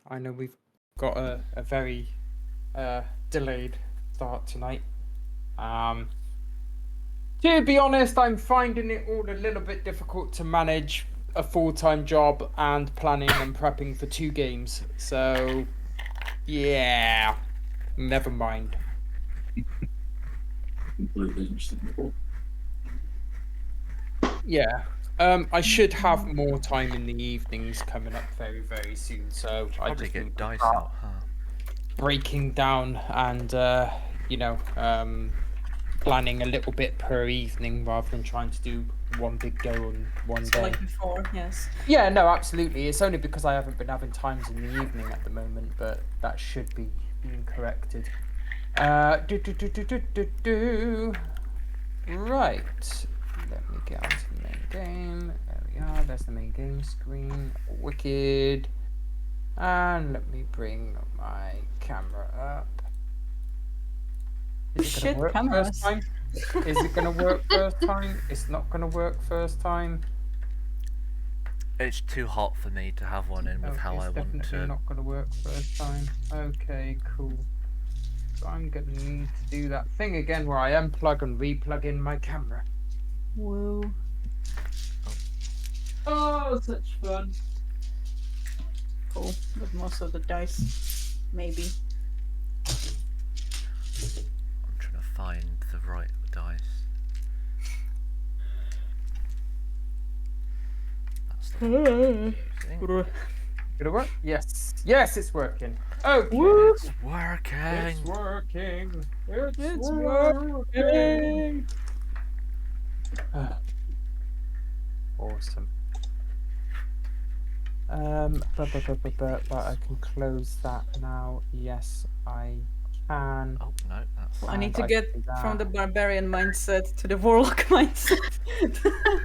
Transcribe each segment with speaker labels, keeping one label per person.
Speaker 1: I know we've got a very delayed start tonight. To be honest, I'm finding it all a little bit difficult to manage a full-time job and planning and prepping for 2 games. So, yeah, never mind.
Speaker 2: Completely understandable.
Speaker 1: Yeah. I should have more time in the evenings coming up very, very soon. So I
Speaker 3: Probably
Speaker 1: just need
Speaker 3: get
Speaker 1: to
Speaker 3: dice
Speaker 1: start
Speaker 3: out, huh?
Speaker 1: breaking down and planning a little bit per evening rather than trying to do one big go on one
Speaker 4: So
Speaker 1: day.
Speaker 4: like before, yes.
Speaker 1: Yeah, no, absolutely. It's only because I haven't been having times in the evening at the moment, but that should be being corrected. Right. Let me get onto the main game. There we are. There's the main game screen. Wicked. And let me bring my camera up. Is it gonna
Speaker 4: Shit,
Speaker 1: work
Speaker 4: cameras.
Speaker 1: first time? Is it gonna work first time? It's not gonna work first time.
Speaker 3: It's too hot for me to have one in with how
Speaker 1: it's
Speaker 3: I want
Speaker 1: definitely
Speaker 3: to.
Speaker 1: not gonna work first time. Okay, cool. So I'm gonna need to do that thing again where I unplug and replug in my camera.
Speaker 4: Woo.
Speaker 1: Oh, such fun.
Speaker 4: Cool. With most of the dice. Maybe.
Speaker 3: I'm trying to find the right dice. That's the one I'm using.
Speaker 1: Gonna work? Yes. Yes, it's working. Okay.
Speaker 3: It's working.
Speaker 1: It's working.
Speaker 4: It's
Speaker 1: working. Awesome. But I can close that now. Yes, I can.
Speaker 3: Oh no, that's.
Speaker 4: I need to
Speaker 1: I
Speaker 4: get
Speaker 1: can do
Speaker 4: from the
Speaker 1: that.
Speaker 4: barbarian mindset to the warlock mindset.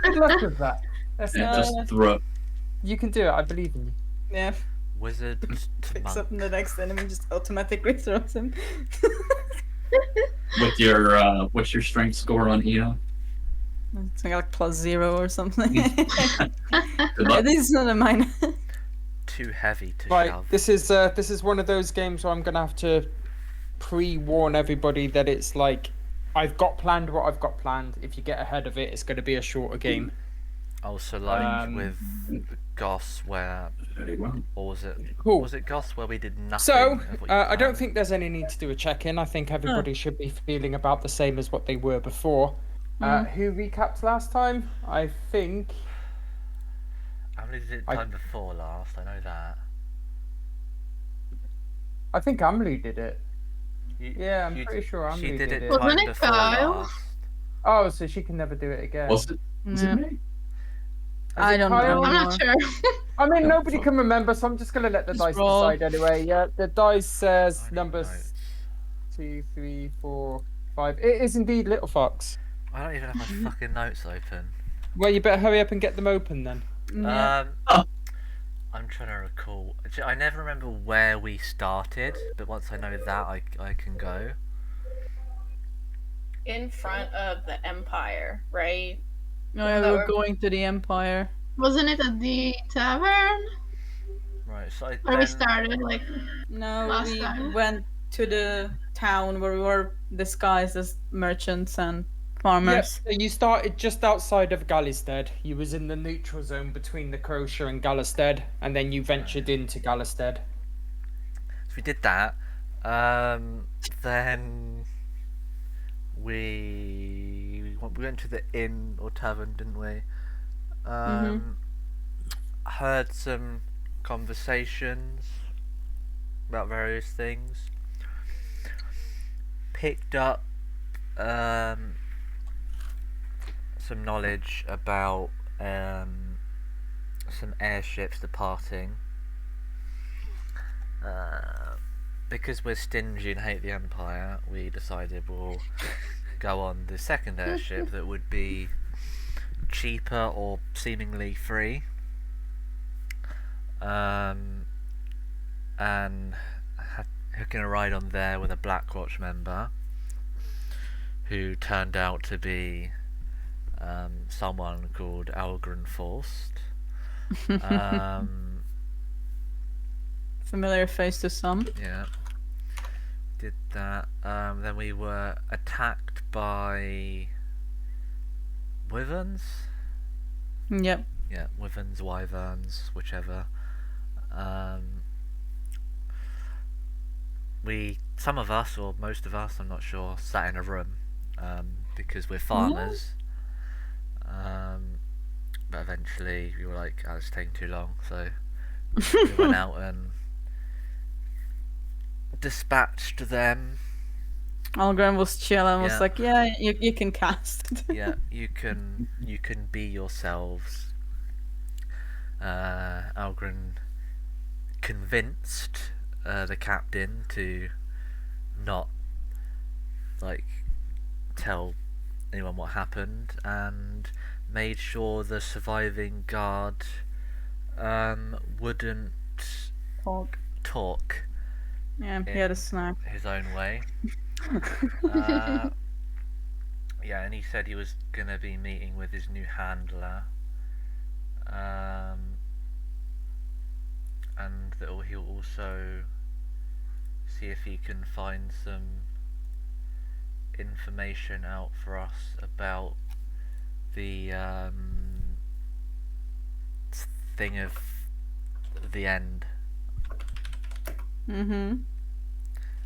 Speaker 1: Good luck with that. That's
Speaker 2: Yeah,
Speaker 4: No,
Speaker 2: just
Speaker 4: yeah.
Speaker 2: throw.
Speaker 1: You can do it. I believe in you.
Speaker 4: Yeah.
Speaker 3: Wizard to
Speaker 4: Picks up
Speaker 3: monk.
Speaker 4: the next enemy, just automatically throws him.
Speaker 2: With your what's your strength score on EO?
Speaker 4: It's like +0 or something.
Speaker 2: Good luck.
Speaker 4: This is not a mine.
Speaker 3: Too heavy to
Speaker 1: Right.
Speaker 3: shove.
Speaker 1: This is one of those games where I'm gonna have to pre-warn everybody that it's like I've got planned what I've got planned. If you get ahead of it, it's going to be a shorter game.
Speaker 3: Also, like with Goss, where
Speaker 2: Very well.
Speaker 3: or was it?
Speaker 1: Cool.
Speaker 3: Was it Goss where we did nothing?
Speaker 1: So,
Speaker 3: of what you
Speaker 1: I don't
Speaker 3: planned?
Speaker 1: think there's any need to do a check-in. I think everybody should be feeling about the same as what they were before. Who recapped last time? I think.
Speaker 3: How many did it
Speaker 1: I-
Speaker 3: time before last? I know that.
Speaker 1: I think Amelie did it.
Speaker 3: You,
Speaker 1: Yeah, I'm
Speaker 3: you-
Speaker 1: pretty sure
Speaker 3: She
Speaker 1: Amelie
Speaker 3: did
Speaker 1: did
Speaker 3: it
Speaker 1: it.
Speaker 3: time
Speaker 5: Wasn't it
Speaker 3: before
Speaker 5: Kyle?
Speaker 3: last.
Speaker 1: Oh, so she can never do it again.
Speaker 2: Was it? Was
Speaker 4: Yeah.
Speaker 2: it me?
Speaker 1: Is
Speaker 4: I
Speaker 1: it
Speaker 4: don't
Speaker 1: Kyle?
Speaker 4: know.
Speaker 5: I'm not sure.
Speaker 1: I mean,
Speaker 2: No,
Speaker 1: nobody
Speaker 2: fuck.
Speaker 1: can remember, so I'm just gonna let the
Speaker 4: Just
Speaker 1: dice
Speaker 4: roll.
Speaker 1: decide anyway. Yeah, the dice says
Speaker 3: I need
Speaker 1: numbers
Speaker 3: notes.
Speaker 1: 2, 3, 4, 5. It is indeed Little Fox.
Speaker 3: I don't even have my fucking notes open.
Speaker 1: Well, you better hurry up and get them open then.
Speaker 4: Yeah.
Speaker 3: I'm trying to recall. I never remember where we started, but once I know that, I can go.
Speaker 6: In front of the Empire, right?
Speaker 4: No, yeah, we were going to the Empire.
Speaker 5: Wasn't it at the tavern
Speaker 3: Right, so
Speaker 5: where we started? Like,
Speaker 4: No,
Speaker 5: Last
Speaker 4: we
Speaker 5: time.
Speaker 4: went to the town where we were disguised as merchants and farmers.
Speaker 1: Yes, you started just outside of Gallistead. You was in the neutral zone between the Crowshire and Gallistead, and then you ventured into Gallistead.
Speaker 3: So we did that. Then we went to the inn or tavern, didn't we? Heard some conversations about various things. Picked up some knowledge about some airships departing. Because we're stingy and hate the Empire, we decided we'll go on the second airship that would be cheaper or seemingly free. And hooking a ride on there with a Blackwatch member who turned out to be someone called Algren Forst.
Speaker 4: familiar face to some.
Speaker 3: Yeah. Did that. Then we were attacked by wyverns.
Speaker 4: Yep.
Speaker 3: Yeah, wyverns, wyverns, whichever. Some of us, or most of us, I'm not sure, sat in a room because we're farmers. But eventually we were like, oh, it's taking too long, so we went out and dispatched them.
Speaker 4: Algren was chill and was
Speaker 3: Yeah.
Speaker 4: like, yeah, you can cast.
Speaker 3: Yeah, you can be yourselves. Algren convinced the captain to not tell anyone what happened, and made sure the surviving guard wouldn't talk
Speaker 4: Yeah, he had a snack.
Speaker 3: his own way. Yeah, and he said he was gonna be meeting with his new handler, and that he'll also see if he can find some information out for us about the thing of the end.
Speaker 4: Mm-hmm.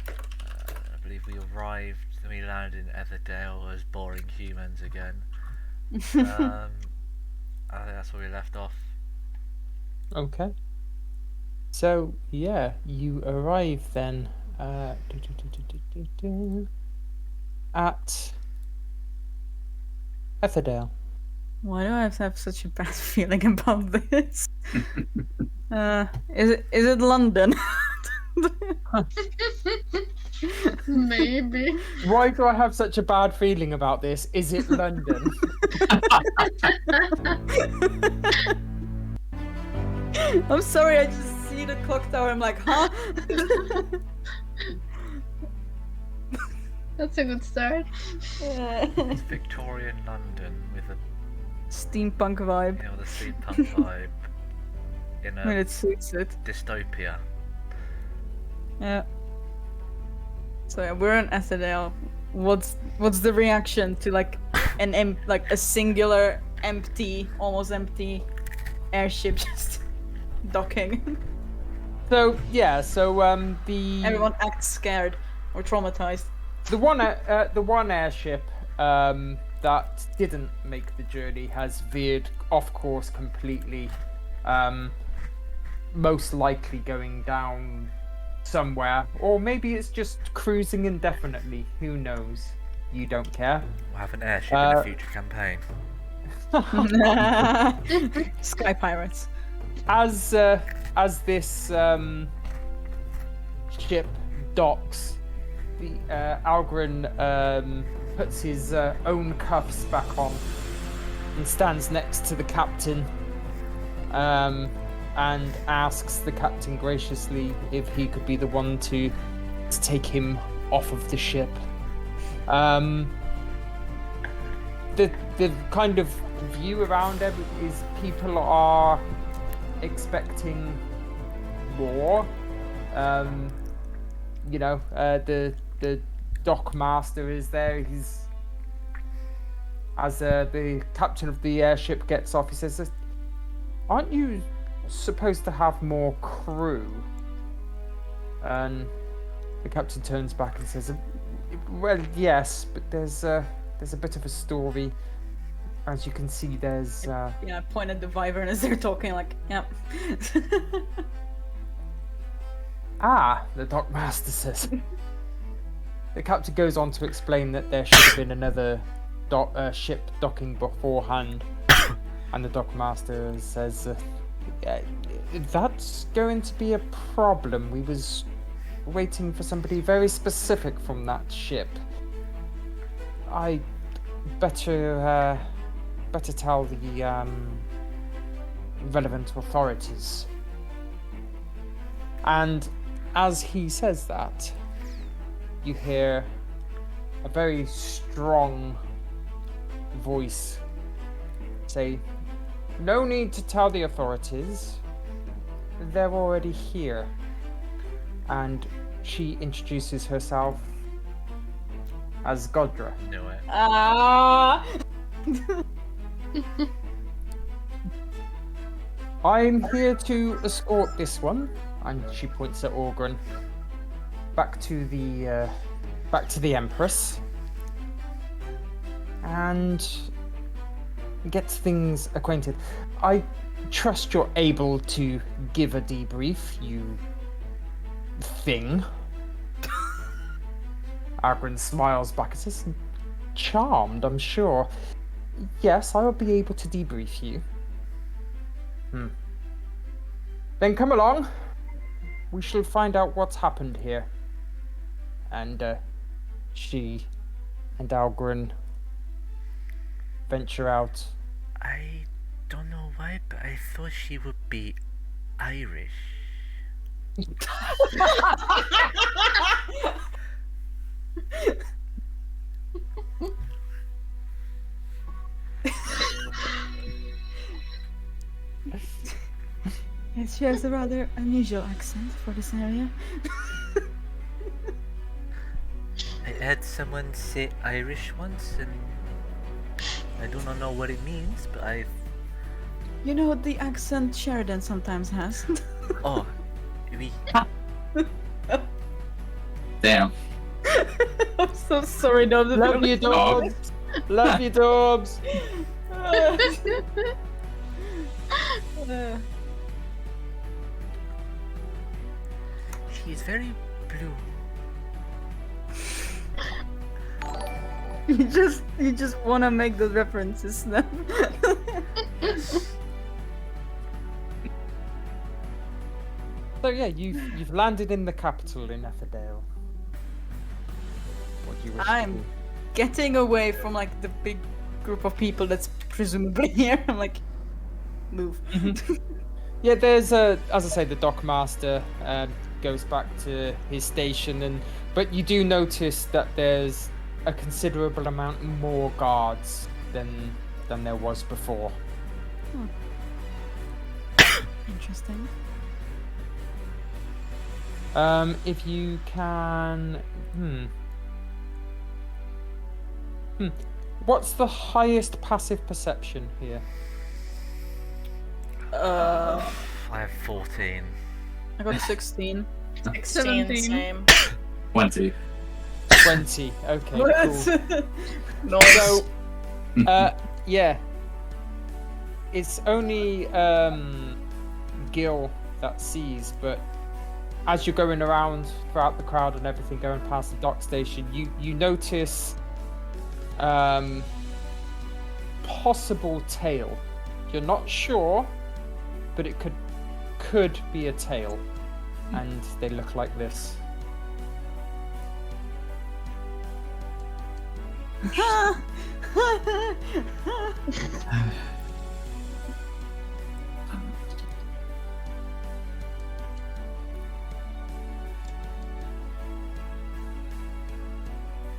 Speaker 3: I believe we landed in Etherdale as boring humans again. I think that's where we left off.
Speaker 1: Okay. So yeah, you arrive then at Etherdale.
Speaker 4: Why do I have to have such a bad feeling about this? Is it London?
Speaker 5: Maybe.
Speaker 1: Why do I have such a bad feeling about this? Is it London?
Speaker 4: I'm sorry, I just see the clock tower. I'm like, huh?
Speaker 5: That's a good start.
Speaker 3: It's Victorian London with a
Speaker 4: Steampunk vibe.
Speaker 3: the steampunk vibe in
Speaker 4: I mean,
Speaker 3: a
Speaker 4: it suits it.
Speaker 3: dystopia.
Speaker 4: Yeah. So yeah, we're in Etherdale. What's the reaction to like a singular almost empty airship just docking?
Speaker 1: So yeah, the
Speaker 4: Everyone acts scared or traumatized.
Speaker 1: the one airship that didn't make the journey has veered off course completely, most likely going down somewhere, or maybe it's just cruising indefinitely. Who knows? You don't care.
Speaker 3: We'll have an airship in a future campaign.
Speaker 4: Sky pirates.
Speaker 1: As this ship docks, the Algren puts his own cuffs back on and stands next to the captain, and asks the captain graciously if he could be the one to take him off of the ship. The kind of view around it is people are expecting more. The dock master is there. He's as the captain of the airship gets off, he says, "Aren't you supposed to have more crew?" And the captain turns back and says, "Well, yes, but there's a bit of a story. As you can see, there's
Speaker 4: Yeah, I point at the wyvern as they're talking, like, yep.
Speaker 1: the dock master says." The captain goes on to explain that there should have been another ship docking beforehand, and the dock master says, "That's going to be a problem. We was waiting for somebody very specific from that ship. I better tell the relevant authorities." And as he says that, you hear a very strong voice say, "No need to tell the authorities. They're already here." and she introduces herself as Godra.
Speaker 3: Knew it.
Speaker 4: Ah.
Speaker 1: I'm here to escort this one, and she points at Orgren, back to the Empress, and get things acquainted. I trust you're able to give a debrief, you thing. Orgren smiles back at us, charmed, I'm sure. Yes, I will be able to debrief you. Then come along. We shall find out what's happened here. And she and Algren venture out.
Speaker 3: I don't know why, but I thought she would be Irish.
Speaker 4: Yes, she has a rather unusual accent for this area.
Speaker 3: I had someone say Irish once, and I do not know what it means, but I.
Speaker 4: You know the accent Sheridan sometimes has.
Speaker 3: Oh, we.
Speaker 2: Damn.
Speaker 4: I'm so sorry, no.
Speaker 1: Love you, dogs. Love you, dogs.
Speaker 3: She's very blue.
Speaker 4: You just want to make those references now.
Speaker 1: So yeah, you've landed in the capital in Etherdale. What do you wish to
Speaker 4: I'm
Speaker 1: do?
Speaker 4: getting away from like the big group of people that's presumably here. I'm like, move.
Speaker 1: Yeah, there's as I say, the dockmaster goes back to his station, but you do notice that there's a considerable amount more guards than there was before.
Speaker 4: Interesting.
Speaker 1: If you can, what's the highest passive perception here?
Speaker 3: I have 14.
Speaker 4: I got 16.
Speaker 6: 16,
Speaker 4: 17.
Speaker 6: same.
Speaker 2: 20.
Speaker 1: 20. Okay, cool.
Speaker 6: Nice.
Speaker 1: So, yeah, it's only Gil that sees, but as you're going around throughout the crowd and everything, going past the dock station, you notice possible tail. You're not sure, but it could be a tail, and they look like this.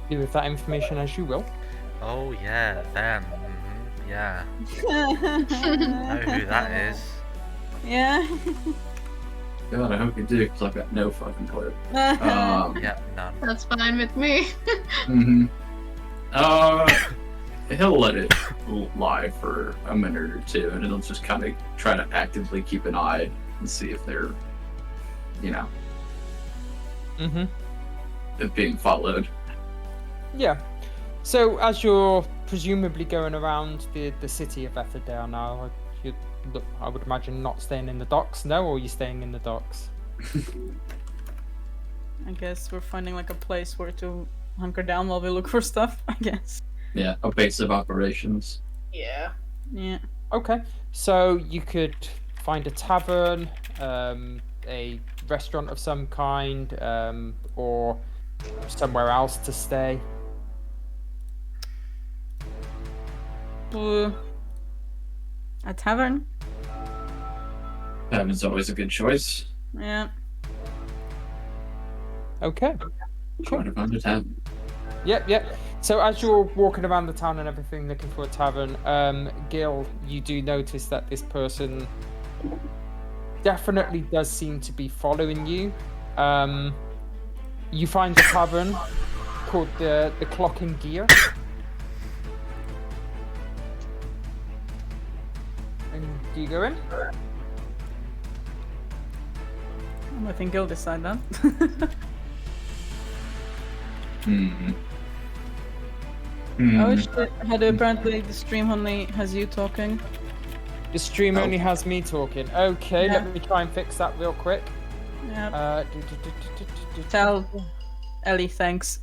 Speaker 1: Do with that information as you will.
Speaker 3: Oh yeah, them. Yeah. Know who that is.
Speaker 4: Yeah.
Speaker 2: God, I hope you do, because I've got no fucking clue.
Speaker 3: Yeah, none.
Speaker 5: That's fine with me.
Speaker 2: He'll let it lie for a minute or two, and he'll just kind of try to actively keep an eye and see if they're, being followed.
Speaker 1: Yeah. So as you're presumably going around the city of Etherdale now, I would imagine not staying in the docks, no? Or are you staying in the docks?
Speaker 4: I guess we're finding like a place where to hunker down while we look for stuff, I guess.
Speaker 2: Yeah, a base of operations.
Speaker 6: Yeah.
Speaker 4: Yeah.
Speaker 1: Okay. So you could find a tavern, a restaurant of some kind, or somewhere else to stay.
Speaker 4: A tavern?
Speaker 2: Tavern's always a good choice.
Speaker 4: Yeah.
Speaker 1: Okay.
Speaker 2: Trying to find a tavern.
Speaker 1: Yep. So as you're walking around the town and everything looking for a tavern, Gil, you do notice that this person definitely does seem to be following you. You find a tavern called the Clock and Gear. And do you go in?
Speaker 4: I think he'll decide that. Oh shit, Heather, apparently the stream only has you talking.
Speaker 1: The stream only has me talking. Okay,
Speaker 4: Yeah.
Speaker 1: let me try and fix that real quick.
Speaker 4: Yeah. Tell Ellie thanks.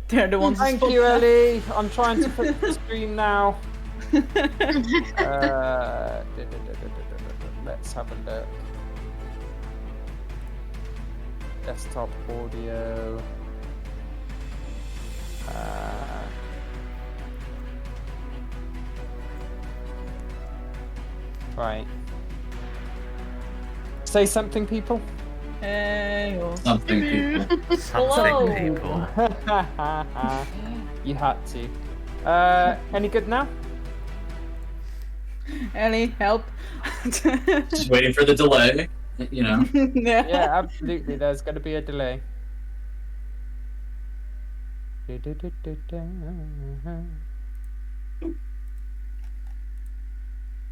Speaker 4: They're the ones who
Speaker 1: Thank
Speaker 4: spoke
Speaker 1: you,
Speaker 4: that.
Speaker 1: Ellie. I'm trying to fix the stream now. Let's have a look. Desktop audio. Right. Say something, people.
Speaker 4: Hey, oh.
Speaker 2: Something people.
Speaker 3: Something people.
Speaker 1: You had to. Any good now?
Speaker 4: Ellie, help.
Speaker 2: Just waiting for the delay. You know.
Speaker 1: Yeah, absolutely. There's going to be a delay.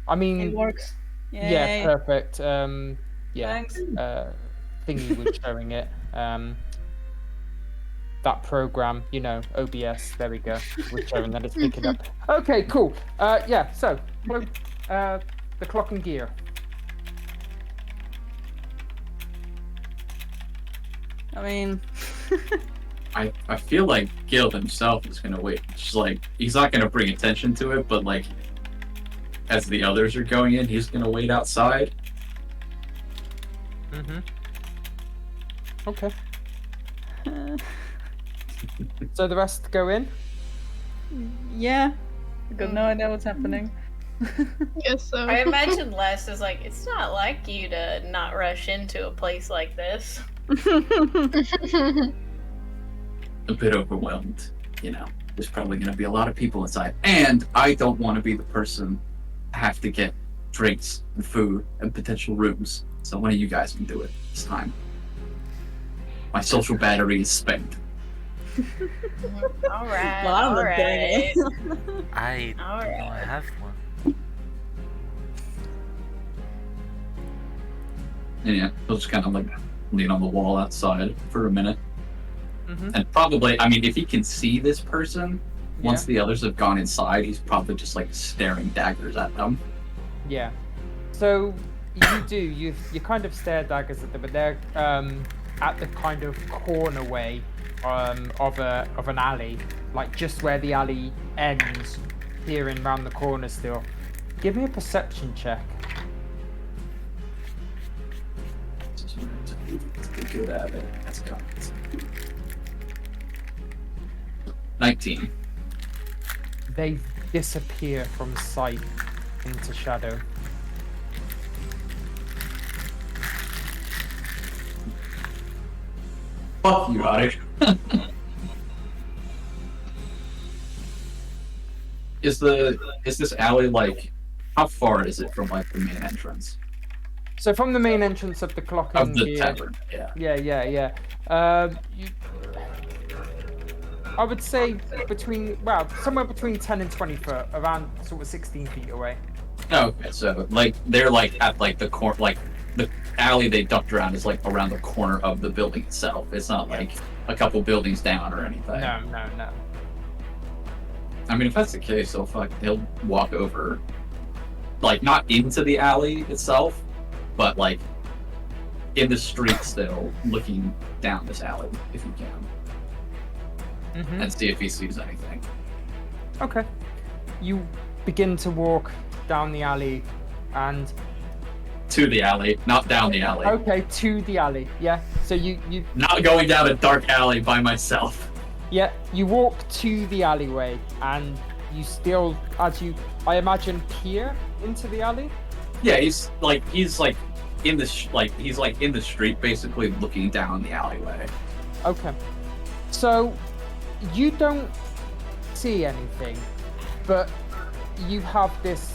Speaker 1: I mean,
Speaker 4: It works.
Speaker 1: yeah,
Speaker 4: Yay.
Speaker 1: perfect. Yeah,
Speaker 4: Thanks.
Speaker 1: Thingy was showing it. That program, you know, OBS. There we go. Was showing that it's picking up. Okay, cool. Yeah. So, hello, the Clock and Gear.
Speaker 4: I mean,
Speaker 2: I feel like Gil himself is gonna wait. Just like he's not gonna bring attention to it, but like as the others are going in, he's gonna wait outside.
Speaker 1: Mm-hmm. Okay. So the rest go in.
Speaker 4: yeah. I got no idea what's happening.
Speaker 5: Guess so.
Speaker 7: I imagine Les is like, it's not like you to not rush into a place like this.
Speaker 2: A bit overwhelmed, you know. There's probably gonna be a lot of people inside, and I don't want to be the person to have to get drinks and food and potential rooms. So one of you guys can do it this time. My social battery is spent.
Speaker 7: Alright,
Speaker 4: Well, I'm not
Speaker 7: alright.
Speaker 4: getting it.
Speaker 3: I
Speaker 7: Alright.
Speaker 3: know I have one.
Speaker 2: And yeah, he'll just kind of like lean on the wall outside for a minute.
Speaker 1: Mm-hmm.
Speaker 2: And probably, I mean, if he can see this person, once the others have gone inside, he's probably just like staring daggers at them.
Speaker 1: Yeah. So you kind of stare daggers at them, but they're at the kind of corner way of an alley, like just where the alley ends, peering round the corner still. Give me a perception check.
Speaker 2: Good at it. That's good. 19.
Speaker 1: They disappear from sight into shadow.
Speaker 2: Fuck you, Otter. Is this alley like, how far is it from like the main entrance
Speaker 1: So from the main entrance of the Clock
Speaker 2: of
Speaker 1: and
Speaker 2: the
Speaker 1: Gear,
Speaker 2: tavern? Yeah.
Speaker 1: yeah. I would say somewhere between 10 and 20 foot, around sort of 16 feet away.
Speaker 2: Okay, so like they're like at like the corner, like the alley they ducked around is like around the corner of the building itself. It's not like a couple buildings down or anything.
Speaker 1: No.
Speaker 2: I mean, if that's the case, he'll walk over, like not into the alley itself, but like in the street still, looking down this alley if he can,
Speaker 1: Mm-hmm.
Speaker 2: and see if he sees anything.
Speaker 1: Okay. You begin to walk down the alley, and
Speaker 2: To the alley, not down the alley.
Speaker 1: okay, to the alley. Yeah. So you
Speaker 2: Not going down a dark alley by myself.
Speaker 1: you walk to the alleyway, and you still, I imagine, peer into the alley.
Speaker 2: Yeah, he's like in the he's like in the street, basically looking down the alleyway.
Speaker 1: Okay. So you don't see anything, but you have this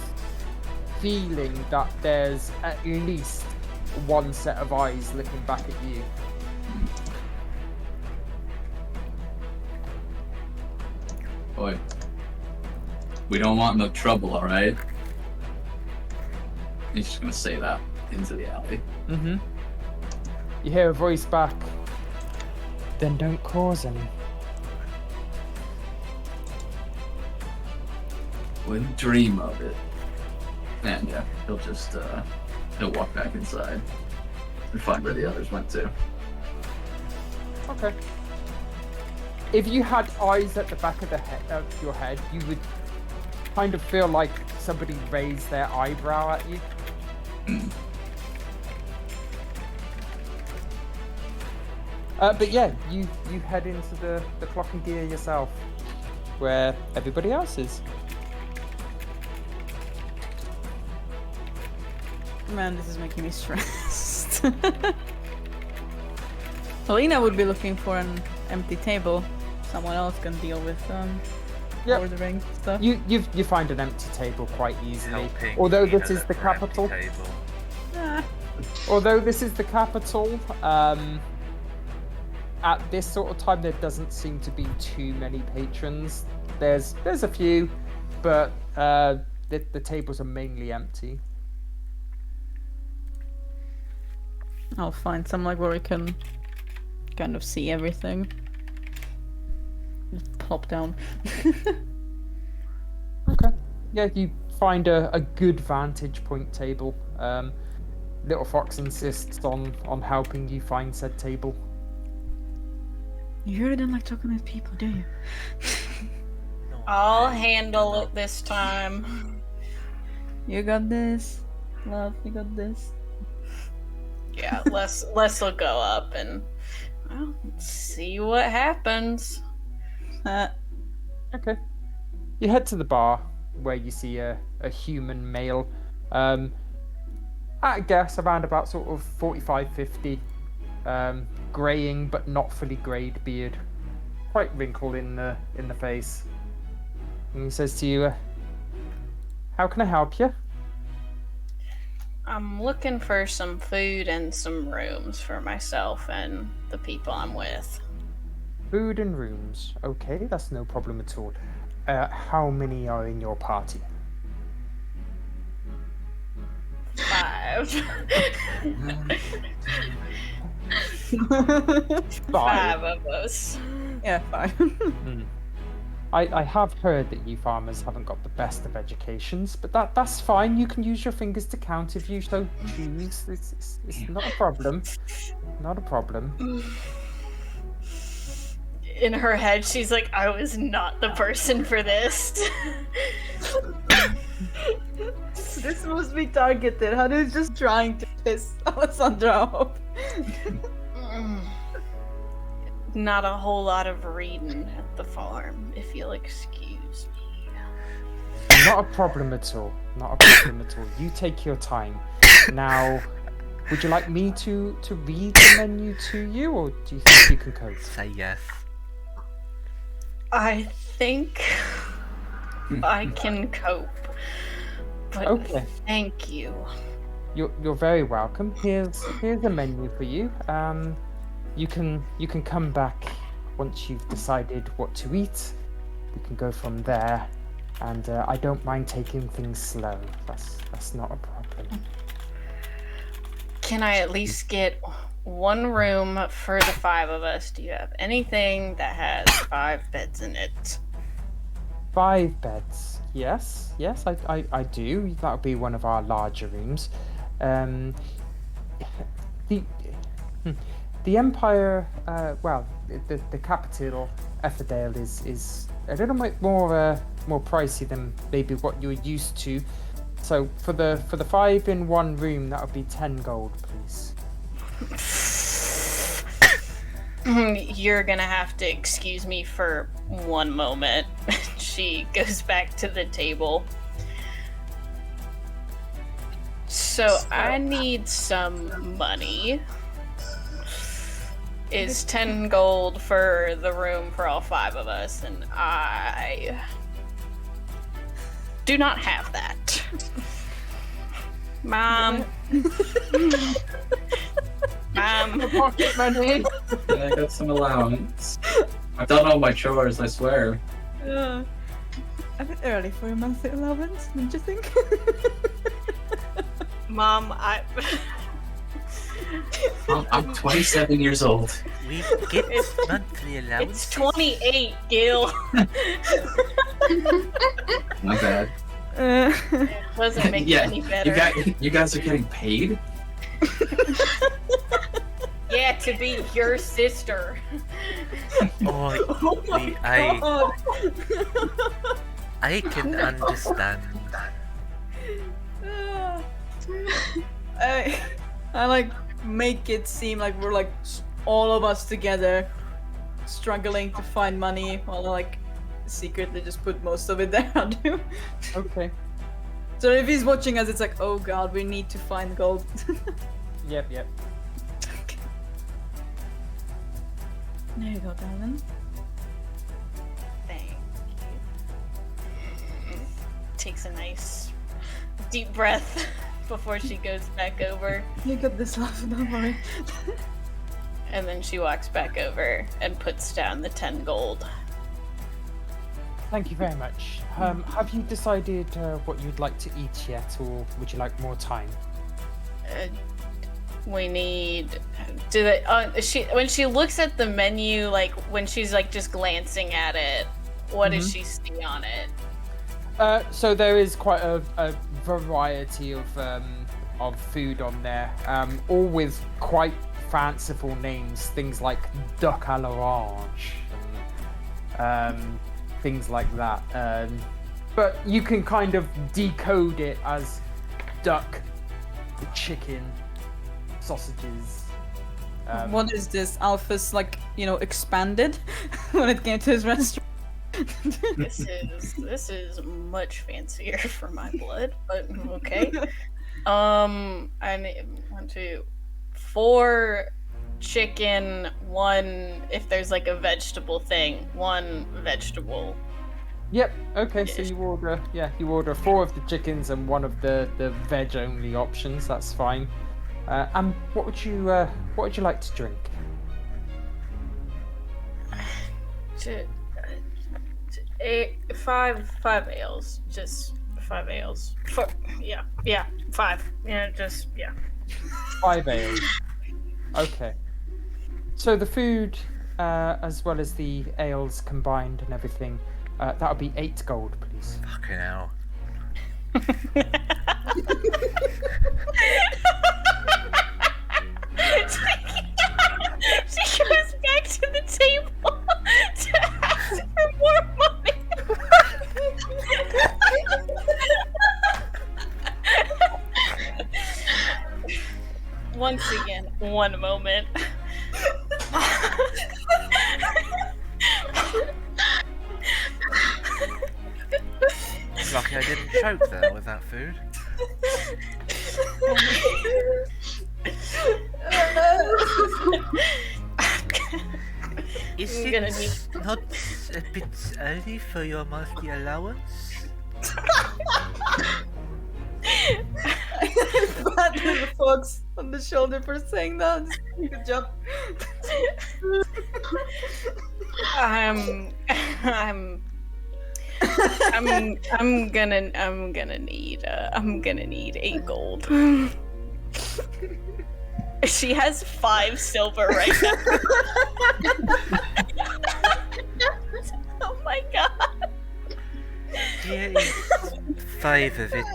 Speaker 1: feeling that there's at least one set of eyes looking back at you.
Speaker 2: Boy, we don't want no trouble, all right? He's just gonna say that into the alley.
Speaker 1: Mm-hmm. You hear a voice back. Then don't cause any.
Speaker 2: Wouldn't dream of it. And yeah, he'll just he'll walk back inside and find where the others went to.
Speaker 1: Okay. If you had eyes at the back of your head, you would kind of feel like somebody raised their eyebrow at you. But yeah, you head into the Clock and Gear yourself, where everybody else is.
Speaker 4: Man, this is making me stressed. Helena would be looking for an empty table. Someone else can deal with
Speaker 1: Yep.
Speaker 4: ordering stuff.
Speaker 1: You find an empty table quite easily.
Speaker 3: Helping
Speaker 1: Although
Speaker 3: Nina
Speaker 1: this is
Speaker 3: look
Speaker 1: the
Speaker 3: for empty
Speaker 1: capital.
Speaker 3: table.
Speaker 4: Ah,
Speaker 1: Although this is the capital, at this sort of time there doesn't seem to be too many patrons. There's a few, but the tables are mainly empty.
Speaker 4: I'll find some like where we can kind of see everything. Just plop down.
Speaker 1: Okay. Yeah, you find a good vantage point table. Little Fox insists on helping you find said table.
Speaker 4: You really don't like talking with people, do you?
Speaker 3: No,
Speaker 7: I'll
Speaker 3: I-
Speaker 7: handle it this time.
Speaker 4: You got this. Love, you got this.
Speaker 7: Yeah, Les will go up and well, see what happens.
Speaker 1: Okay. You head to the bar where you see a human male. At a guess around about sort of 45, 50. Graying but not fully greyed beard. Quite wrinkled in the face. And he says to you, how can I help you?
Speaker 7: I'm looking for some food and some rooms for myself and the people I'm with.
Speaker 1: Food and rooms. Okay, that's no problem at all. How many are in your party?
Speaker 7: 5.
Speaker 1: Five.
Speaker 7: 5 of us.
Speaker 4: Yeah, fine.
Speaker 1: I have heard that you farmers haven't got the best of educations, but that's fine. You can use your fingers to count if you so choose. It's not a problem. Not a problem.
Speaker 7: In her head, she's like, I was not the person for this.
Speaker 4: This must be targeted. Hanu's just trying to piss Alessandra off.
Speaker 7: Not a whole lot of reading at the farm, if you'll excuse me.
Speaker 1: Not a problem at all. Not a problem at all. You take your time. Now, would you like me to read the menu to you, or do you think you can cope?
Speaker 3: Say yes.
Speaker 7: I think I can cope. But
Speaker 1: Okay.
Speaker 7: thank you.
Speaker 1: You're very welcome. Here's a menu for you. You can come back once you've decided what to eat. We can go from there, and I don't mind taking things slow. That's not a problem.
Speaker 7: Can I at least get one room for the 5 of us? Do you have anything that has 5 beds in it?
Speaker 1: 5 beds. Yes, I do. That would be one of our larger rooms. The Empire, well, the capital, Etherdale, is a little bit more pricey than maybe what you're used to. So for the 5 in one room, that would be 10 gold, please.
Speaker 7: You're gonna have to excuse me for one moment. She goes back to the table. So I need some money. Is 10 gold for the room for all 5 of us, and I do not have that. Mom,
Speaker 1: Pocket money.
Speaker 2: I got some allowance. I've done all my chores, I swear.
Speaker 4: A bit early for a monthly allowance, don't you think?
Speaker 7: Mom,
Speaker 2: I'm 27 years old.
Speaker 3: We get monthly allowance.
Speaker 7: it's 28, Gil.
Speaker 2: My bad.
Speaker 7: It doesn't make
Speaker 2: Yeah,
Speaker 7: it any better.
Speaker 2: You guys are getting paid?
Speaker 7: Yeah, to be your sister.
Speaker 3: Oh,
Speaker 4: Oh my god!
Speaker 3: I can understand.
Speaker 4: I like make it seem like we're like all of us together struggling to find money while I like secretly just put most of it there. I do.
Speaker 1: Okay.
Speaker 4: So if he's watching us, it's like, oh god, we need to find gold.
Speaker 1: Yep.
Speaker 4: There you go, darling.
Speaker 7: Thank you. Takes a nice deep breath before she goes back over.
Speaker 4: You got this, love. Don't worry.
Speaker 7: And then she walks back over and puts down the 10 gold.
Speaker 1: Thank you very much. Have you decided what you'd like to eat yet, or would you like more time?
Speaker 7: We need. When she looks at the menu, like when she's like just glancing at it, what does she see on it?
Speaker 1: So there is quite a variety of food on there, all with quite fanciful names, things like duck à l'orange, and things like that. But you can kind of decode it as duck, chicken, sausages.
Speaker 4: What is this? Alpha's like, expanded when it came to his restaurant.
Speaker 7: This is much fancier for my blood, but okay. I need 1, 2, 4 chicken, 1 if there's like a vegetable thing, 1 vegetable.
Speaker 1: Yep. Okay. So you order 4 of the chickens and 1 of the veg only options. That's fine. And what would you like to drink?
Speaker 7: Five ales, just 5 ales. 5. Yeah, 5
Speaker 1: ales. Okay. So the food, as well as the ales combined and everything, that would be 8 gold, please.
Speaker 3: Fucking hell.
Speaker 7: She goes back to the table to ask for more money. Once again, 1 moment.
Speaker 3: Lucky I didn't choke there with that food. Is
Speaker 7: I'm
Speaker 3: it
Speaker 7: gonna need-
Speaker 3: not a bit early for your monthly allowance?
Speaker 4: Pat the fox on the shoulder for saying that. Good job.
Speaker 7: I'm gonna need 8 gold. She has 5 silver right now. Oh my god.
Speaker 3: Here is 5 of it.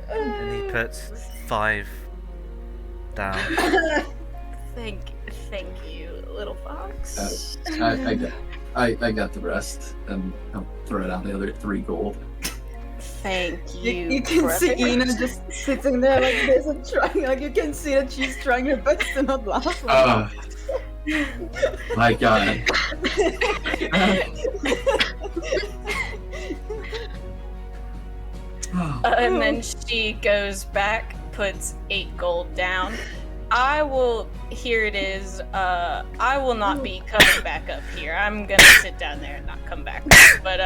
Speaker 3: And he puts 5 down.
Speaker 7: Thank you, little fox.
Speaker 2: I got the rest, and I'll throw it out the other 3 gold.
Speaker 7: Thank you.
Speaker 4: You can see
Speaker 7: brother.
Speaker 4: Ina just sitting there like this and trying, like you can see that she's trying her best to not laugh.
Speaker 2: My god.
Speaker 7: And then she goes back, puts 8 gold down. Here it is. I will not be coming back up here. I'm gonna sit down there and not come back up. But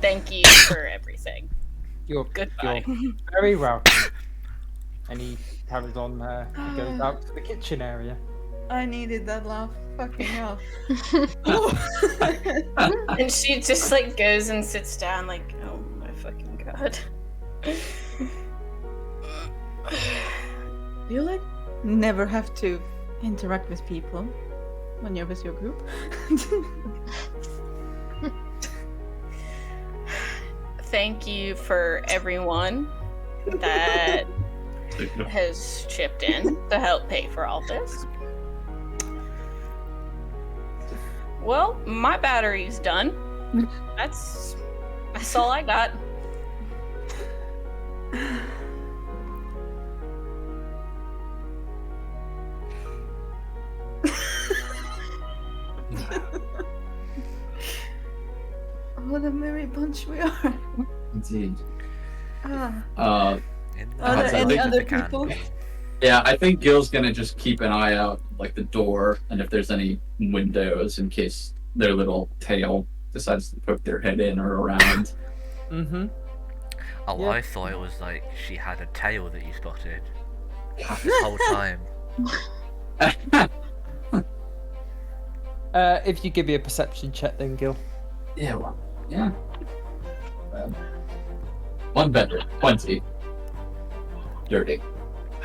Speaker 7: thank you for everything.
Speaker 1: You're
Speaker 7: Goodbye.
Speaker 1: very welcome. And he carries on, goes out to the kitchen area.
Speaker 4: I needed that laugh. Fucking hell.
Speaker 7: And she just like goes and sits down like, oh my fucking god.
Speaker 4: You like never have to interact with people when you're with your group?
Speaker 7: Thank you for everyone that has chipped in to help pay for all this. Well, my battery's done. That's all I got.
Speaker 4: What a merry bunch we are.
Speaker 2: Indeed.
Speaker 4: Ah.
Speaker 2: Uh,
Speaker 4: Are there
Speaker 2: I
Speaker 4: any
Speaker 2: think
Speaker 4: other people?
Speaker 2: yeah, I think Gil's gonna just keep an eye out, like the door, and if there's any windows, in case their little tail decides to poke their head in or around.
Speaker 1: Mm-hmm.
Speaker 3: Oh,
Speaker 1: Yeah.
Speaker 3: I thought it was like she had a tail that you spotted this whole time.
Speaker 1: If you give me a perception check, then Gil.
Speaker 2: Yeah, well, yeah. One better, 20. Dirty.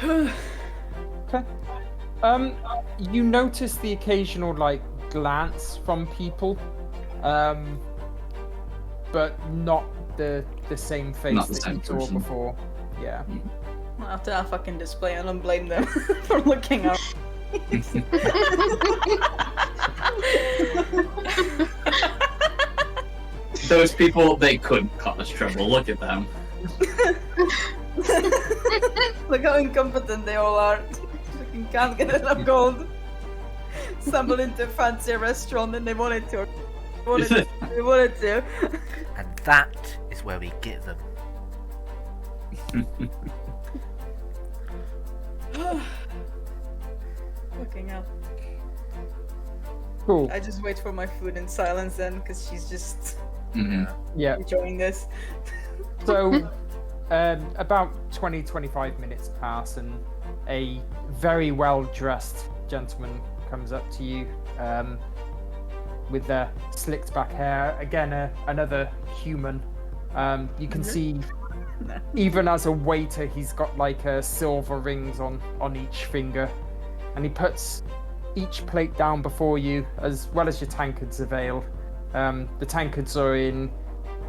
Speaker 1: Okay. You notice the occasional like glance from people, but not the same face
Speaker 2: Not the
Speaker 1: that
Speaker 2: same
Speaker 1: you saw
Speaker 2: person.
Speaker 1: before. Yeah.
Speaker 4: After that fucking display, I don't blame them for looking up.
Speaker 2: Those people, they couldn't cause trouble. Look at them.
Speaker 4: Look how incompetent they all are. Fucking can't get enough gold. Stumbled into a fancy restaurant and they wanted to. They wanted to.
Speaker 3: And that is where we get them.
Speaker 4: Fucking hell.
Speaker 1: Cool.
Speaker 4: I just wait for my food in silence then, because she's just
Speaker 2: Mhm.
Speaker 1: Yeah.
Speaker 4: enjoying this.
Speaker 1: So, about 20-25 minutes pass, and a very well-dressed gentleman comes up to you with the slicked back hair. Again, another human. You can see, even as a waiter, he's got like silver rings on each finger, and he puts each plate down before you, as well as your tankards of ale. The tankards are in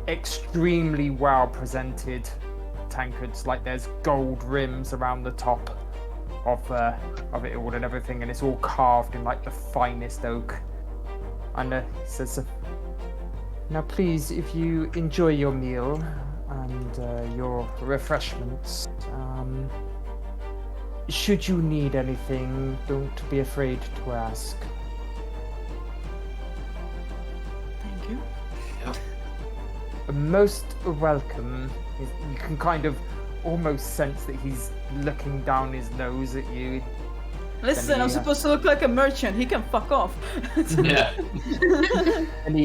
Speaker 1: extremely well presented tankards, like there's gold rims around the top of it all and everything, and it's all carved in like the finest oak. And he says, now please, if you enjoy your meal and your refreshments, should you need anything, don't be afraid to ask.
Speaker 4: Thank you.
Speaker 1: Most welcome. You can kind of almost sense that he's looking down his nose at you.
Speaker 4: Listen, I'm supposed to look like a merchant. He can fuck off.
Speaker 2: Yeah.
Speaker 1: And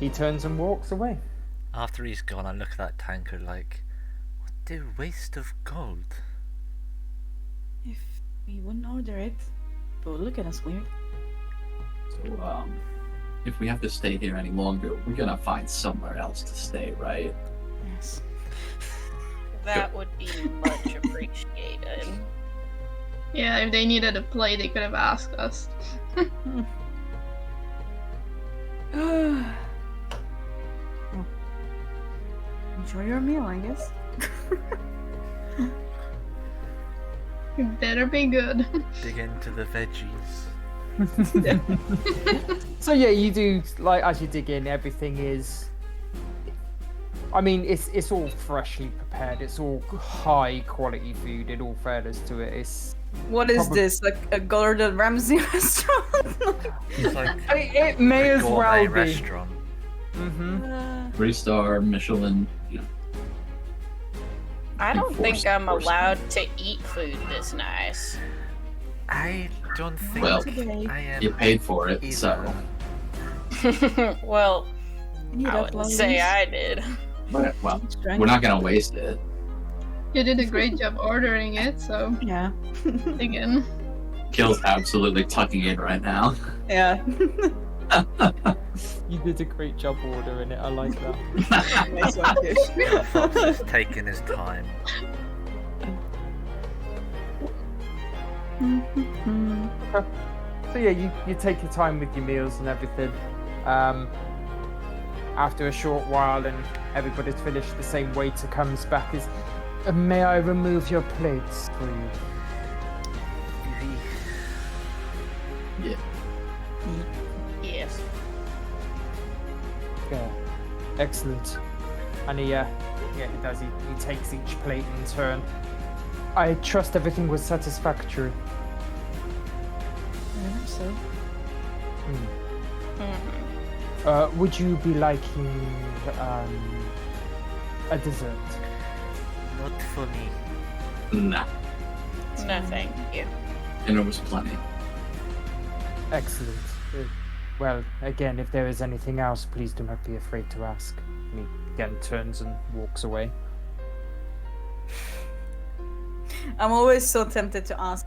Speaker 1: he turns and walks away.
Speaker 3: After he's gone, I look at that tankard like, what a waste of gold.
Speaker 4: If we wouldn't order it, people would look at us weird.
Speaker 2: So, if we have to stay here any longer, we're gonna find somewhere else to stay, right?
Speaker 4: Yes.
Speaker 7: That would be much appreciated.
Speaker 5: Yeah, if they needed a play, they could have asked us.
Speaker 4: Enjoy your meal, I guess.
Speaker 5: It better be good.
Speaker 3: Dig into the veggies.
Speaker 1: So yeah, you do, like, as you dig in, everything is, I mean, it's all freshly prepared. It's all high quality food, in all fairness to it. It's
Speaker 4: What is
Speaker 1: Probably-
Speaker 4: this? Like a Gordon Ramsay restaurant?
Speaker 3: It's like
Speaker 1: it may
Speaker 3: a
Speaker 1: as
Speaker 3: gourmet
Speaker 1: well be.
Speaker 3: restaurant.
Speaker 1: Mm-hmm.
Speaker 2: 3-star Michelin. You know,
Speaker 7: I don't think
Speaker 2: Enforced
Speaker 7: I'm
Speaker 2: enforcement.
Speaker 7: allowed to eat food this nice.
Speaker 3: I don't think
Speaker 2: Well,
Speaker 4: Today.
Speaker 3: I am
Speaker 2: you paid for it,
Speaker 3: either.
Speaker 2: so.
Speaker 7: Well,
Speaker 4: Need
Speaker 7: I
Speaker 4: a
Speaker 7: wouldn't
Speaker 4: lot of
Speaker 7: say
Speaker 4: these.
Speaker 7: I did.
Speaker 2: But, well,
Speaker 4: Strength.
Speaker 2: we're not gonna waste it.
Speaker 5: You did a great job ordering it, so
Speaker 4: Yeah.
Speaker 5: again.
Speaker 2: Kill's absolutely tucking in right now.
Speaker 4: Yeah.
Speaker 1: You did a great job ordering it. I like that.
Speaker 4: Nice one, Kish.
Speaker 3: Fox is taking his time.
Speaker 1: So yeah, you take your time with your meals and everything. After a short while, and everybody's finished, the same waiter comes back. May I remove your plates, please?
Speaker 7: Yes.
Speaker 1: Yeah, excellent. And he does. He takes each plate in turn. I trust everything was satisfactory.
Speaker 4: Very much so.
Speaker 1: Would you be liking a dessert?
Speaker 3: Not for me.
Speaker 2: Nah.
Speaker 7: No, thank you.
Speaker 2: And it was plenty.
Speaker 1: Excellent. Well, again, if there is anything else, please do not be afraid to ask. And he again turns and walks away.
Speaker 4: I'm always so tempted to ask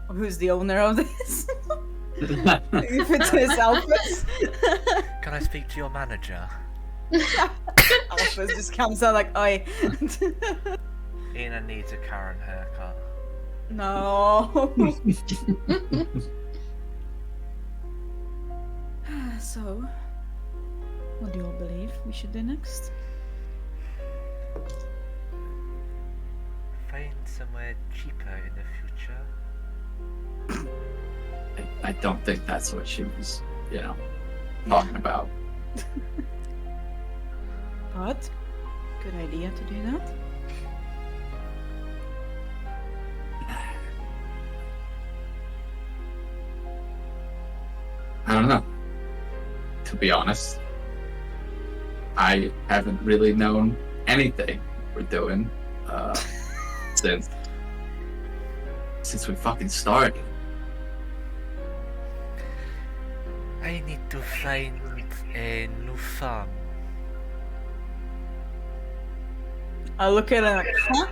Speaker 4: who's the owner of this. If it is Alphys.
Speaker 3: Can I speak to your manager?
Speaker 4: Alphys just comes out like, oi.
Speaker 3: Ina needs a Karen haircut.
Speaker 4: No. So, what do you all believe we should do next?
Speaker 3: Find somewhere cheaper in the future.
Speaker 2: I don't think that's what she was, talking about.
Speaker 4: But, good idea to do that.
Speaker 2: I don't know. To be honest, I haven't really known anything we're doing since we fucking started.
Speaker 3: I need to find a new farm.
Speaker 4: I look at it like, huh?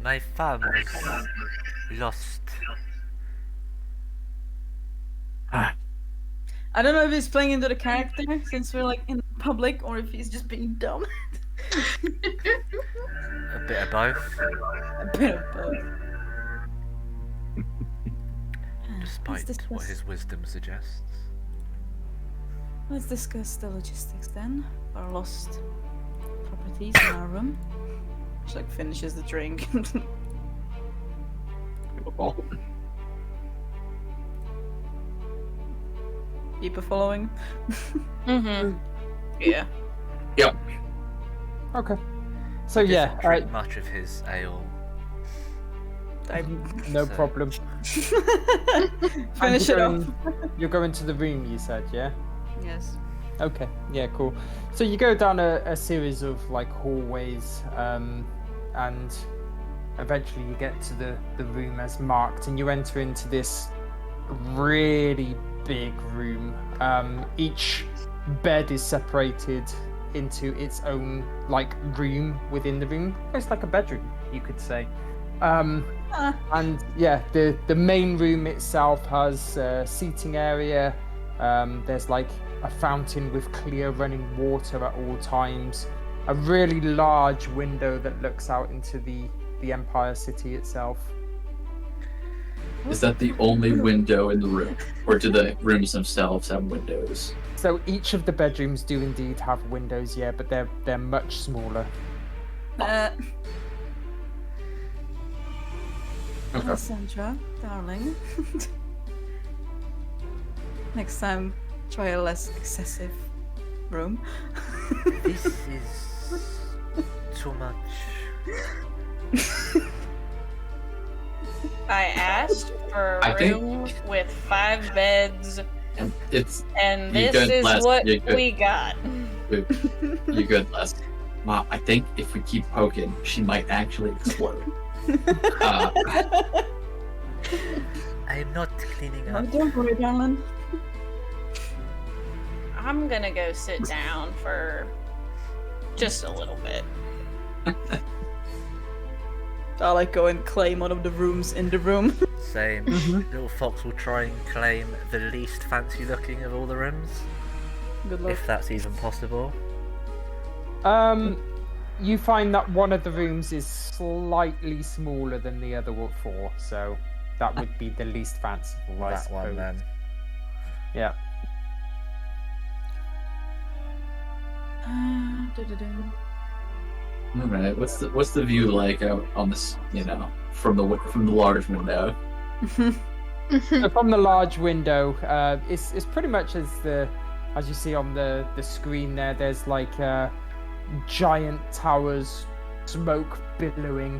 Speaker 3: My farm was lost.
Speaker 2: Ah,
Speaker 4: I don't know if he's playing into the character since we're like in public or if he's just being dumb.
Speaker 3: A bit of both,
Speaker 4: A bit of both.
Speaker 3: despite
Speaker 4: Let's
Speaker 3: what
Speaker 4: discuss-
Speaker 3: his wisdom suggests.
Speaker 4: Let's discuss the logistics then. Our lost properties in our room. She like finishes the drink. People following.
Speaker 7: Mm-hmm. Yeah.
Speaker 1: Okay. So
Speaker 3: Doesn't
Speaker 1: yeah,
Speaker 3: drink much of his ale.
Speaker 1: no
Speaker 3: So-
Speaker 1: problem.
Speaker 4: Finish it off.
Speaker 1: You're going to the room, you said, yeah?
Speaker 4: Yes.
Speaker 1: Okay, yeah, cool. So you go down a series of like hallways, and eventually you get to the room as marked, and you enter into this really big room. Each bed is separated into its own like room within the room. It's like a bedroom, you could say. And yeah, the main room itself has a seating area. There's like a fountain with clear running water at all times. A really large window that looks out into the Empire City itself.
Speaker 2: is that the only window in the room? Or do the rooms themselves have windows?
Speaker 1: So each of the bedrooms do indeed have windows, yeah, but they're much smaller.
Speaker 2: Okay.
Speaker 4: Sandra, darling. Next time, try a less excessive room.
Speaker 3: This is too much.
Speaker 7: I asked for
Speaker 2: I
Speaker 7: a
Speaker 2: think-
Speaker 7: room with 5 beds,
Speaker 2: And it's
Speaker 7: and
Speaker 2: You
Speaker 7: this
Speaker 2: good,
Speaker 7: is
Speaker 2: Les,
Speaker 7: what
Speaker 2: you good.
Speaker 7: we got.
Speaker 2: you good, Les. Wow, I think if we keep poking, she might actually explode.
Speaker 3: I'm not cleaning
Speaker 4: Oh,
Speaker 3: up.
Speaker 4: don't worry, darling.
Speaker 7: I'm gonna go sit down for just a little bit.
Speaker 4: I'll like go and claim one of the rooms in the room.
Speaker 3: Same. Little Fox will try and claim the least fancy looking of all the rooms,
Speaker 4: Good luck.
Speaker 3: if that's even possible.
Speaker 1: You find that one of the rooms is slightly smaller than the other 4, so that would be the least fanciful. I
Speaker 3: That one
Speaker 1: suppose.
Speaker 3: then.
Speaker 1: Yeah.
Speaker 2: All right. What's the view like out on this? From the large window.
Speaker 1: So from the large window, it's pretty much as you see on the screen there. There's like giant towers, smoke billowing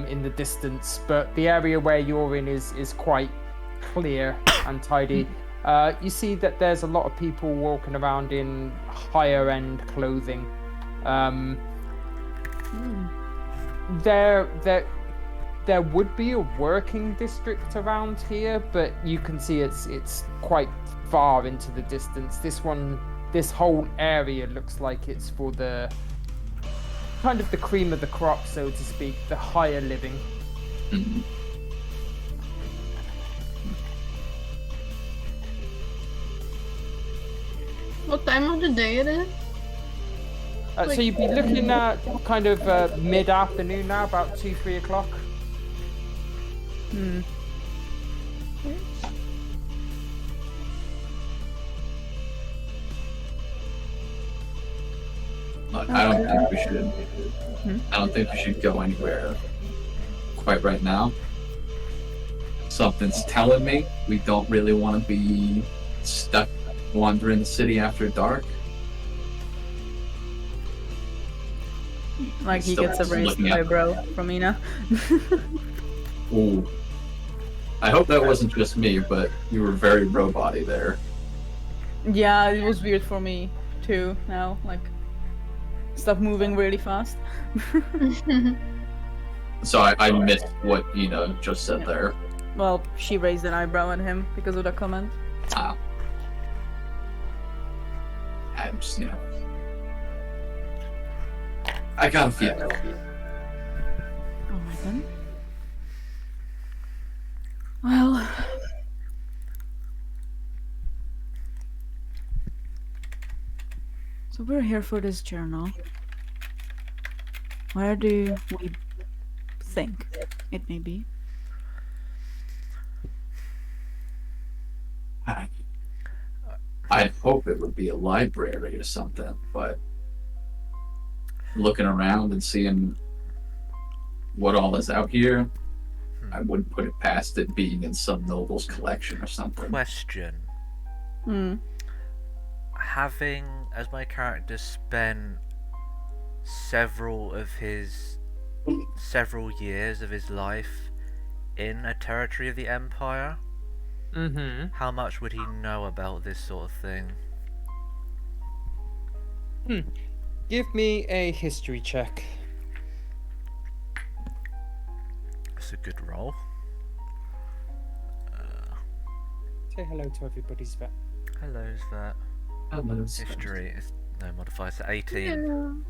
Speaker 1: in the distance, but the area where you're in is quite clear and tidy. You see that there's a lot of people walking around in higher end clothing. There would be a working district around here, but you can see it's quite far into the distance. This whole area looks like it's for the kind of the cream of the crop, so to speak, the higher living.
Speaker 5: What time of the day it is?
Speaker 1: So you'd be looking at kind of mid-afternoon now, about 2-3 o'clock.
Speaker 2: Look, I don't think we should. I don't think we should go anywhere quite right now. Something's telling me we don't really want to be stuck wandering the city after dark.
Speaker 4: Like he
Speaker 2: Still
Speaker 4: gets a raised
Speaker 2: looking at-
Speaker 4: eyebrow from Ina.
Speaker 2: Ooh. I hope that wasn't just me, but you were very robot-y there.
Speaker 4: Yeah, it was weird for me too. Now, like, stuff moving really fast.
Speaker 2: So I missed what Ina just said there.
Speaker 4: Well, she raised an eyebrow at him because of that comment.
Speaker 2: Ah. I'm just, I got a feeling.
Speaker 4: Alright then. Well. So we're here for this journal. Where do we think it may be?
Speaker 2: I'd hope it would be a library or something, but looking around and seeing what all is out here, I wouldn't put it past it being in some noble's collection or something.
Speaker 3: Question. Having, as my character, spent several years of his life in a territory of the Empire, how much would he know about this sort of thing?
Speaker 1: Give me a history check.
Speaker 3: It's a good roll.
Speaker 1: Say hello to everybody's vet.
Speaker 3: Hello, is that history? It's no modifier, so 18.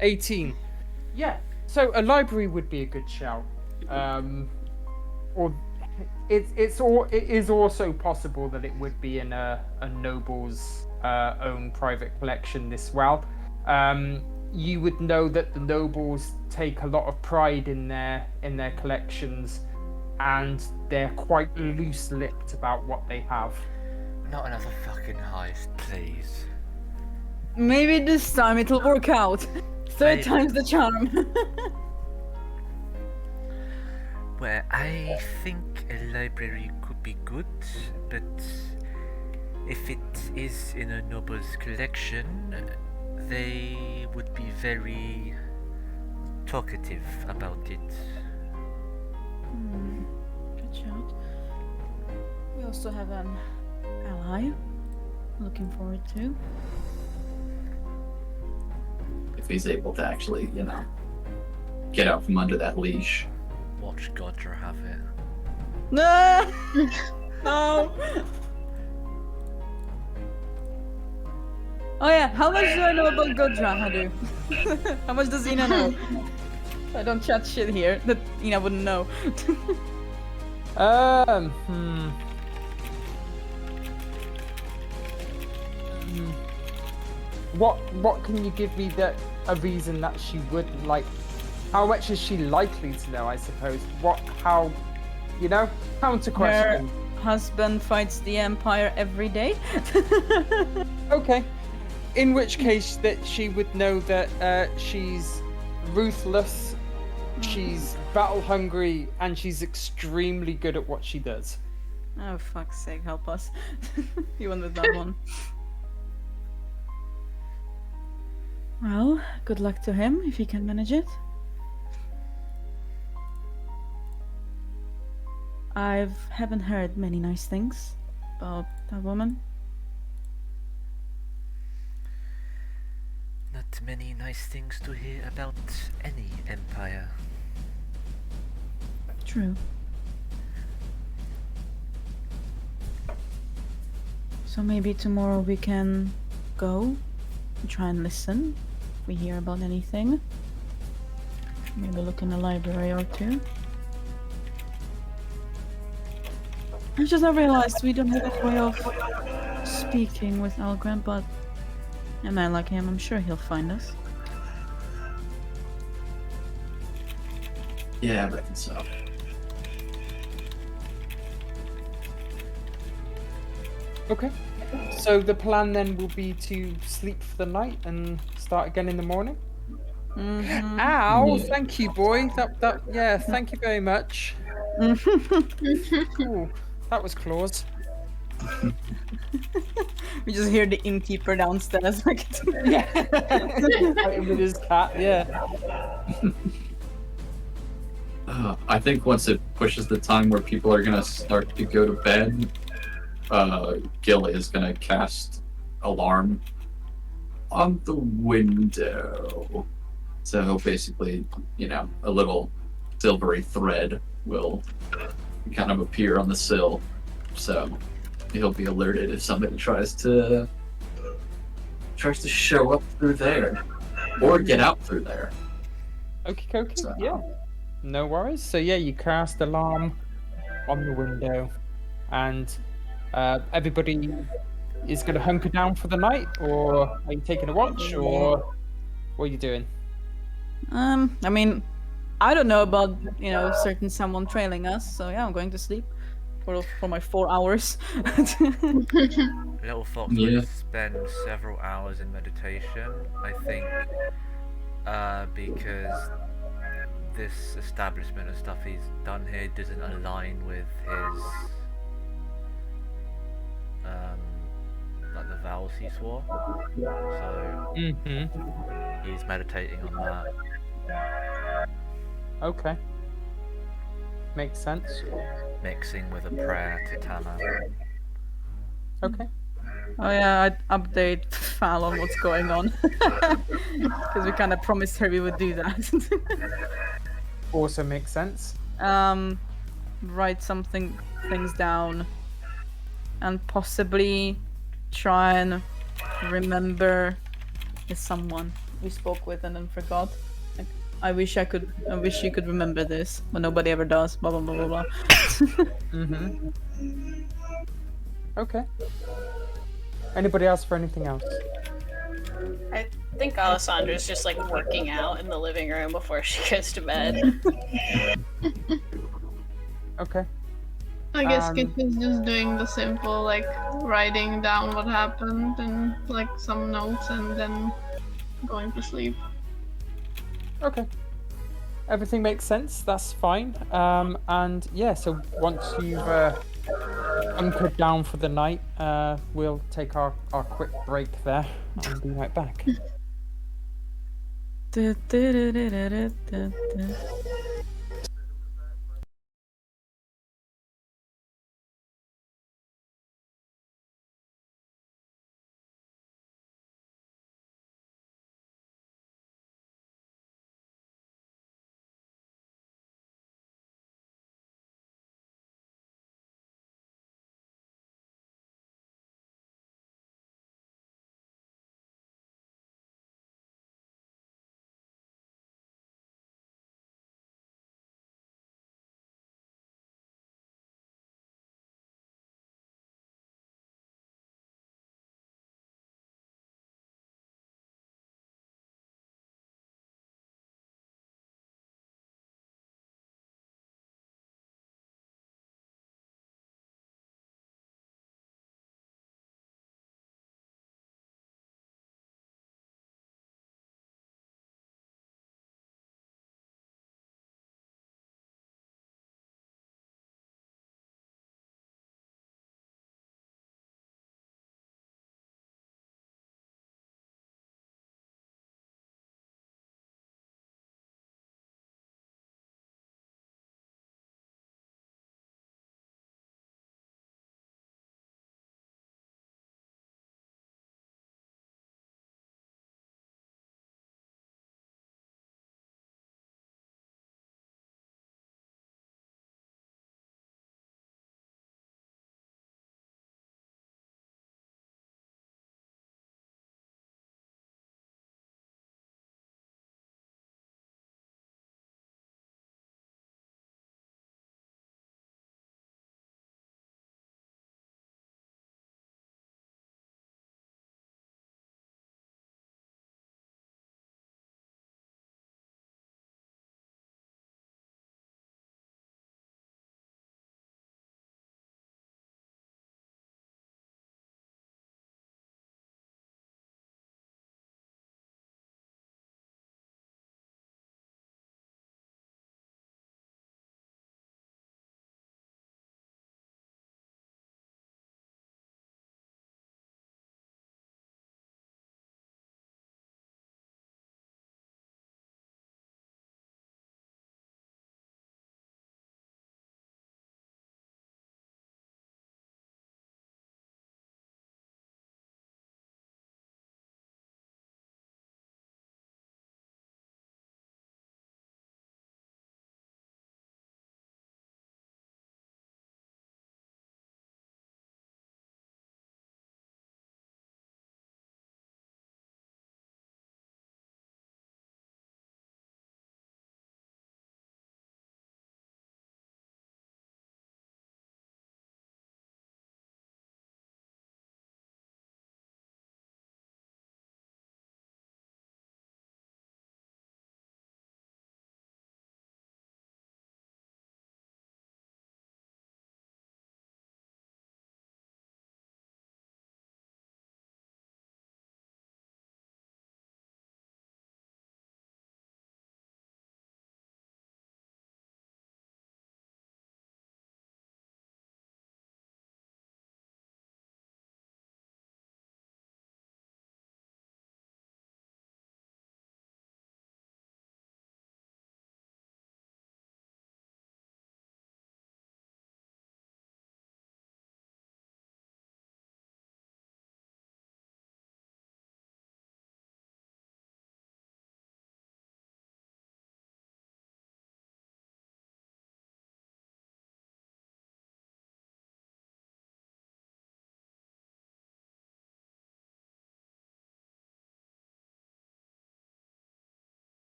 Speaker 1: 18. Yeah. So a library would be a good shout. Or it is also possible that it would be in a noble's own private collection this well. You would know that the nobles take a lot of pride in their collections, and they're quite loose-lipped about what they have.
Speaker 3: Not another fucking heist, please.
Speaker 4: Maybe this time it'll work out. Third
Speaker 3: Maybe.
Speaker 4: time's the charm.
Speaker 3: Well, I think a library could be good, but if it is in a noble's collection, they would be very talkative about it.
Speaker 4: Good shout. We also have an ally. Looking forward to.
Speaker 2: If he's able to actually, get out from under that leash.
Speaker 3: Watch Godra have it.
Speaker 4: No! No! Oh yeah, how much do I know about Godra, Hadu? How much does Ina know? I don't chat shit here that Ina wouldn't know.
Speaker 1: Um. Hmm. Hmm. What can you give me that a reason that she would like? How much is she likely to know? I suppose. How? You know. Counter question.
Speaker 4: Her husband fights the Empire every day.
Speaker 1: Okay. In which case, that she would know that she's ruthless, she's battle hungry, and she's extremely good at what she does.
Speaker 4: Oh fuck's sake, help us. You went with that one. Well, good luck to him if he can manage it. I haven't heard many nice things about that woman.
Speaker 3: Not many nice things to hear about any empire.
Speaker 4: True. So maybe tomorrow we can go and try and listen. If we hear about anything. Maybe look in the library or two. I just realized we don't have a way of speaking with Algrim, but a man like him, I'm sure he'll find us.
Speaker 2: Yeah, I reckon so.
Speaker 1: Okay. So the plan then will be to sleep for the night and start again in the morning.
Speaker 4: Mm-hmm.
Speaker 1: Ow! Thank you, boy. Yeah. Thank you very much. Ooh, that was claws.
Speaker 4: We just hear the innkeeper downstairs. Like,
Speaker 1: Yeah. Fighting with his cat. Yeah.
Speaker 2: I think once it pushes the time where people are gonna start to go to bed, Gil is gonna cast alarm on the window. So basically, a little silvery thread will kind of appear on the sill. So he'll be alerted if somebody tries to show up through there or get out through there.
Speaker 1: Okie dokie.
Speaker 2: So-
Speaker 1: Yeah. No worries. So yeah, you cast alarm on the window, and everybody is going to hunker down for the night, or are you taking a watch, or what are you doing?
Speaker 4: I mean, I don't know about certain someone trailing us, so yeah, I'm going to sleep for my 4 hours.
Speaker 3: Little Fox
Speaker 2: Yeah.
Speaker 3: would spend several hours in meditation, I think, because this establishment and stuff he's done here doesn't align with his, like the vows he swore. So
Speaker 1: Mm-hmm.
Speaker 3: he's meditating on that,
Speaker 1: Okay. Makes sense.
Speaker 3: mixing with a prayer to Tama.
Speaker 1: Okay.
Speaker 4: Oh yeah, I'd update Fal on what's going on. Because we kind of promised her we would do that.
Speaker 1: Also makes sense.
Speaker 4: Write things down. And possibly try and remember the someone we spoke with and then forgot. Like, I wish you could remember this, but nobody ever does. Blah blah blah blah blah.
Speaker 1: Mm-hmm. Okay. Anybody else for anything else?
Speaker 7: I think Alessandra's just like working out in the living room before she goes to bed.
Speaker 1: Okay.
Speaker 5: I guess
Speaker 1: Um,
Speaker 5: Kit is just doing the simple, like writing down what happened and like some notes and then going to sleep.
Speaker 1: Okay. Everything makes sense. That's fine. And yeah, so once you've hunkered down for the night, we'll take our quick break there and be right back.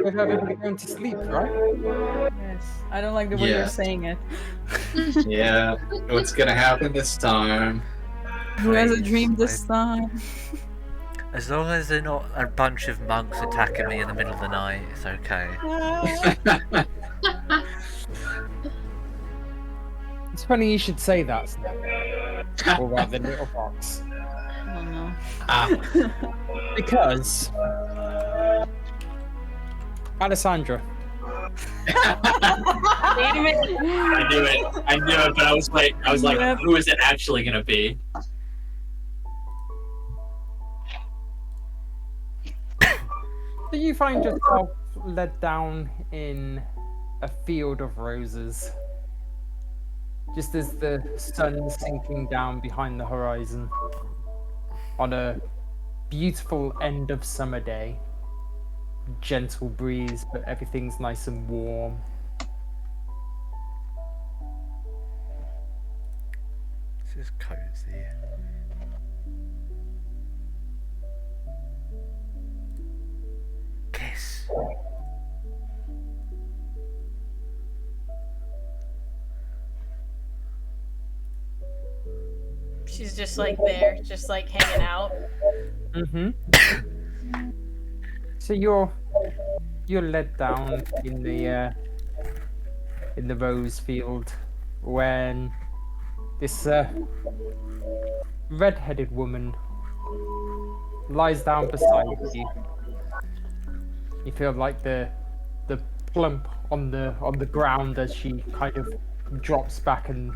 Speaker 1: with everybody going to sleep, right?
Speaker 4: Yes. I don't like the way
Speaker 8: Yeah.
Speaker 4: you're saying it.
Speaker 8: Yeah. What's gonna happen this time?
Speaker 4: Who has a
Speaker 3: Please,
Speaker 4: dream this time?
Speaker 3: As long as they're not a bunch of monks attacking me in the middle of the night, it's okay.
Speaker 1: It's funny you should say that, Snap. Or rather, Little Fox.
Speaker 4: I don't know.
Speaker 1: Because... Alessandra.
Speaker 7: Damn it.
Speaker 2: I knew it. I knew it, but I was like,
Speaker 4: Yep.
Speaker 2: who is it actually gonna be?
Speaker 1: Do you find yourself led down in a field of roses? Just as the sun's sinking down behind the horizon on a beautiful end of summer day. Gentle breeze, but everything's nice and warm.
Speaker 3: This is cozy. Kiss.
Speaker 7: She's just like there, just like hanging out.
Speaker 1: Mm-hmm. So you're led down in the rose field when this red-headed woman lies down beside you. You feel like the plump on the ground as she kind of drops back, and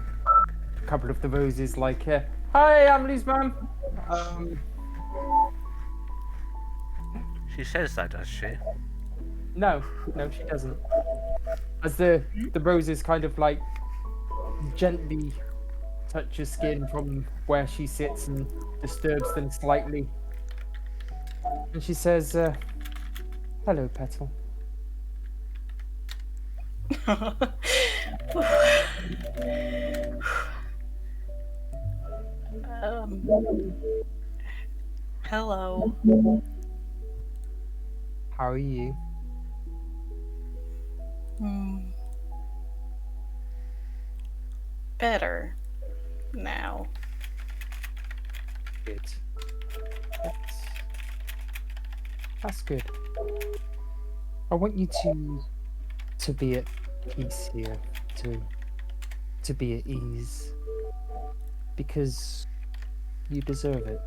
Speaker 1: a couple of the roses like, "Hi, Emily's mum."
Speaker 3: She says that, does she?
Speaker 1: No, she doesn't. As the roses kind of like gently touch her skin from where she sits and disturbs them slightly. And she says, "Hello, Petal."
Speaker 7: Hello.
Speaker 1: How are you?
Speaker 7: Better now.
Speaker 1: Good. That's good. I want you to be at peace here, to be at ease, because you deserve it.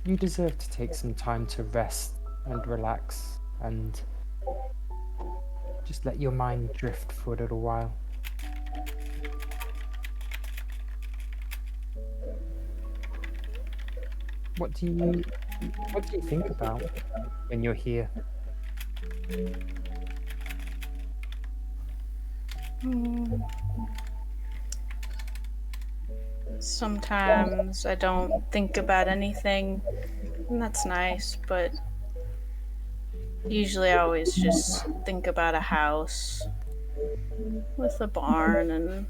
Speaker 1: You deserve to take some time to rest and relax and just let your mind drift for a little while. What do you think about when you're here?
Speaker 7: Sometimes I don't think about anything, and that's nice, but usually I always just think about a house with a barn and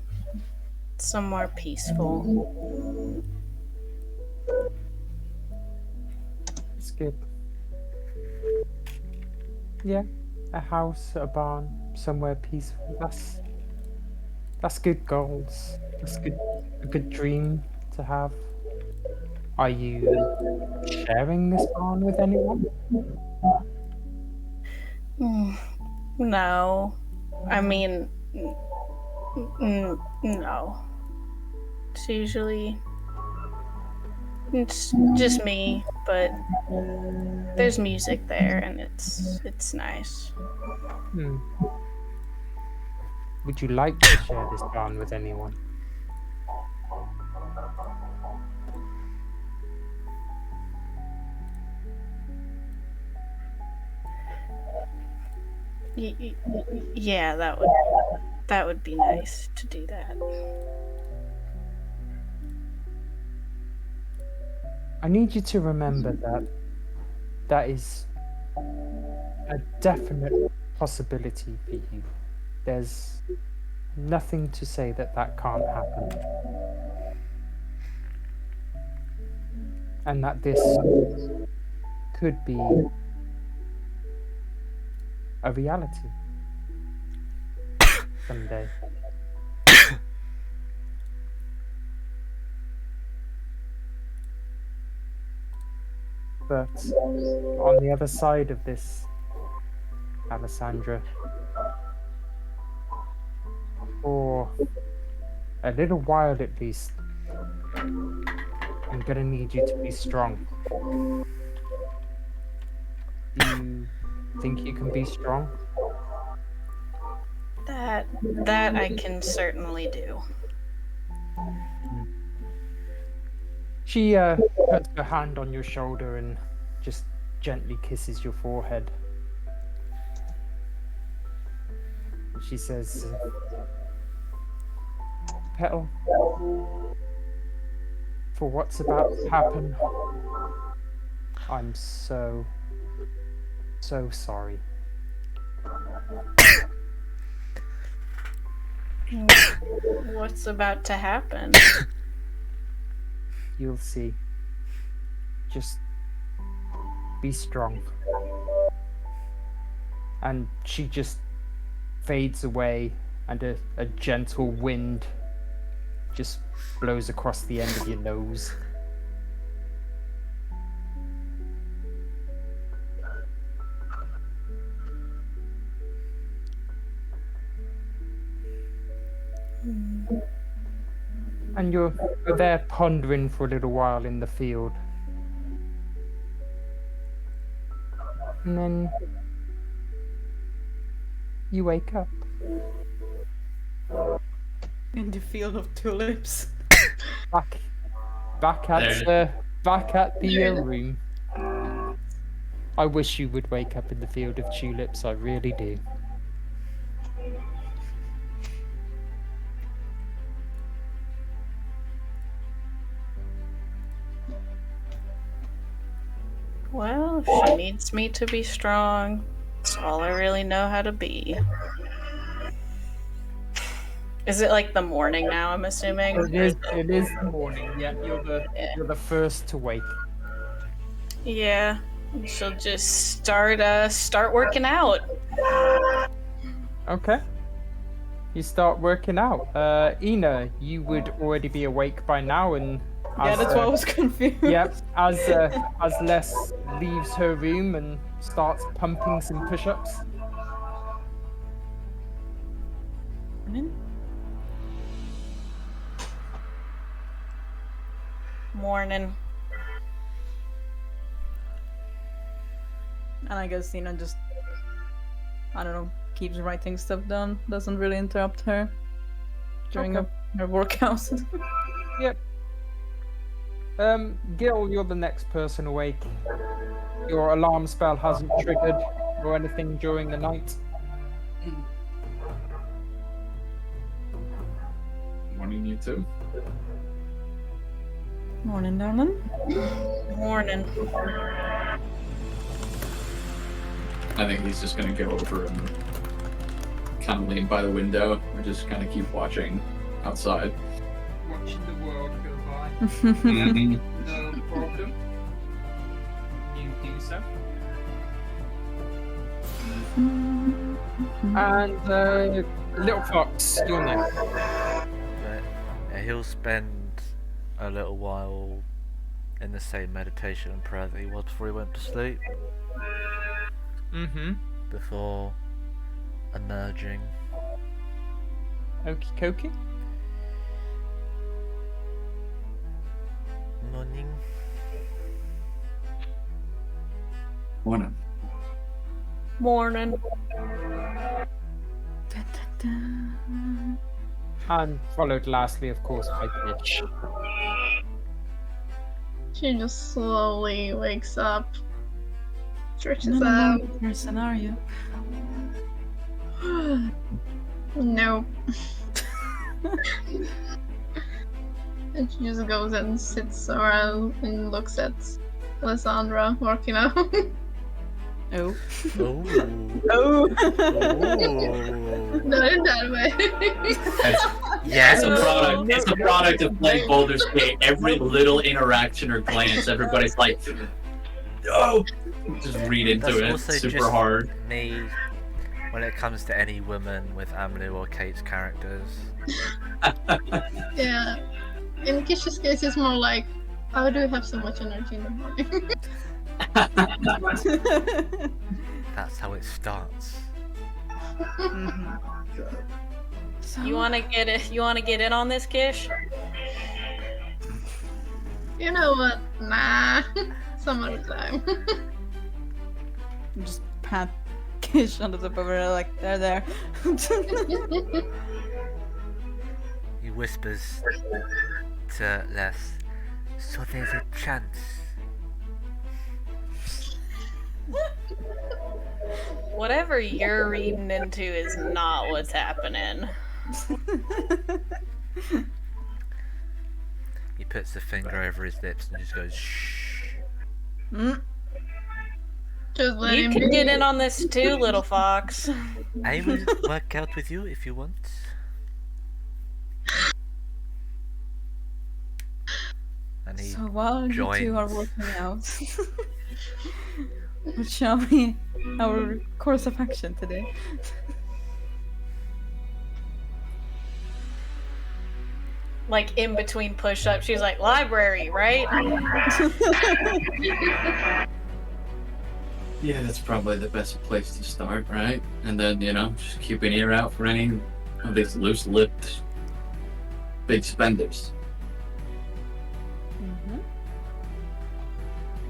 Speaker 7: somewhere peaceful.
Speaker 1: It's good. Yeah, a house, a barn, somewhere peaceful. That's good goals. That's good. A good dream to have. Are you sharing this barn with anyone?
Speaker 7: No. I mean, no. It's just me, but there's music there and it's nice.
Speaker 1: Would you like to share this barn with anyone?
Speaker 7: Yeah, that would be nice to do that.
Speaker 1: I need you to remember that is a definite possibility for you. There's nothing to say that can't happen. And that this could be a reality someday. But on the other side of this, Alessandra, for a little while at least, I'm gonna need you to be strong. Do you think you can be strong?
Speaker 7: That I can certainly do.
Speaker 1: She puts her hand on your shoulder and just gently kisses your forehead. She says, Petal, for what's about to happen, I'm so sorry.
Speaker 7: What's about to happen?
Speaker 1: You'll see. Just be strong. And she just fades away, and a gentle wind just blows across the end of your nose. And you're there pondering for a little while in the field. And then you wake up.
Speaker 4: In the field of tulips.
Speaker 1: Back at the room. I wish you would wake up in the field of tulips, I really do.
Speaker 7: Well, if she needs me to be strong, that's all I really know how to be. Is it like the morning now, I'm assuming?
Speaker 1: It is the morning, yeah, you're the first to wake.
Speaker 7: Yeah. She'll just start working out.
Speaker 1: Okay. You start working out. Ina, you would already be awake by now, and
Speaker 4: Yeah, that's why I was confused.
Speaker 1: Yep, as Les leaves her room and starts pumping some push-ups.
Speaker 7: Morning.
Speaker 4: And I guess Ina just, I don't know, keeps writing stuff down. Doesn't really interrupt her during
Speaker 1: Okay.
Speaker 4: her workouts.
Speaker 1: Yep. Gil, you're the next person awake. Your alarm spell hasn't triggered or anything during the night.
Speaker 8: Morning, you two.
Speaker 4: Morning, darling.
Speaker 7: Morning.
Speaker 8: I think he's just gonna go over and kind of lean by the window and just kind of keep watching outside.
Speaker 1: Watching the world go by.
Speaker 8: Mhm.
Speaker 1: No problem. You do so. And Little Fox, you're next.
Speaker 3: But he'll spend a little while in the same meditation and prayer that he was before he went to sleep,
Speaker 1: Mm-hmm.
Speaker 3: before emerging.
Speaker 1: Okie dokie.
Speaker 3: Morning.
Speaker 8: Morning.
Speaker 7: Morning.
Speaker 1: And followed lastly, of course, by Pitch.
Speaker 5: She just slowly wakes up, stretches
Speaker 4: Not a
Speaker 5: out.
Speaker 4: normal person, are you?
Speaker 5: Nope. And she just goes and sits around and looks at Alessandra working out.
Speaker 4: Oh.
Speaker 3: Oh.
Speaker 4: Oh.
Speaker 5: Not in that way.
Speaker 3: Yes.
Speaker 2: It's a product of playing Baldur's Gate. Every little interaction or glance, everybody's like, oh, just read into
Speaker 3: That's
Speaker 2: it
Speaker 3: also
Speaker 2: super
Speaker 3: just
Speaker 2: hard.
Speaker 3: me when it comes to any woman with Amlu or Kate's characters.
Speaker 5: Yeah. In Kish's case, it's more like, how do you have so much energy in the morning?
Speaker 3: That's how it starts.
Speaker 4: Mhm. So,
Speaker 7: You wanna get it? You wanna get in on this, Kish?
Speaker 5: You know what? Nah. Some other time.
Speaker 4: just pat Kish on the top of her like there.
Speaker 3: He whispers to Les, so there's a chance.
Speaker 7: Whatever you're reading into is not what's happening.
Speaker 3: He puts the finger over his lips and just goes, shh.
Speaker 4: Mm.
Speaker 5: Just let
Speaker 7: You
Speaker 5: him
Speaker 7: can
Speaker 5: be.
Speaker 7: get in on this too, little fox.
Speaker 3: I will work out with you if you want. And he
Speaker 4: So while you two are
Speaker 3: joins.
Speaker 4: working out, what shall we? Our course of action today.
Speaker 7: Like in between push-ups, she's like, library, right?
Speaker 2: Yeah, that's probably the best place to start, right? And then, just keep an ear out for any of these loose-lipped big spenders.
Speaker 4: Mm-hmm.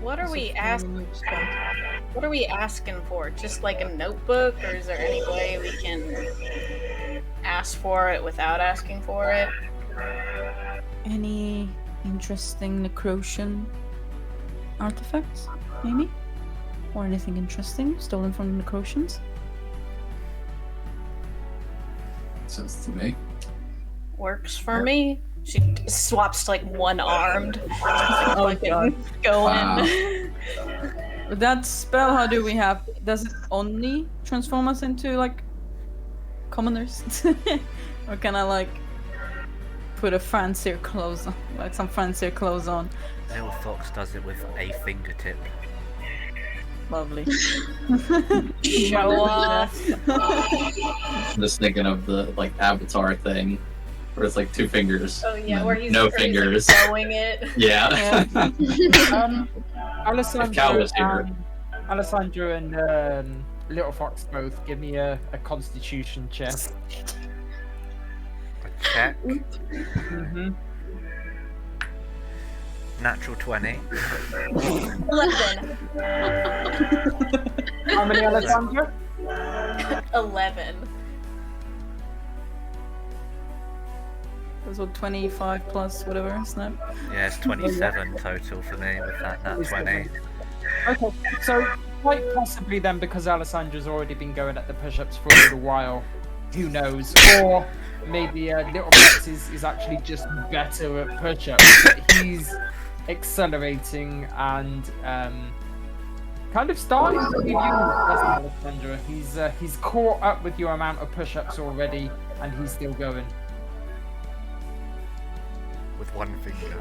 Speaker 7: What are we asking? What are we asking for? Just like a notebook, or is there any way we can ask for it without asking for it?
Speaker 4: Any interesting Necrosian artifacts, maybe? Or anything interesting stolen from the Necrosians?
Speaker 2: Sense to me.
Speaker 7: Works for me. She swaps like one-armed.
Speaker 4: Oh god.
Speaker 7: Going.
Speaker 2: Wow.
Speaker 4: With that spell, how do we have? Does it only transform us into like commoners, or can I like put a fancier clothes on, like some fancier clothes on?
Speaker 3: Little Fox does it with a fingertip.
Speaker 4: Lovely.
Speaker 7: Show off.
Speaker 2: I'm just thinking of the Avatar thing, where it's like 2 fingers.
Speaker 7: Oh yeah,
Speaker 2: and
Speaker 7: where he's
Speaker 2: no
Speaker 7: crazy
Speaker 2: fingers.
Speaker 7: sewing it.
Speaker 2: Yeah.
Speaker 1: Alessandro,
Speaker 2: was here.
Speaker 1: Alessandro and Little Fox both give me a constitution check.
Speaker 3: A check.
Speaker 1: Mm-hmm.
Speaker 3: Natural 20.
Speaker 7: 11.
Speaker 1: How many, Alessandro?
Speaker 7: 11.
Speaker 4: That's what 25 plus whatever, snap.
Speaker 3: Yeah, it's 27 total for me with that nat 20.
Speaker 1: Okay, so quite possibly then, because Alessandro's already been going at the push-ups for a little while, who knows? Or maybe Little Fox is actually just better at push-ups. But he's accelerating and kind of starting to do Alessandro. He's caught up with your amount of push-ups already, and he's still going.
Speaker 3: With one finger.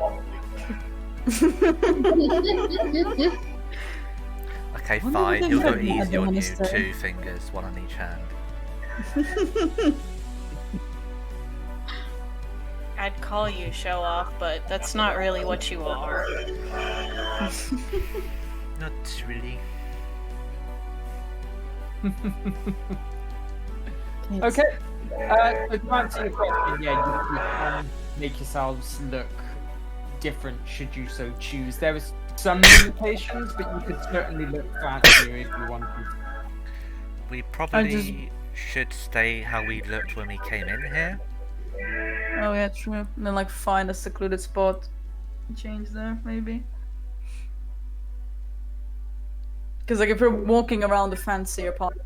Speaker 3: Okay,
Speaker 4: Wonder if
Speaker 3: fine.
Speaker 4: they
Speaker 3: He'll go
Speaker 4: have them at
Speaker 3: easy
Speaker 4: the
Speaker 3: on you.
Speaker 4: monastery.
Speaker 3: 2 fingers, 1 on each hand.
Speaker 7: I'd call you show off, but that's not really what you are.
Speaker 3: Not really.
Speaker 1: Okay. So to answer your question, yeah, you can make yourselves look different should you so choose. There is some limitations, but you could certainly look fancier if you wanted.
Speaker 3: We probably should stay how we looked when we came in here.
Speaker 4: Oh yeah, true. And then like find a secluded spot, change there maybe. Because like if we're walking around the fancier part,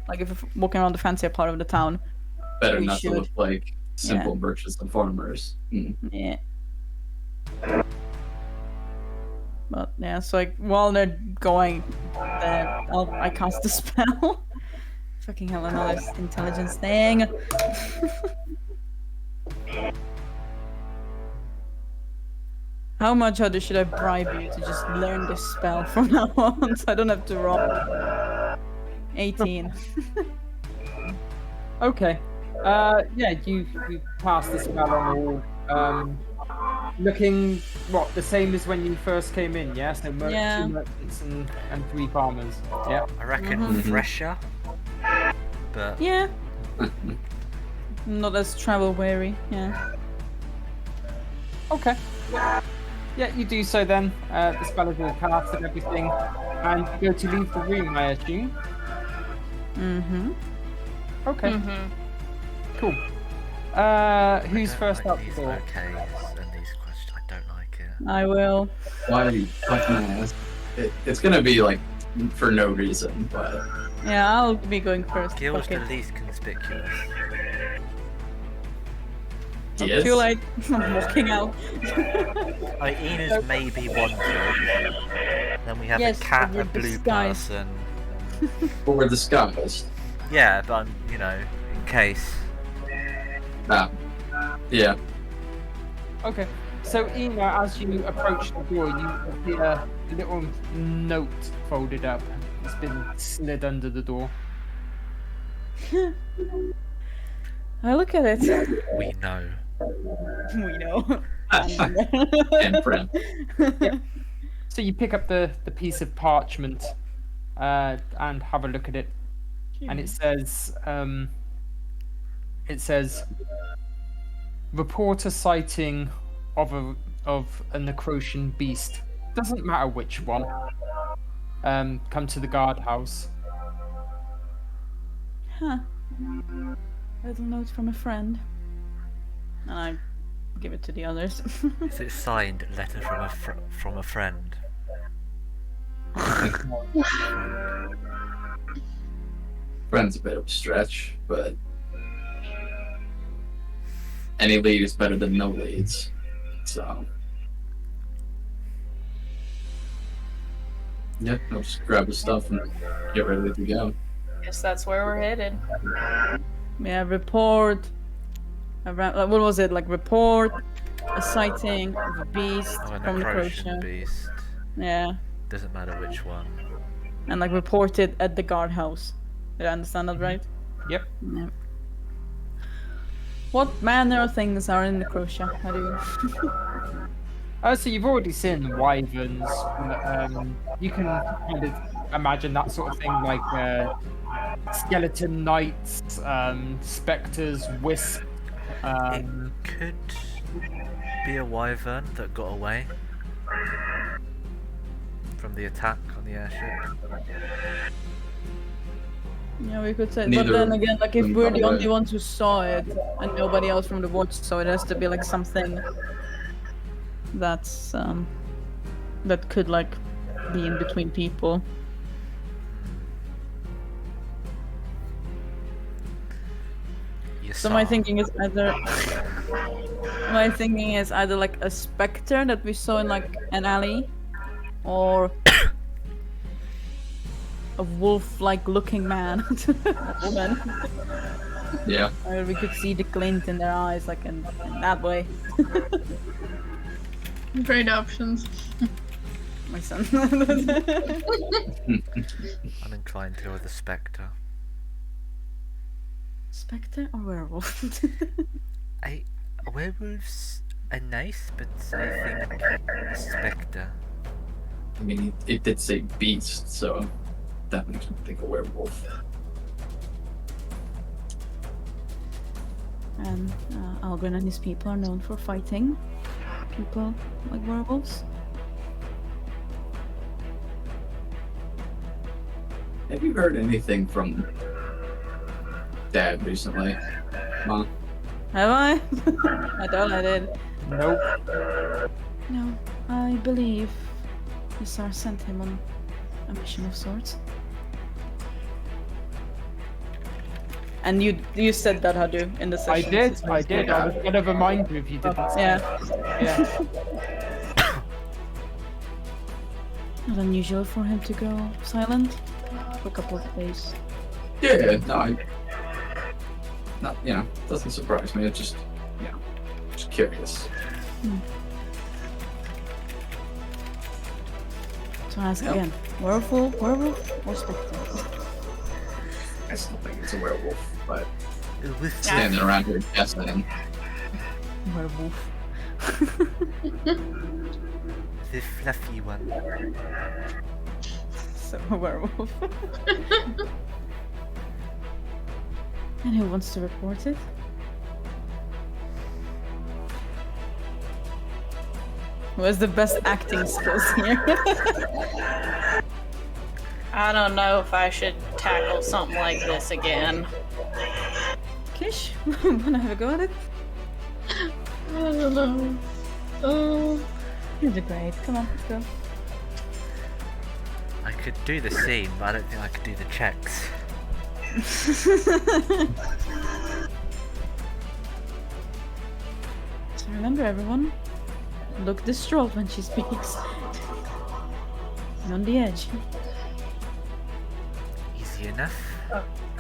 Speaker 4: like if we're walking around the fancier part of the town,
Speaker 2: Better
Speaker 4: We
Speaker 2: not
Speaker 4: should.
Speaker 2: to look like simple merchants and farmers.
Speaker 4: yeah. But yeah, so like while they're going, I cast the spell. Fucking hell, another intelligence thing. How much other should I bribe you to just learn this spell from now on, so I don't have to roll? 18.
Speaker 1: Okay. Yeah, you passed the spell on all. Looking the same as when you first came in, yeah? So
Speaker 4: Yeah.
Speaker 1: 2 merchants and 3 farmers. Yeah.
Speaker 3: I reckon
Speaker 4: Mhm.
Speaker 3: fresher, but
Speaker 4: Yeah. Not as travel weary. Yeah.
Speaker 1: Okay. Yeah, you do so then. The spell is all cast and everything. And you go to leave the room, I assume.
Speaker 4: Mm-hmm.
Speaker 1: Okay,
Speaker 7: Mm-hmm.
Speaker 1: cool. Who's
Speaker 3: don't
Speaker 1: first
Speaker 3: like
Speaker 1: out the
Speaker 3: these
Speaker 1: door?
Speaker 3: okays and these questions. I don't like it.
Speaker 4: I will.
Speaker 2: Why are you fucking ass?
Speaker 8: It's gonna be like for no reason, but
Speaker 4: Yeah, I'll be going first.
Speaker 3: Gil's
Speaker 4: Okay.
Speaker 3: the least conspicuous.
Speaker 8: he is.
Speaker 4: Too late. I'm walking out.
Speaker 3: Like, Enos maybe one job. Then we have
Speaker 4: Yes,
Speaker 3: a cat,
Speaker 4: but
Speaker 3: a
Speaker 4: with
Speaker 3: blue
Speaker 4: disguise.
Speaker 3: person.
Speaker 8: But we're disguised.
Speaker 3: Yeah, but in case.
Speaker 8: Ah. Yeah.
Speaker 1: Okay. So, Ina, as you approach the door, you see a little note folded up. It's been slid under the door.
Speaker 4: I look at it.
Speaker 3: We know.
Speaker 4: We know.
Speaker 8: And friend.
Speaker 1: So you pick up the piece of parchment and have a look at it, and it says, report a sighting of a Necrosian beast. Doesn't matter which one. Come to the guardhouse.
Speaker 4: Huh. Little note from a friend. And I give it to the others.
Speaker 3: Is it signed letter from a friend?
Speaker 8: Friend's a bit of a stretch, but any lead is better than no leads. So yeah, I'll just grab the stuff and get ready to go.
Speaker 7: Guess that's where we're headed.
Speaker 4: Yeah, report. Around, like, what was it? Like, report a sighting of a beast
Speaker 3: Oh, a
Speaker 4: from
Speaker 3: Necrosian
Speaker 4: Necrotia.
Speaker 3: beast.
Speaker 4: Yeah.
Speaker 3: Doesn't matter which one.
Speaker 4: And, like, report it at the guardhouse. Did I understand that right?
Speaker 1: Yep.
Speaker 4: Yeah. What manner of things are in Necrotia? How do you...
Speaker 1: So you've already seen wyverns. You can kind of imagine that sort of thing, like skeleton knights, specters, wisps.
Speaker 3: It could be a wyvern that got away from the attack on the airship.
Speaker 4: Yeah, we could say. But
Speaker 8: Neither
Speaker 4: then again, like, if
Speaker 8: of them
Speaker 4: we're
Speaker 8: got
Speaker 4: the only
Speaker 8: away.
Speaker 4: ones who saw it and nobody else from the watch saw it, it has to be like something that's that could like be in between people.
Speaker 3: You
Speaker 4: So
Speaker 3: saw.
Speaker 4: my thinking is either like a specter that we saw in like an alley, or a wolf-like looking man, woman.
Speaker 8: Yeah.
Speaker 4: Or we could see the glint in their eyes, like in that way.
Speaker 5: Great options.
Speaker 4: My son.
Speaker 3: I'm inclined to go with the spectre.
Speaker 4: Spectre or werewolf?
Speaker 3: Werewolves are nice, but I think a spectre.
Speaker 8: I mean, it did say beast, so that makes me think a werewolf.
Speaker 4: And Algren and his people are known for fighting people like werewolves.
Speaker 8: Have you heard anything from Dad recently? Mom?
Speaker 4: Have I? I thought I did.
Speaker 1: Nope.
Speaker 4: No, I believe Isar sent him on a mission of sorts. And you said that, Hadu, in the
Speaker 1: I
Speaker 4: session.
Speaker 1: did. I did. I was gonna remind you if you didn't. say
Speaker 4: Yeah.
Speaker 1: it. Yeah.
Speaker 4: Not unusual for him to go silent for a couple of days.
Speaker 8: Yeah, no, not, doesn't surprise me. It's just, just curious.
Speaker 4: So I ask
Speaker 8: Yep.
Speaker 4: again, werewolf or spectre?
Speaker 8: I still think it's a werewolf, but
Speaker 3: With
Speaker 8: Standing around here guessing.
Speaker 4: Werewolf.
Speaker 3: the fluffy one.
Speaker 4: So a werewolf. And who wants to report it? Who has the best acting skills here?
Speaker 7: I don't know if I should tackle something like this again.
Speaker 4: Kish, wanna have a go at it?
Speaker 5: I don't know.
Speaker 4: You did great. Come on, let's go.
Speaker 3: I could do the same, but I don't think I could do the checks.
Speaker 4: So remember, everyone, look distraught when she speaks. And on the edge.
Speaker 3: Easy enough.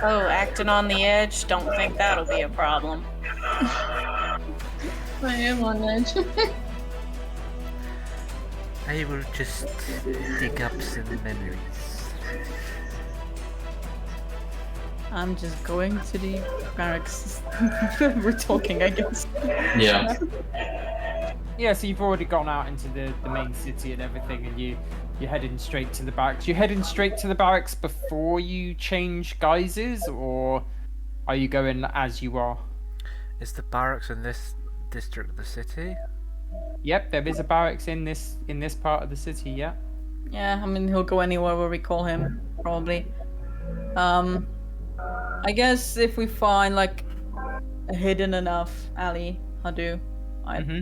Speaker 7: Oh, acting on the edge? Don't think that'll be a problem.
Speaker 5: I am on edge.
Speaker 3: I will just dig up some memories.
Speaker 4: I'm just going to the barracks. We're talking, I guess.
Speaker 8: Yeah.
Speaker 1: Yeah, so you've already gone out into the main city and everything, and you're heading straight to the barracks. You're heading straight to the barracks before you change guises, or are you going as you are?
Speaker 3: Is the barracks in this district of the city?
Speaker 1: Yep, there is a barracks in this part of the city. Yeah.
Speaker 4: Yeah, I mean, he'll go anywhere where we call him, probably. I guess if we find, like, a hidden enough alley, I'd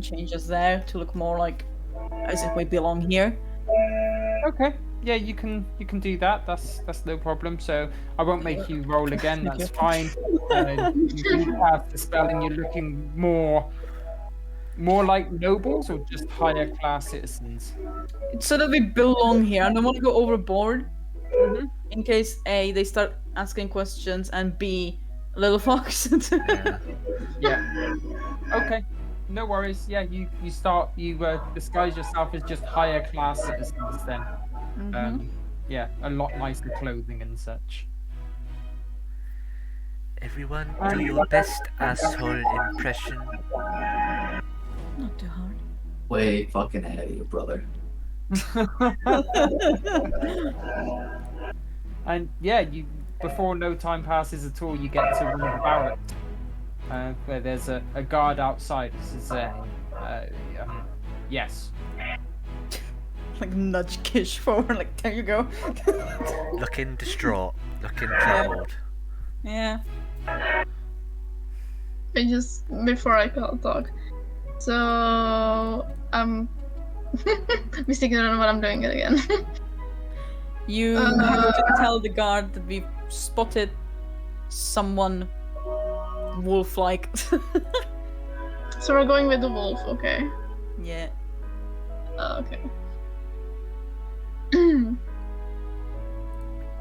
Speaker 4: change us there to look more like as if we belong here.
Speaker 1: Okay. Yeah, you can do that. That's no problem. So I won't make you roll again. That's fine. You do pass the spell, and you're looking more like nobles or just higher class citizens.
Speaker 4: It's so that we belong here. I don't want to go overboard. In case A, they start asking questions, and B, little fox.
Speaker 3: Yeah.
Speaker 1: Yeah. Okay. No worries. Yeah, you disguise yourself as just higher class citizens then. Yeah, a lot nicer clothing and such.
Speaker 3: Everyone, do your best asshole impression.
Speaker 4: Not too hard.
Speaker 2: Way fucking ahead of you, brother.
Speaker 1: And yeah, before no time passes at all, you get to one of the barracks, where there's a guard outside. This is yes.
Speaker 4: Like nudge Kish forward, like there you go.
Speaker 3: Looking distraught. Looking troubled.
Speaker 4: Yeah.
Speaker 5: I just before I talk. So mistaken, I don't know what I'm doing it again.
Speaker 4: You can tell the guard that we've spotted someone wolf-like.
Speaker 5: So we're going with the wolf, okay?
Speaker 4: Yeah.
Speaker 5: Okay.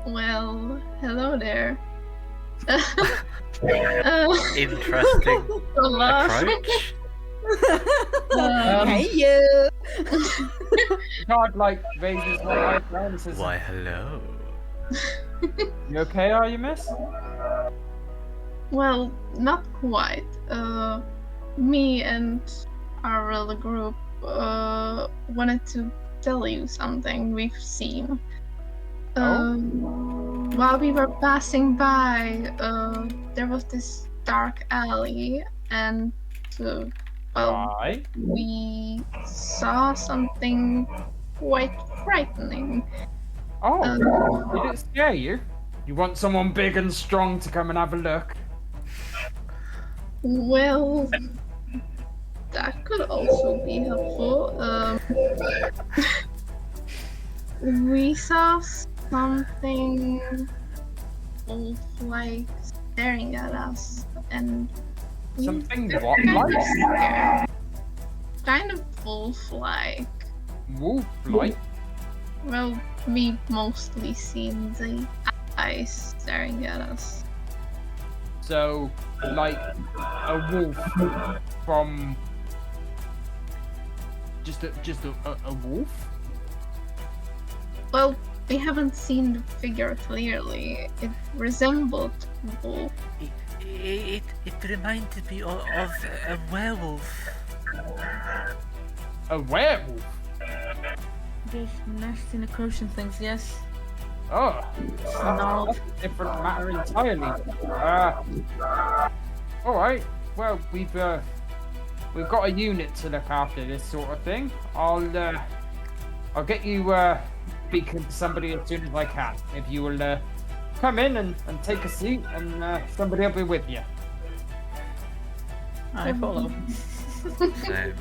Speaker 5: Well, hello there.
Speaker 3: Interesting
Speaker 5: Hola.
Speaker 3: approach.
Speaker 4: Hey you!
Speaker 1: Guard like raises one eyebrow and says,
Speaker 3: Why, hello.
Speaker 1: "You okay? Are you, miss?"
Speaker 5: Well, not quite. Me and our little group wanted to tell you something we've seen. While we were passing by, there was this dark alley, and
Speaker 1: Why?
Speaker 5: we saw something quite frightening.
Speaker 1: Oh, did it scare you? You want someone big and strong to come and have a look?
Speaker 5: Well, that could also be helpful. We saw something wolf-like staring at us, and we
Speaker 1: Something
Speaker 5: were
Speaker 1: what
Speaker 5: kind of
Speaker 1: like?
Speaker 5: scared. Kind of wolf-like.
Speaker 1: Wolf-like?
Speaker 5: Well, we mostly seen the eyes staring at us.
Speaker 1: So, like a wolf from just a wolf?
Speaker 5: Well, we haven't seen the figure clearly. It resembled a wolf.
Speaker 3: It reminded me of a werewolf.
Speaker 1: A werewolf?
Speaker 4: Those nasty necrotion things, yes.
Speaker 1: Oh,
Speaker 4: Snarl.
Speaker 1: that's a different matter entirely. All right. Well, we've got a unit to look after this sort of thing. I'll get you speaking to somebody as soon as I can. If you will come in and take a seat, and somebody will be with you.
Speaker 4: I follow.
Speaker 3: So,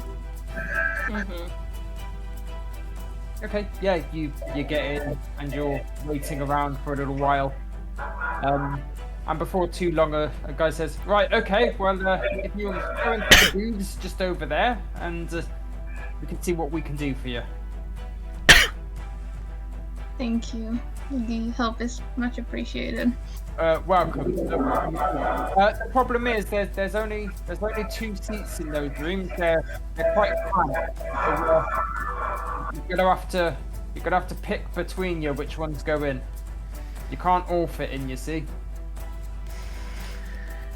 Speaker 7: Mm-hmm.
Speaker 1: Okay. Yeah. You get in, and you're waiting around for a little while. And before too long, a guy says, "Right, okay. Well, if you're going to the booths just over there, and we can see what we can do for you."
Speaker 5: Thank you. The help is much appreciated.
Speaker 1: Welcome. The problem is there's only 2 seats in those rooms. They're quite cramped. So, you're gonna have to pick between you which ones go in. You can't all fit in, you see.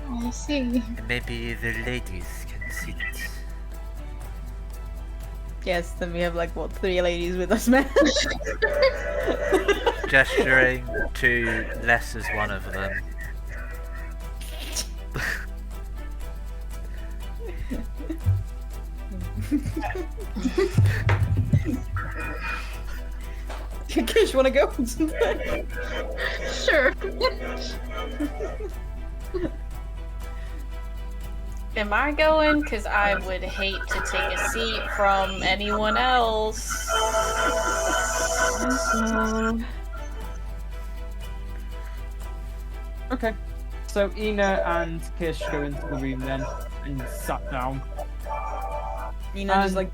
Speaker 5: I see.
Speaker 3: maybe the ladies can sit.
Speaker 4: Yes, then we have like what, 3 ladies with us, man.
Speaker 3: Gesturing to Les as one of them.
Speaker 4: Kish, wanna go?
Speaker 5: Sure.
Speaker 7: Am I going? Because I would hate to take a seat from anyone else.
Speaker 1: Okay. So Ina and Kish go into the room then and sat down.
Speaker 4: Just like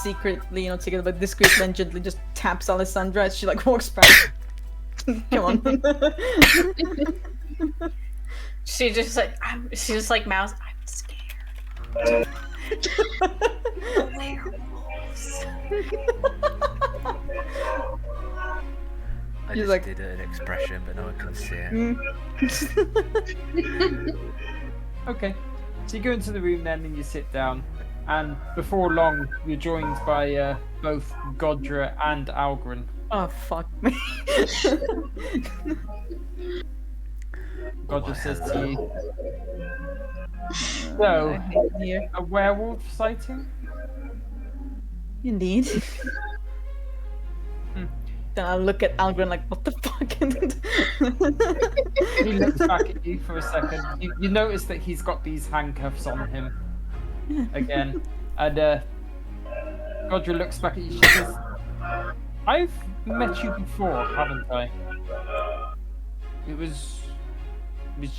Speaker 4: secretly, together but discreetly and gently just taps Alessandra as she like walks past. Come on.
Speaker 7: She just like mouths. I'm scared. Werewolves.
Speaker 3: I
Speaker 4: You're
Speaker 3: just
Speaker 4: like-
Speaker 3: did an expression, but no one can see it.
Speaker 1: Okay. So you go into the room then and you sit down, and before long you're joined by both Godra and Algren.
Speaker 4: Oh fuck me.
Speaker 1: Godra says to you,
Speaker 4: I
Speaker 1: "So,
Speaker 4: hate it here.
Speaker 1: a werewolf sighting?"
Speaker 4: Indeed.
Speaker 1: Hmm.
Speaker 4: Then I look at Algren like, what the fuck?
Speaker 1: He looks back at you for a second. You notice that he's got these handcuffs on him again, and Godra looks back at you. She says, "I've met you before, haven't I? It was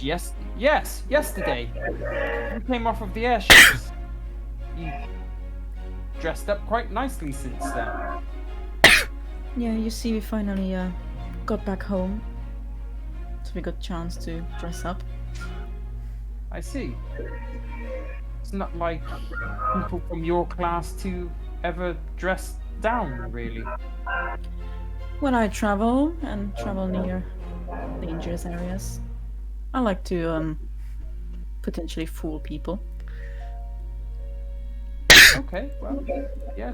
Speaker 1: yesterday. You came off of the airships. You dressed up quite nicely since then."
Speaker 4: Yeah, you see, we finally got back home, so we got a chance to dress up.
Speaker 1: I see. It's not like people from your class to ever dress down, really.
Speaker 4: When I travel near dangerous areas, I like to potentially fool people.
Speaker 1: Okay, well, yeah,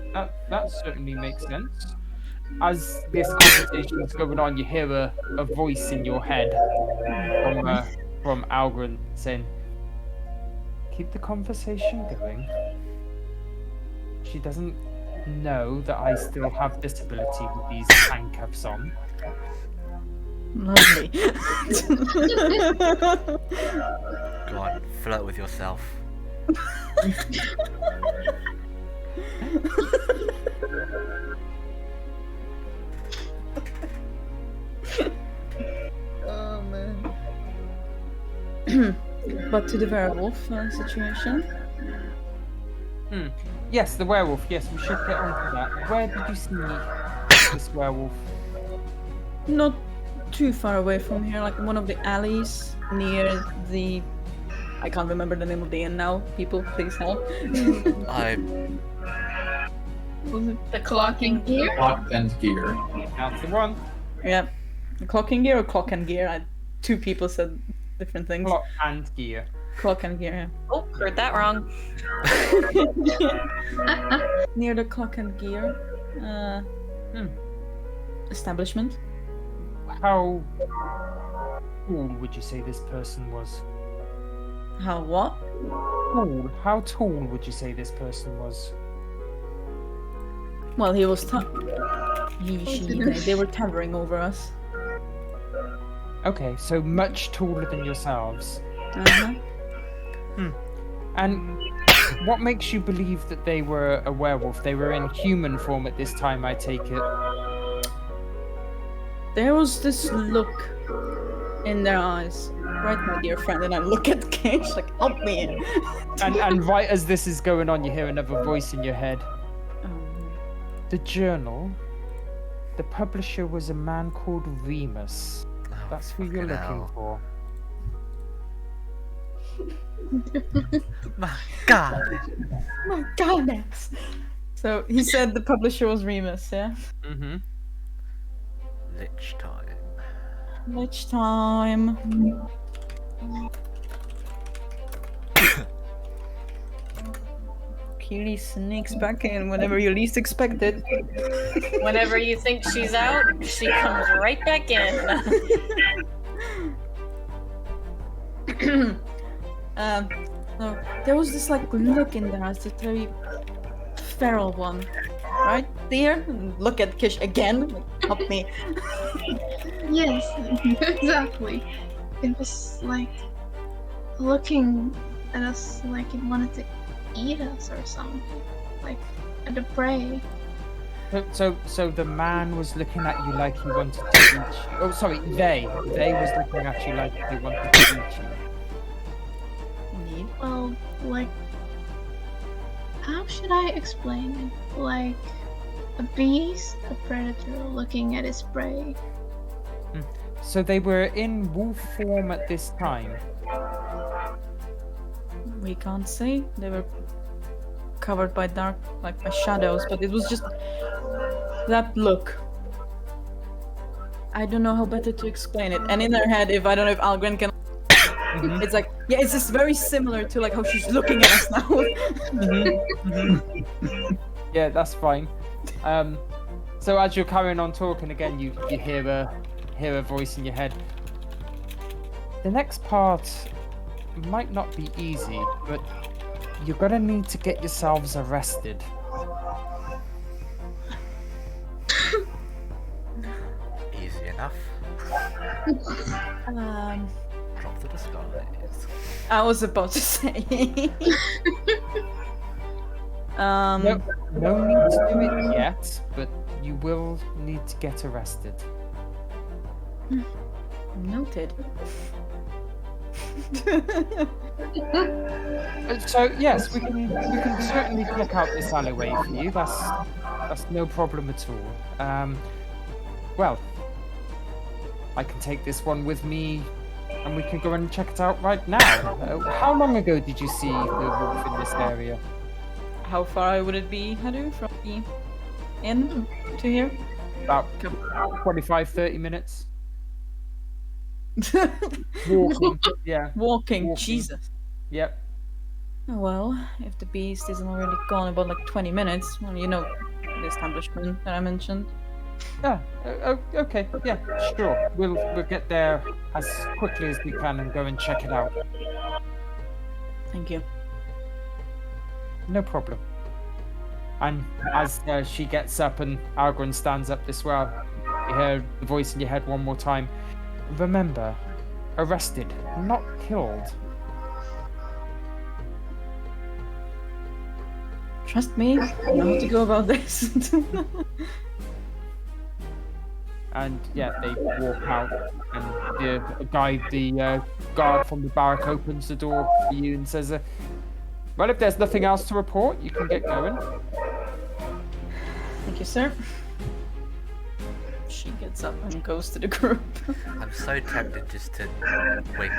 Speaker 1: that certainly makes sense. As this conversation is going on, you hear a voice in your head from Algren saying, "Keep the conversation going. She doesn't know that I still have this ability with these handcuffs on."
Speaker 4: Lovely.
Speaker 3: Go on, flirt with yourself.
Speaker 4: Oh man. But to the werewolf situation.
Speaker 1: Yes, the werewolf. Yes, we should get onto that. Where did you see this werewolf?
Speaker 4: Not too far away from here, like one of the alleys near the. I can't remember the name of the inn now. People, please help.
Speaker 3: I
Speaker 4: Was it?
Speaker 7: The clocking gear.
Speaker 8: Clock and gear.
Speaker 1: That's the one.
Speaker 4: Yeah, the clock and gear or clock and gear. Two people said different things.
Speaker 1: Clock and gear.
Speaker 4: Clock and gear.
Speaker 7: Oh, heard that wrong.
Speaker 4: Near the clock and gear establishment.
Speaker 1: How tall would you say this person was?
Speaker 4: How what?
Speaker 1: Tall. How tall would you say this person was?
Speaker 4: Well, he was. They were towering over us.
Speaker 1: Okay, so much taller than yourselves.
Speaker 4: Uh-huh.
Speaker 1: And what makes you believe that they were a werewolf? They were in human form at this time, I take it.
Speaker 4: There was this look in their eyes. Right, my dear friend, and I look at Cage like, help me.
Speaker 1: And right as this is going on, you hear another voice in your head. The journal. The publisher was a man called Remus.
Speaker 3: Oh,
Speaker 1: That's who you're
Speaker 3: fucking
Speaker 1: looking
Speaker 3: hell.
Speaker 1: for.
Speaker 3: My God.
Speaker 4: My goodness. So he said the publisher was Remus, yeah?
Speaker 1: Mm-hmm.
Speaker 3: Lich time.
Speaker 4: Lich time. Keely sneaks back in whenever you least expect it.
Speaker 7: Whenever you think she's out, she comes right back in.
Speaker 4: So there was this like look in their eyes, this very feral one, right there. And look at Kish again. Like, help me.
Speaker 5: Yes, exactly. It was like looking at us like it wanted to eat us or something. Like at the prey.
Speaker 1: So the man was looking at you like he wanted to eat you. Oh, sorry, they was looking at you like they wanted to eat you.
Speaker 4: Indeed.
Speaker 5: Well, like, how should I explain it? Like a beast, a predator looking at his prey.
Speaker 1: So they were in wolf form at this time.
Speaker 4: We can't see. They were covered by dark, like by shadows, but it was just that look. I don't know how better to explain it. And in her head, if I don't know if Algren can, it's like, yeah, it's just very similar to like how she's looking at us now.
Speaker 1: Yeah, that's fine. So as you're carrying on talking again, you hear a voice in your head. The next part might not be easy, but you're gonna need to get yourselves arrested.
Speaker 3: Easy enough. Drop to the skies.
Speaker 4: I was about to say.
Speaker 1: No need to do it yet, but you will need to get arrested.
Speaker 4: Noted.
Speaker 1: So yes, we can certainly check out this alleyway for you. That's no problem at all. Well, I can take this one with me, and we can go and check it out right now. How long ago did you see the wolf in this area?
Speaker 4: How far would it be, Hadu, from the inn to here?
Speaker 1: About 25-30 minutes. Walking. Yeah.
Speaker 4: Walking, Jesus.
Speaker 1: Yep.
Speaker 4: Oh, well, if the beast isn't already gone in about like 20 minutes, well, you know the establishment that I mentioned.
Speaker 1: Yeah. Okay. Yeah. Sure. We'll get there as quickly as we can and go and check it out.
Speaker 4: Thank you.
Speaker 1: No problem. And as she gets up and Algren stands up as well, you hear the voice in your head one more time. Remember, arrested, not killed.
Speaker 4: Trust me, I know how to go about this.
Speaker 1: And yeah, they walk out, and the guard from the barrack opens the door for you and says, well, if there's nothing else to report, you can get going.
Speaker 4: Thank you, sir. She gets up and goes to the group.
Speaker 3: I'm so tempted just to wink.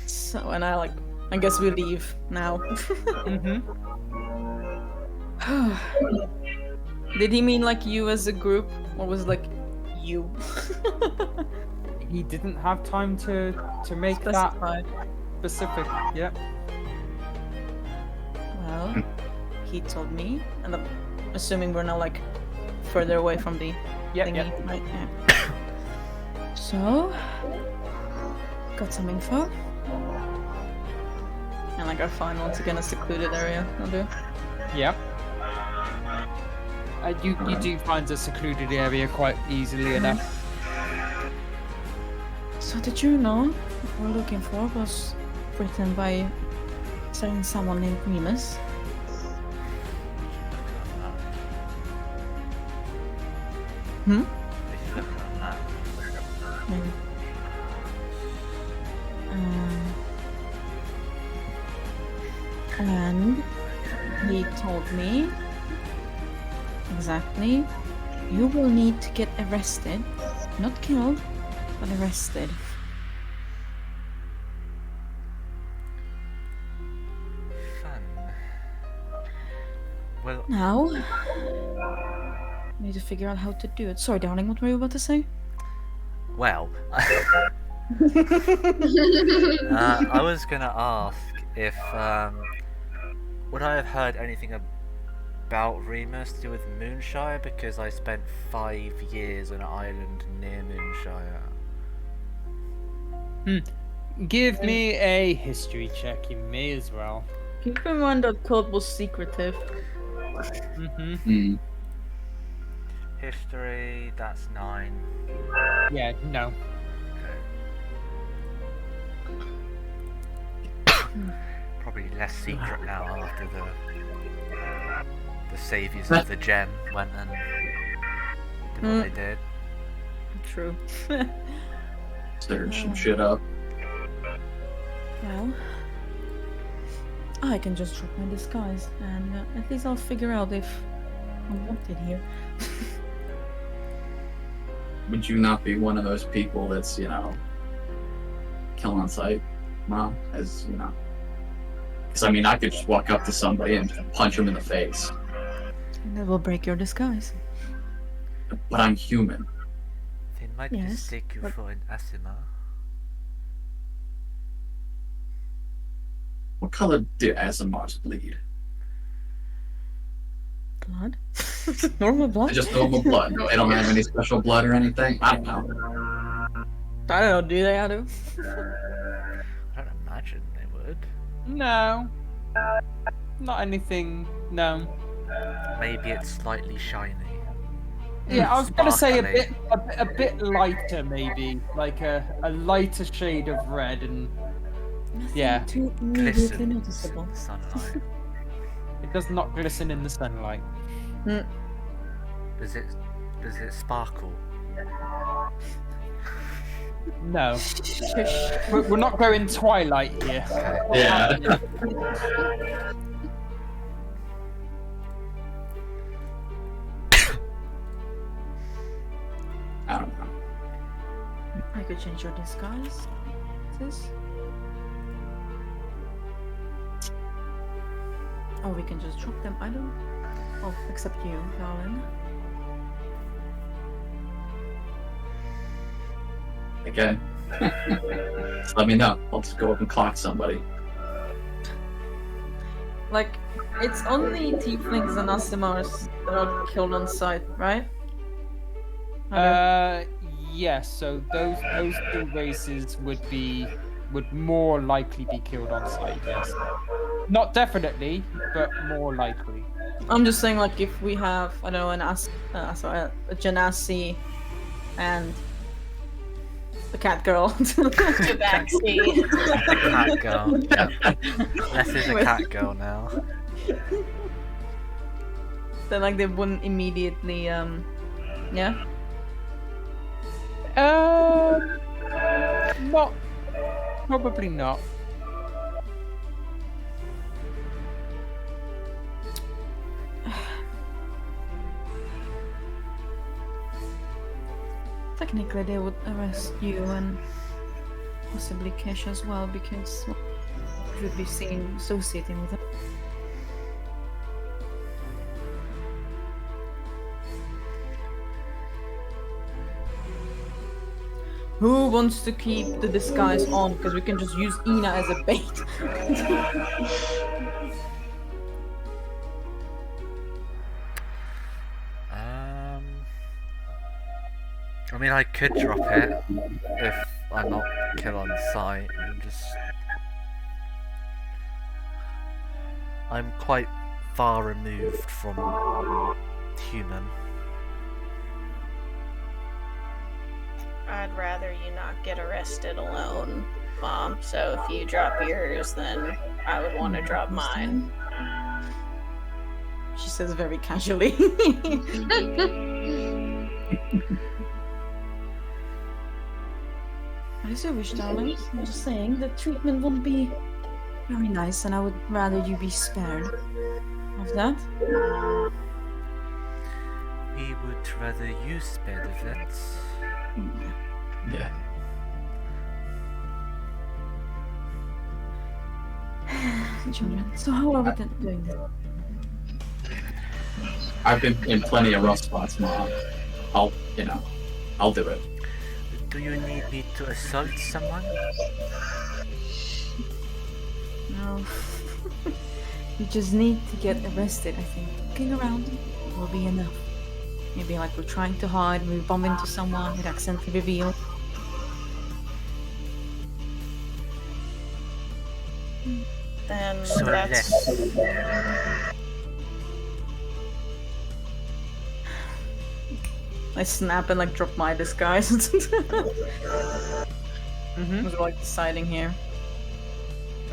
Speaker 4: So, and I guess we leave now. Did he mean like you as a group, or was it like you?
Speaker 1: He didn't have time to make that
Speaker 4: Specified.
Speaker 1: specific. Yep.
Speaker 4: Well, he told me, and I'm assuming we're now like further away from the
Speaker 1: Yep.
Speaker 4: thingy,
Speaker 1: Yep.
Speaker 4: right? Yeah. So, got some info. And like our final, once again, a secluded area. I'll do.
Speaker 1: Yep. You do find a secluded area quite easily enough.
Speaker 4: So the journal we're looking for was written by certain someone named Remus. Hmm? Maybe. And he told me exactly, you will need to get arrested, not killed, but arrested.
Speaker 3: Fun. Well,
Speaker 4: Now, we need to figure out how to do it. Sorry, darling, what were you about to say?
Speaker 3: well. I was gonna ask if would I have heard anything about Remus to do with Moonshire, because I spent 5 years on an island near Moonshire.
Speaker 1: Give me a history check. You may as well.
Speaker 4: Keep in mind that code was secretive.
Speaker 1: Mhm.
Speaker 8: Hmm.
Speaker 3: History, that's 9.
Speaker 1: Yeah. No.
Speaker 3: Probably less secret now after the saviors of the gem went and did what they did.
Speaker 4: True.
Speaker 8: Stirred some shit up.
Speaker 4: Well, I can just drop my disguise, and at least I'll figure out if I'm wanted here.
Speaker 8: Would you not be one of those people that's, kill on sight, Mom? As, Because, I mean, I could just walk up to somebody and punch them in the face.
Speaker 4: And that will break your disguise.
Speaker 8: But I'm human.
Speaker 3: They might
Speaker 4: Yes,
Speaker 3: mistake you
Speaker 4: but-
Speaker 3: for an Asima.
Speaker 8: What color do Asimars bleed?
Speaker 4: Blood? Normal blood?
Speaker 8: Just normal blood. They don't have any special blood or anything? I don't know.
Speaker 4: I don't know, do they, Adu?
Speaker 3: I don't imagine they would.
Speaker 1: No. Not anything. No.
Speaker 3: Maybe it's slightly shiny.
Speaker 1: Yeah, I was gonna say
Speaker 3: Sparkly.
Speaker 1: a bit lighter, maybe like a lighter shade of red, and yeah,
Speaker 4: Too immediately
Speaker 3: Glistens in
Speaker 4: noticeable.
Speaker 3: the sunlight.
Speaker 1: it does not glisten in the sunlight.
Speaker 3: Does it sparkle?
Speaker 1: No, we're not going Twilight here.
Speaker 8: Yeah. I don't know.
Speaker 4: I could change your disguise. Sis. Or we can just drop them. I don't. Oh, except you, darling.
Speaker 8: Again. Just let me know. I'll just go up and clock somebody.
Speaker 4: Like, it's only tieflings and Asimars that are killed on sight, right?
Speaker 1: Yes. So those two races would more likely be killed on sight. Yes. Not definitely, but more likely.
Speaker 4: I'm just saying, like, if we have, I don't know, a Genasi and the cat girl.
Speaker 7: Tabaxi.
Speaker 3: Cat girl. This is a
Speaker 4: With-
Speaker 3: cat girl now.
Speaker 4: Then, like, they wouldn't immediately, yeah?
Speaker 1: Not. Probably not.
Speaker 4: Technically, they would arrest you and possibly Kesh as well, because well, you would be seen associating with them. Who wants to keep the disguise on? Because we can just use Ina as a bait.
Speaker 3: I mean, I could drop it if I'm not kill on sight and just. I'm quite far removed from human.
Speaker 7: I'd rather you not get arrested alone, Mom. So if you drop yours, then I would want to drop mine.
Speaker 4: She says very casually. As you wish, darling. I'm just saying the treatment won't be very nice, and I would rather you be spared of that.
Speaker 3: We would rather you spare the vets.
Speaker 2: Yeah.
Speaker 4: Children, so how are we then doing that?
Speaker 2: I've been in plenty of rough spots, Mom. I'll do it.
Speaker 3: Do you need me to assault someone?
Speaker 4: No. We just need to get arrested, I think. Looking around will be enough. Maybe like we're trying to hide, we bump into someone, it accidentally revealed.
Speaker 7: Then
Speaker 3: So
Speaker 7: that's
Speaker 4: I snap and like drop my disguise.
Speaker 1: Mm-hmm.
Speaker 4: We're like deciding here.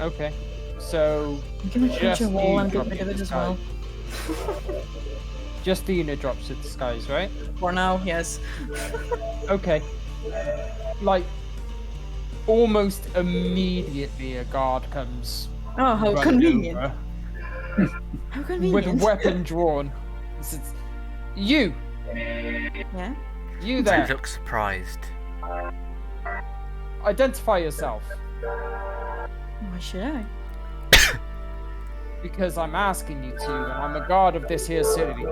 Speaker 1: Okay. So
Speaker 4: You can like
Speaker 1: Just
Speaker 4: reach a wall
Speaker 1: you
Speaker 4: and get
Speaker 1: drop
Speaker 4: rid of
Speaker 1: your
Speaker 4: it as well.
Speaker 1: just Ina drops the disguise, right?
Speaker 4: For now, yes.
Speaker 1: Okay. Like almost immediately a guard comes
Speaker 4: Oh, how
Speaker 1: running
Speaker 4: convenient.
Speaker 1: over
Speaker 4: How
Speaker 1: with
Speaker 4: convenient.
Speaker 1: a weapon drawn. This is- You!
Speaker 4: Yeah?
Speaker 1: You
Speaker 3: I
Speaker 1: there!
Speaker 3: look surprised.
Speaker 1: Identify yourself.
Speaker 4: Why should I?
Speaker 1: Because I'm asking you to, and I'm a guard of this here city.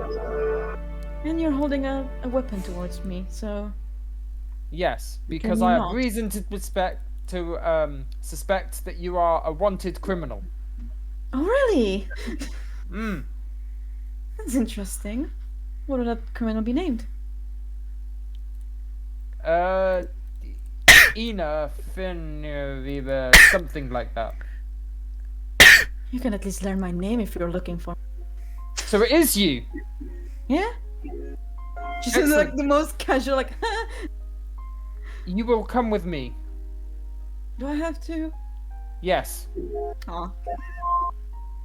Speaker 4: And you're holding a weapon towards me, so...
Speaker 1: Yes, because
Speaker 4: you
Speaker 1: I have
Speaker 4: not?
Speaker 1: reason to suspect that you are a wanted criminal.
Speaker 4: Oh, really?
Speaker 1: Hmm.
Speaker 4: That's interesting. What would that criminal be named?
Speaker 1: Ina Finviva, something like that.
Speaker 4: You can at least learn my name if you're looking for.
Speaker 1: So it is you.
Speaker 4: Yeah? She says like
Speaker 1: Excellent.
Speaker 4: the most casual, like,
Speaker 1: You will come with me.
Speaker 4: do I have to?
Speaker 1: Yes.
Speaker 4: Aw.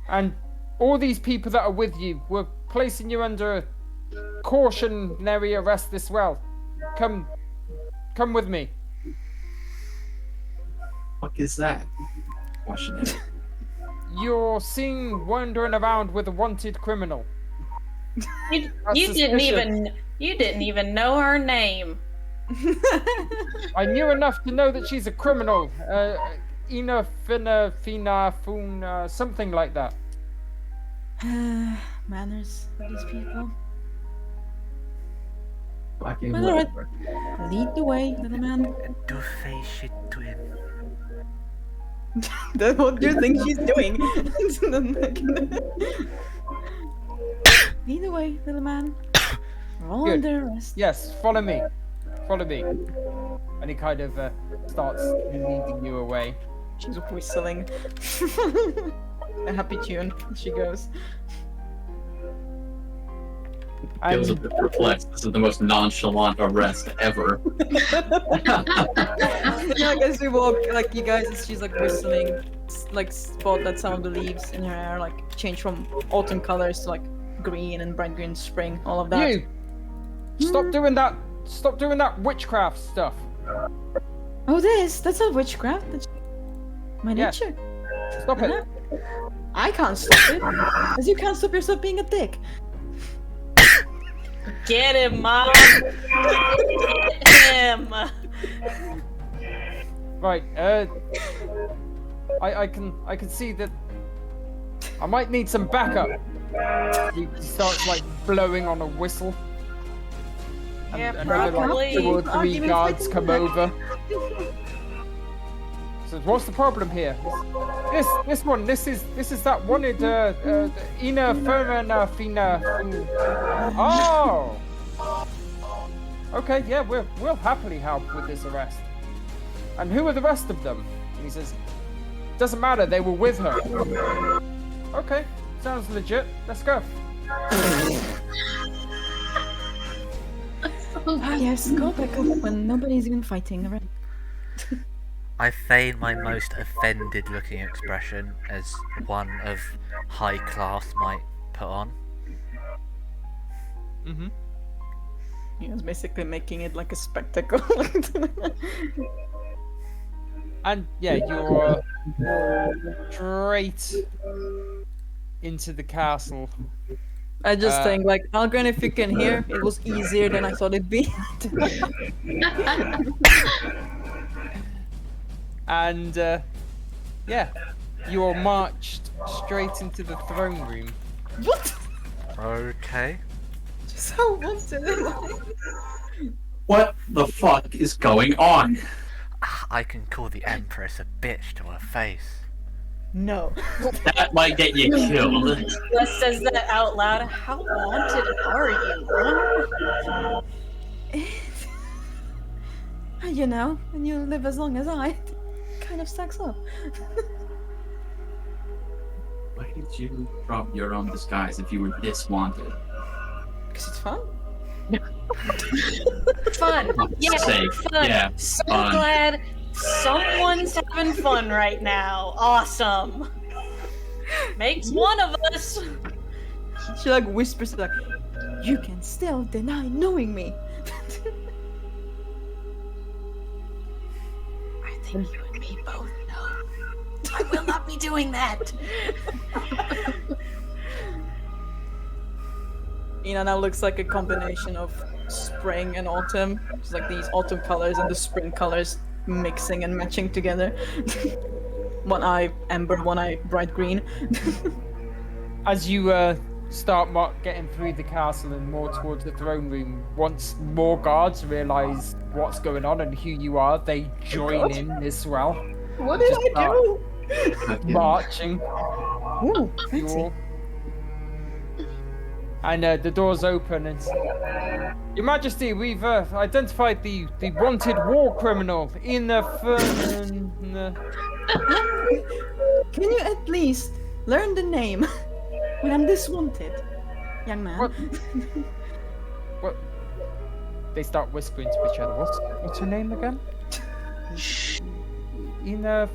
Speaker 1: And all these people that are with you, we're placing you under cautionary arrest as well. Come with me.
Speaker 2: What is that? Question it.
Speaker 1: You're seen wandering around with a wanted criminal.
Speaker 7: you,
Speaker 1: That's
Speaker 7: you didn't
Speaker 1: suspicious.
Speaker 7: even know her name.
Speaker 1: I knew enough to know that she's a criminal. Ina Fina Fun, something like that.
Speaker 4: Manners of these people.
Speaker 2: Fucking
Speaker 4: Well, alright.
Speaker 2: whatever.
Speaker 4: Lead the way, little man.
Speaker 3: Do say shit to him.
Speaker 4: That's what you think she's doing. Lead the way, little man. We're all
Speaker 1: Good.
Speaker 4: under arrest.
Speaker 1: Yes, follow me. Follow me. And he kind of starts leading you away.
Speaker 4: She's whistling. A happy tune. She goes.
Speaker 2: Feels a
Speaker 1: And
Speaker 2: bit perplexed. This is the most nonchalant arrest ever.
Speaker 4: Yeah, like as we walk, like you guys, as she's like whistling, like spot that some of the leaves in her hair like change from autumn colors to like green and bright green spring, all of that.
Speaker 1: you! Stop doing that! Stop doing that witchcraft stuff!
Speaker 4: Oh, that's not witchcraft. That's my
Speaker 1: Yeah.
Speaker 4: nature.
Speaker 1: Stop it!
Speaker 4: I can't stop it. As you can't stop yourself being a dick.
Speaker 7: Get him, Mom! Get him!
Speaker 1: Right, I can see that I might need some backup. He starts like blowing on a whistle. And
Speaker 7: Yeah,
Speaker 1: another
Speaker 7: probably.
Speaker 1: like 2 or 3
Speaker 4: Argument
Speaker 1: guards
Speaker 4: fighting
Speaker 1: come
Speaker 4: back.
Speaker 1: over. So what's the problem here? This one. This is that wanted Ina Fermana Fina. Oh. Okay, yeah, we'll happily help with this arrest. And who are the rest of them? And he says, doesn't matter, they were with her. Okay, sounds legit. Let's go.
Speaker 4: Yes, go back up when nobody's even fighting already.
Speaker 3: I feign my most offended looking expression as one of high class might put on.
Speaker 1: Mm-hmm.
Speaker 4: He was basically making it like a spectacle.
Speaker 1: And yeah, you're straight into the castle.
Speaker 4: I just think, like, Algren, if you can hear, it was easier than I thought it'd be.
Speaker 1: And yeah, you are marched straight into the throne room.
Speaker 4: What?
Speaker 3: Okay.
Speaker 4: Just how wanted am I?
Speaker 2: What the fuck is going on?
Speaker 3: I can call the Empress a bitch to her face.
Speaker 4: No.
Speaker 2: That might get you killed.
Speaker 7: Les says that out loud. How wanted are you, huh?
Speaker 4: You know, when you live as long as I, it kind of stacks up.
Speaker 2: Why did you drop your own disguise if you were this wanted?
Speaker 4: Because it's fun.
Speaker 7: Fun. Yeah,
Speaker 2: Sake.
Speaker 7: fun.
Speaker 2: Yeah,
Speaker 7: So
Speaker 2: fun.
Speaker 7: glad someone's having fun right now. Awesome. Makes one of us.
Speaker 4: She like whispers like, "You can still deny knowing me."
Speaker 7: I think you and me both know. I will not be doing that.
Speaker 4: Ina now looks like a combination of spring and autumn. It's like these autumn colors and the spring colors mixing and matching together. One eye amber, one eye bright green.
Speaker 1: As you start getting through the castle and more towards the throne room, once more guards realize what's going on and who you are, they join in as well.
Speaker 4: What did I do?
Speaker 1: Marching.
Speaker 4: Ooh,
Speaker 1: You
Speaker 4: fancy.
Speaker 1: all. And the doors open and Your Majesty, we've identified the wanted war criminal in the
Speaker 4: Can you at least learn the name when I'm this wanted, young man?
Speaker 1: What? What? They start whispering to each other. What's her name again? Ina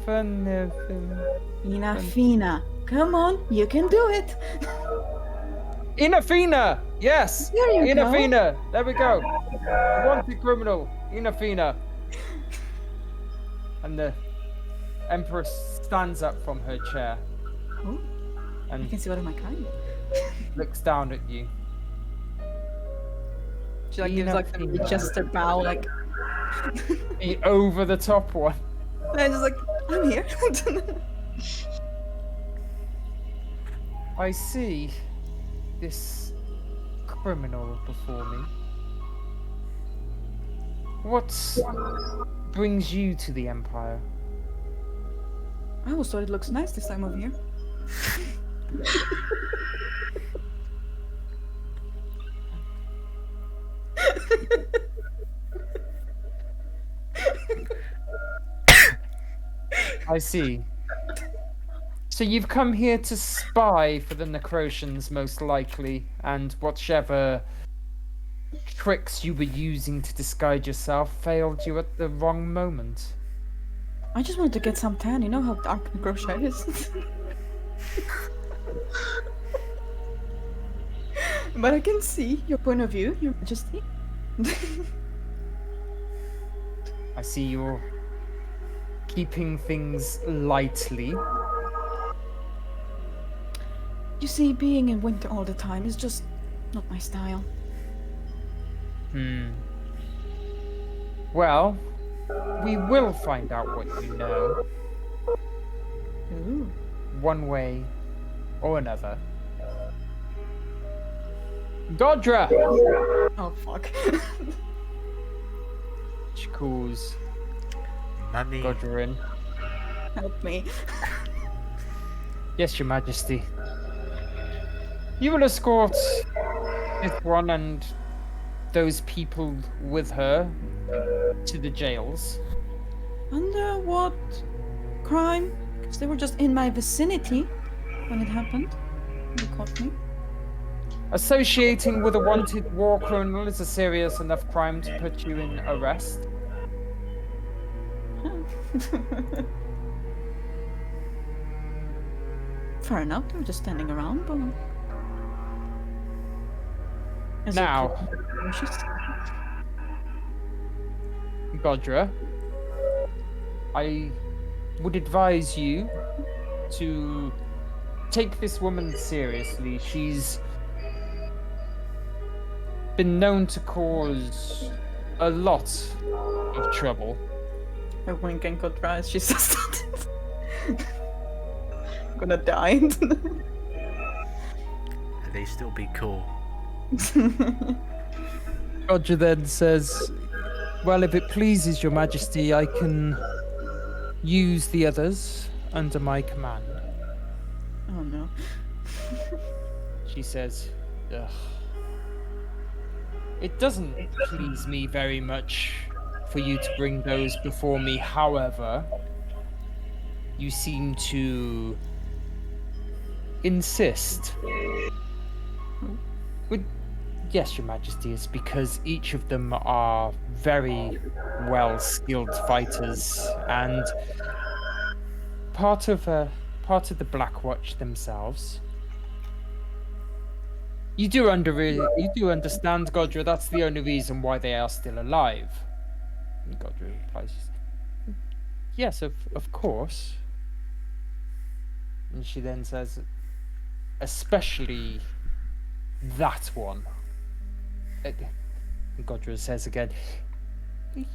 Speaker 4: Ina Fina. Come on, you can do it.
Speaker 1: Inafina! Yes!
Speaker 4: There you go.
Speaker 1: Inafina! There we go! The wanted criminal, Inafina. And the Empress stands up from her chair
Speaker 4: Oh, I
Speaker 1: and
Speaker 4: can see one of my kind.
Speaker 1: looks down at you.
Speaker 4: She like gives like the
Speaker 1: Ina Fina.
Speaker 4: gesture bow, like
Speaker 1: The over the top one.
Speaker 4: and I'm just like, I'm here.
Speaker 1: I see this criminal before me. What brings you to the Empire?
Speaker 4: I always thought it looks nice this time of year.
Speaker 1: I see. So you've come here to spy for the Necrosians, most likely, and whichever tricks you were using to disguise yourself failed you at the wrong moment.
Speaker 4: I just wanted to get some tan. You know how dark Necrotia is. But I can see your point of view, Your Majesty.
Speaker 1: I see you're keeping things lightly.
Speaker 4: You see, being in winter all the time is just not my style.
Speaker 1: Well, we will find out what you know,
Speaker 4: Ooh.
Speaker 1: one way or another. Godra!
Speaker 4: Oh fuck.
Speaker 1: She calls
Speaker 3: Mummy.
Speaker 1: Godra in.
Speaker 4: Help me.
Speaker 1: Yes, Your Majesty. You will escort this one and those people with her to the jails.
Speaker 4: Under what crime? Because they were just in my vicinity when it happened. They caught me.
Speaker 1: Associating with a wanted war criminal is a serious enough crime to put you in arrest.
Speaker 4: Fair enough, they were just standing around, but... Is it
Speaker 1: Now,
Speaker 4: cautious?
Speaker 1: Godra, I would advise you to take this woman seriously. She's been known to cause a lot of trouble.
Speaker 4: I wink and cut eyes. She says that. I'm gonna die.
Speaker 3: They still be cool.
Speaker 1: Godra then says, well, if it pleases Your Majesty, I can use the others under my command.
Speaker 4: Oh no.
Speaker 1: She says, ugh. It doesn't please me very much for you to bring those before me. However, you seem to insist. Yes, Your Majesty, it's because each of them are very well skilled fighters and part of the Black Watch themselves. You do understand, Godra, that's the only reason why they are still alive. And Godra replies, yes, of course. And she then says, especially that one. And Godra says again,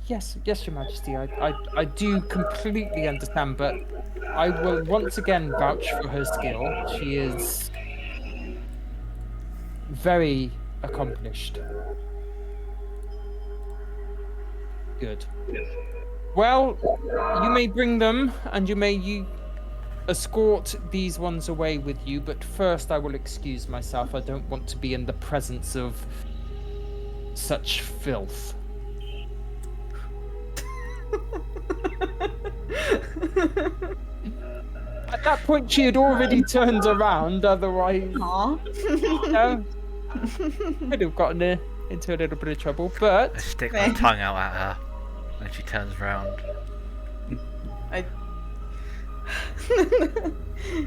Speaker 1: yes, Your Majesty, I do completely understand, but I will once again vouch for her skill. She is very accomplished. Good. Well, you may bring them, and you may escort these ones away with you, but first I will excuse myself. I don't want to be in the presence of such filth. At that point, she had already turned around, otherwise...
Speaker 4: Aw.
Speaker 1: Could have gotten into a little bit of trouble, but...
Speaker 3: I stick my tongue out at her when she turns around.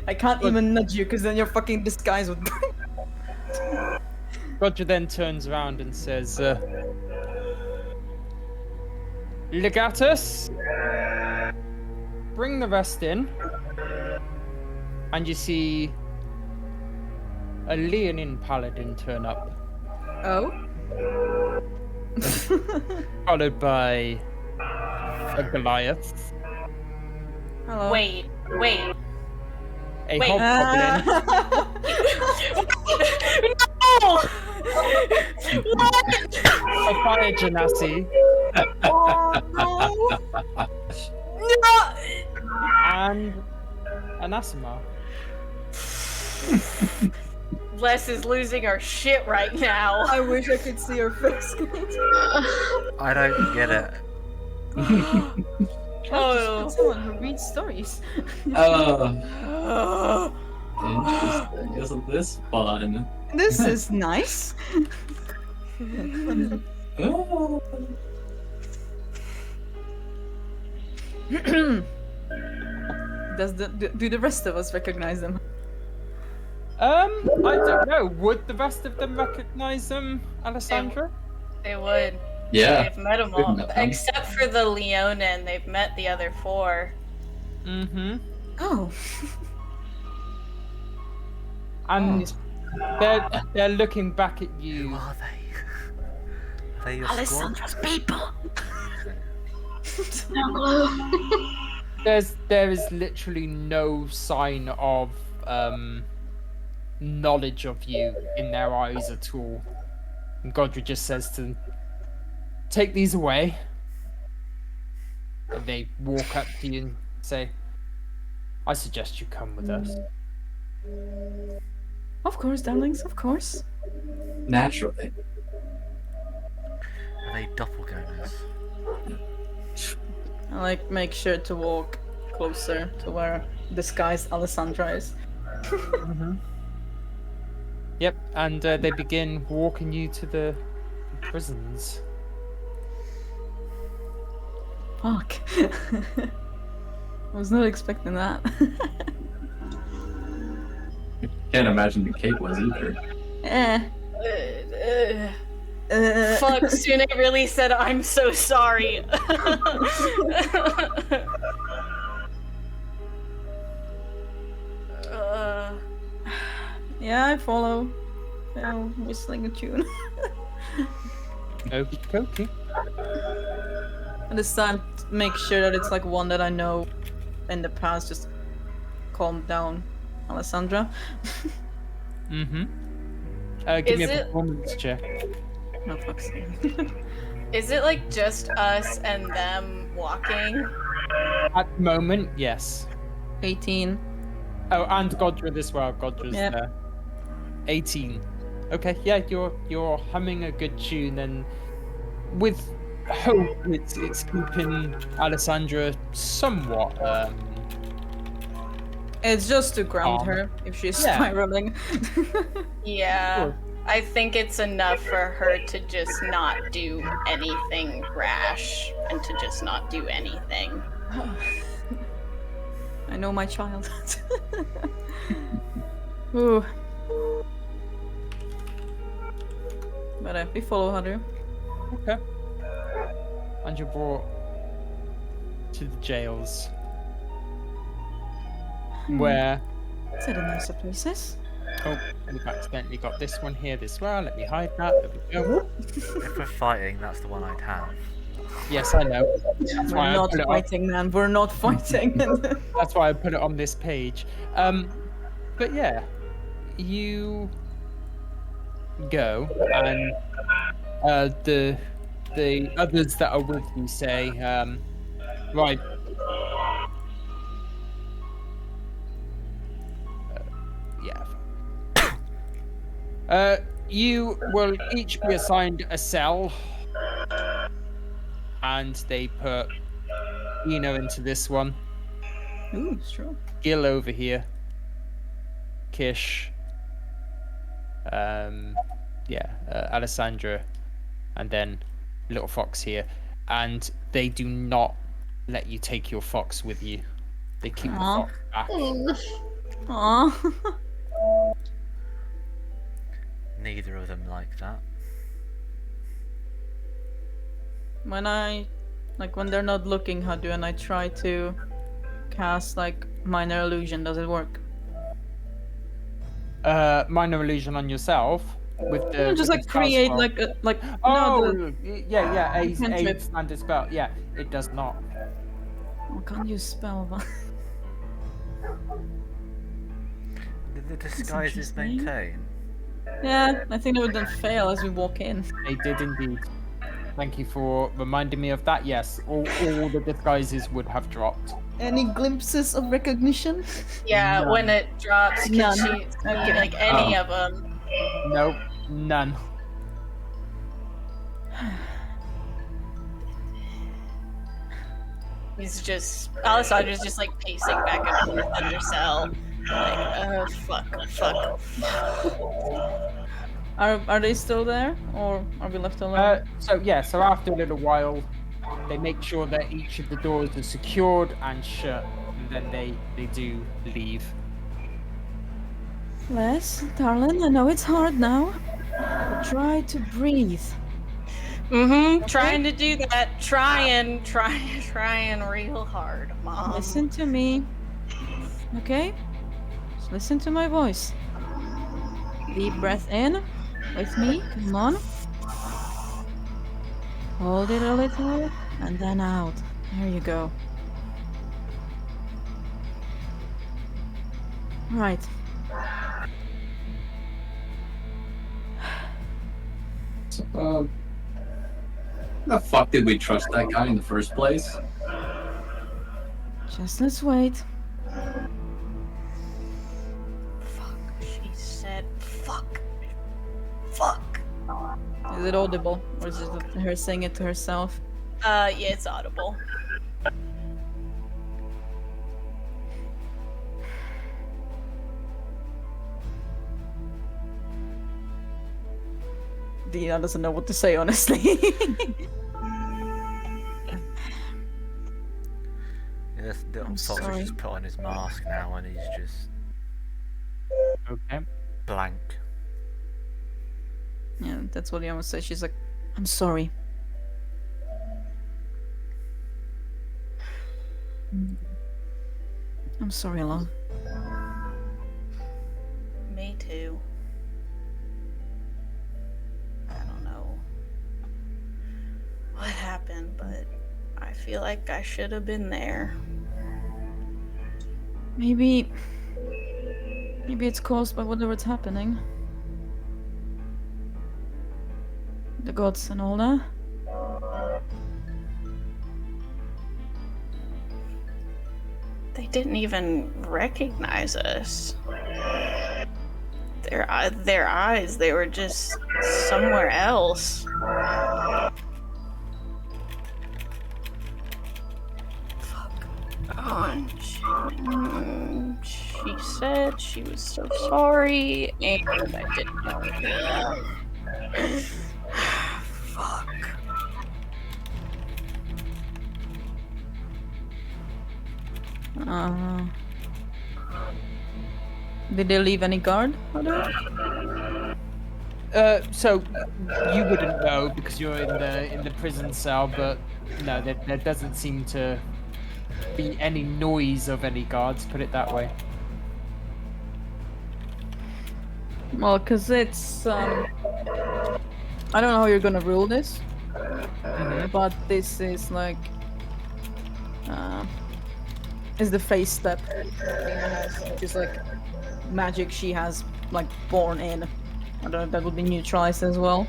Speaker 4: I can't even nudge you because then your fucking disguise would break.
Speaker 1: Roger then turns around and says, Legatus, bring the rest in. And you see a Leonine paladin turn up,
Speaker 4: Oh?
Speaker 1: followed by a Goliath,
Speaker 4: Hello.
Speaker 7: Wait.
Speaker 1: a
Speaker 7: Wait.
Speaker 1: hobgoblin,
Speaker 7: No! What?
Speaker 1: a fire genasi,
Speaker 4: Oh no!
Speaker 7: No!
Speaker 1: and an Asima.
Speaker 7: Les is losing her shit right now.
Speaker 4: I wish I could see her face.
Speaker 3: I don't get it.
Speaker 7: Oh.
Speaker 4: Someone who reads stories.
Speaker 2: Interesting. Isn't this fun?
Speaker 4: This is nice.
Speaker 2: Oh.
Speaker 4: Do the rest of us recognize them?
Speaker 1: I don't know. Would the rest of them recognize them, Alessandra?
Speaker 7: They would.
Speaker 2: Yeah.
Speaker 7: They've met them
Speaker 2: We've
Speaker 7: all.
Speaker 2: met them.
Speaker 7: Except for the Leonin, they've met the other four.
Speaker 1: Mm-hmm.
Speaker 4: Oh.
Speaker 1: And they're looking back at
Speaker 3: Who
Speaker 1: you.
Speaker 3: are they? Are they your squad?
Speaker 4: Alessandra's people.
Speaker 5: No clue.
Speaker 1: There is literally no sign of knowledge of you in their eyes at all. And Godric just says to them, "Take these away." And they walk up to you and say, "I suggest you come with us."
Speaker 4: Of course, darlings, of course.
Speaker 2: Naturally.
Speaker 3: Are they doppelgangers?
Speaker 4: I like make sure to walk closer to where disguised Alessandra is.
Speaker 1: Yep, and they begin walking you to the prisons.
Speaker 4: Fuck. I was not expecting that.
Speaker 2: Can't imagine the Kate was either.
Speaker 4: Eh.
Speaker 7: Fuck, Sune really said, "I'm so sorry."
Speaker 4: Yeah, I follow. Whistling a tune.
Speaker 1: Okie dokie.
Speaker 4: And this time, make sure that it's like one that I know in the past. Just calm down, Alessandra.
Speaker 1: Mm-hmm. Give me
Speaker 7: Is
Speaker 1: a
Speaker 7: it-
Speaker 1: performance check.
Speaker 4: No fucks.
Speaker 7: Is it like just us and them walking?
Speaker 1: At the moment, yes.
Speaker 4: 18.
Speaker 1: Oh, and Godric as well. Godric's
Speaker 4: Yep.
Speaker 1: there. 18. Okay, yeah, you're humming a good tune, and with hope, it's keeping Alessandra somewhat.
Speaker 4: It's just to ground
Speaker 1: Calm.
Speaker 4: her if she's
Speaker 1: Yeah.
Speaker 4: spiraling.
Speaker 7: Yeah.
Speaker 1: Sure.
Speaker 7: I think it's enough for her to just not do anything rash and to just not do anything.
Speaker 4: I know my child. Ooh. But we follow Haru.
Speaker 1: Okay. And you're brought to the jails, where
Speaker 4: Is it a nicer places?
Speaker 1: we've accidentally got this one here as well. Let me hide that. There we go.
Speaker 3: If we're fighting, that's the one I'd have.
Speaker 1: Yes, I know. That's why
Speaker 4: We're
Speaker 1: I
Speaker 4: not
Speaker 1: put it on.
Speaker 4: fighting, man. We're not fighting.
Speaker 1: That's why I put it on this page. But yeah, you go, and the others that are with you say, right. You will each be assigned a cell, and they put Eno into this one.
Speaker 4: Ooh, sure.
Speaker 1: Gil over here. Kish. Alessandra, and then Little Fox here. And they do not let you take your fox with you. They keep the
Speaker 4: Aw.
Speaker 1: fox back.
Speaker 4: Aww.
Speaker 3: Neither of them like that.
Speaker 4: When they're not looking, how do and I try to cast like minor illusion? Does it work?
Speaker 1: Minor illusion on yourself with the.
Speaker 4: Just
Speaker 1: with
Speaker 4: like
Speaker 1: the spell
Speaker 4: create
Speaker 1: scroll.
Speaker 4: like
Speaker 1: Oh,
Speaker 4: no.
Speaker 1: yeah, a
Speaker 4: cantrip.
Speaker 1: standard spell. Yeah, it does not.
Speaker 4: I can't use spell.
Speaker 3: Did the disguises
Speaker 4: interesting.
Speaker 3: maintain?
Speaker 4: Yeah, I think it would then fail as we walk in.
Speaker 1: They did indeed. Thank you for reminding me of that. Yes, all the disguises would have dropped.
Speaker 4: Any glimpses of recognition?
Speaker 7: Yeah,
Speaker 1: None.
Speaker 7: when it drops, can
Speaker 4: None.
Speaker 7: she
Speaker 4: Okay.
Speaker 7: like any of them?
Speaker 1: Nope, none.
Speaker 7: He's just Alessandra's just like pacing back and forth in her cell. Like, fuck.
Speaker 4: Are they still there, or are we left alone?
Speaker 1: So after a little while, they make sure that each of the doors are secured and shut, and then they do leave.
Speaker 4: Les, darling, I know it's hard now, but try to breathe.
Speaker 7: Mm-hmm. Trying to do that. Trying real hard, Mom.
Speaker 4: Listen to me, okay? Just listen to my voice. Deep breath in, with me, come on. Hold it a little, and then out. There you go. Right.
Speaker 2: Yes. The fuck did we trust that guy in the first place?
Speaker 4: Just let's wait.
Speaker 7: Fuck. She said fuck. Fuck.
Speaker 4: Is it audible, or is it her saying it to herself?
Speaker 7: Yeah, it's audible.
Speaker 4: Dina doesn't know what to say, honestly.
Speaker 3: Yes, the
Speaker 4: I'm
Speaker 3: Fox
Speaker 4: sorry.
Speaker 3: has just put on his mask now and he's just
Speaker 1: Okay.
Speaker 3: blank.
Speaker 4: Yeah, that's what Yama says. She's like, I'm sorry. I'm sorry, Alon.
Speaker 7: Me too. I don't know what happened, but I feel like I should have been there.
Speaker 4: Maybe it's caused by whatever's happening. The gods and all that.
Speaker 7: They didn't even recognize us. Their eyes, they were just somewhere else. Fuck. Oh, she said she was so sorry, and I didn't know. Fuck.
Speaker 4: Did they leave any guard?
Speaker 1: So you wouldn't know because you're in the prison cell, but no, there doesn't seem to be any noise of any guards. Put it that way.
Speaker 4: Well, because it's I don't know how you're gonna rule this, but this is like is the face step Lena has, which is like magic she has like born in. I don't know if that would be neutralized as well.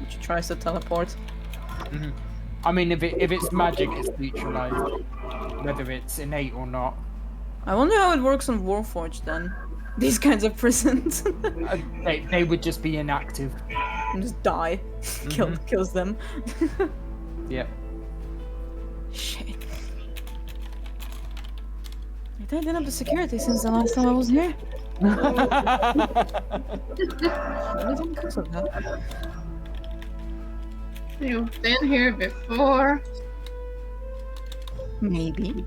Speaker 4: Which tries to teleport.
Speaker 1: I mean, if it's magic, it's neutralized, whether it's innate or not.
Speaker 4: I wonder how it works on Warforged then. These kinds of prisons.
Speaker 1: They would just be inactive.
Speaker 4: And just die. Kills them.
Speaker 1: Yep.
Speaker 4: Shit. They didn't have the security since the last time I was here. Everything because of that.
Speaker 5: You've been here before.
Speaker 4: Maybe.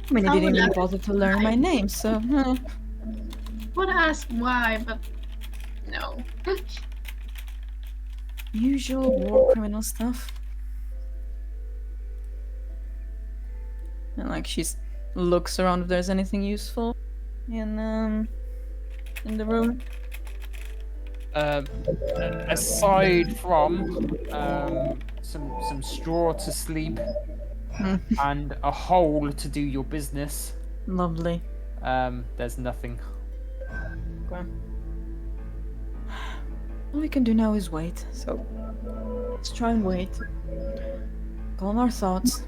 Speaker 4: I mean, I
Speaker 5: I
Speaker 4: didn't
Speaker 5: would
Speaker 4: even
Speaker 5: have-
Speaker 4: bother to learn my name, so...
Speaker 5: Would ask why, but no.
Speaker 4: Usual war criminal stuff. And like she looks around if there's anything useful in the room.
Speaker 1: Aside from some straw to sleep and a hole to do your business,
Speaker 4: Lovely.
Speaker 1: there's nothing.
Speaker 4: Okay. All we can do now is wait. So let's try and wait. Calm our thoughts.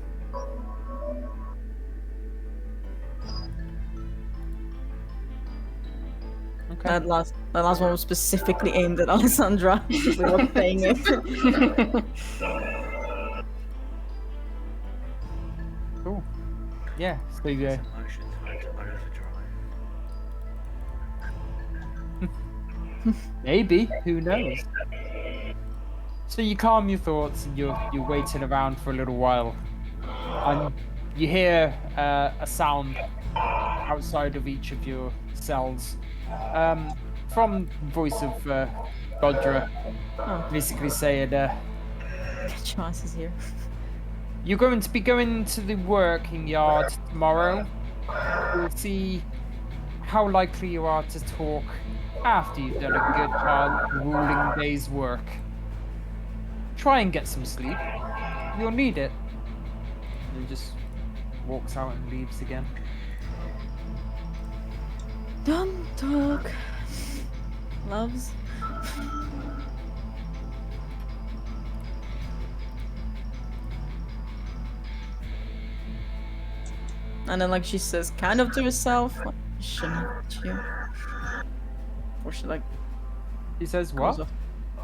Speaker 1: Okay.
Speaker 4: That last one was specifically aimed at Alessandra. We were playing it.
Speaker 1: Cool. Yeah. So you
Speaker 3: Emotions went overdrive.
Speaker 1: maybe, who knows? So you calm your thoughts and you're waiting around for a little while, and you hear a sound outside of each of your cells. From the voice of Godra, basically saying,
Speaker 4: Chance is here.
Speaker 1: you're going to be going to the working yard tomorrow. We'll see how likely you are to talk after you've done a good hard grueling day's work. Try and get some sleep. You'll need it. And he just walks out and leaves again.
Speaker 4: Don't talk. loves. And then like she says kind of to herself, like, I shouldn't have let you. Or she like
Speaker 1: He says
Speaker 4: goes
Speaker 1: what?
Speaker 4: off.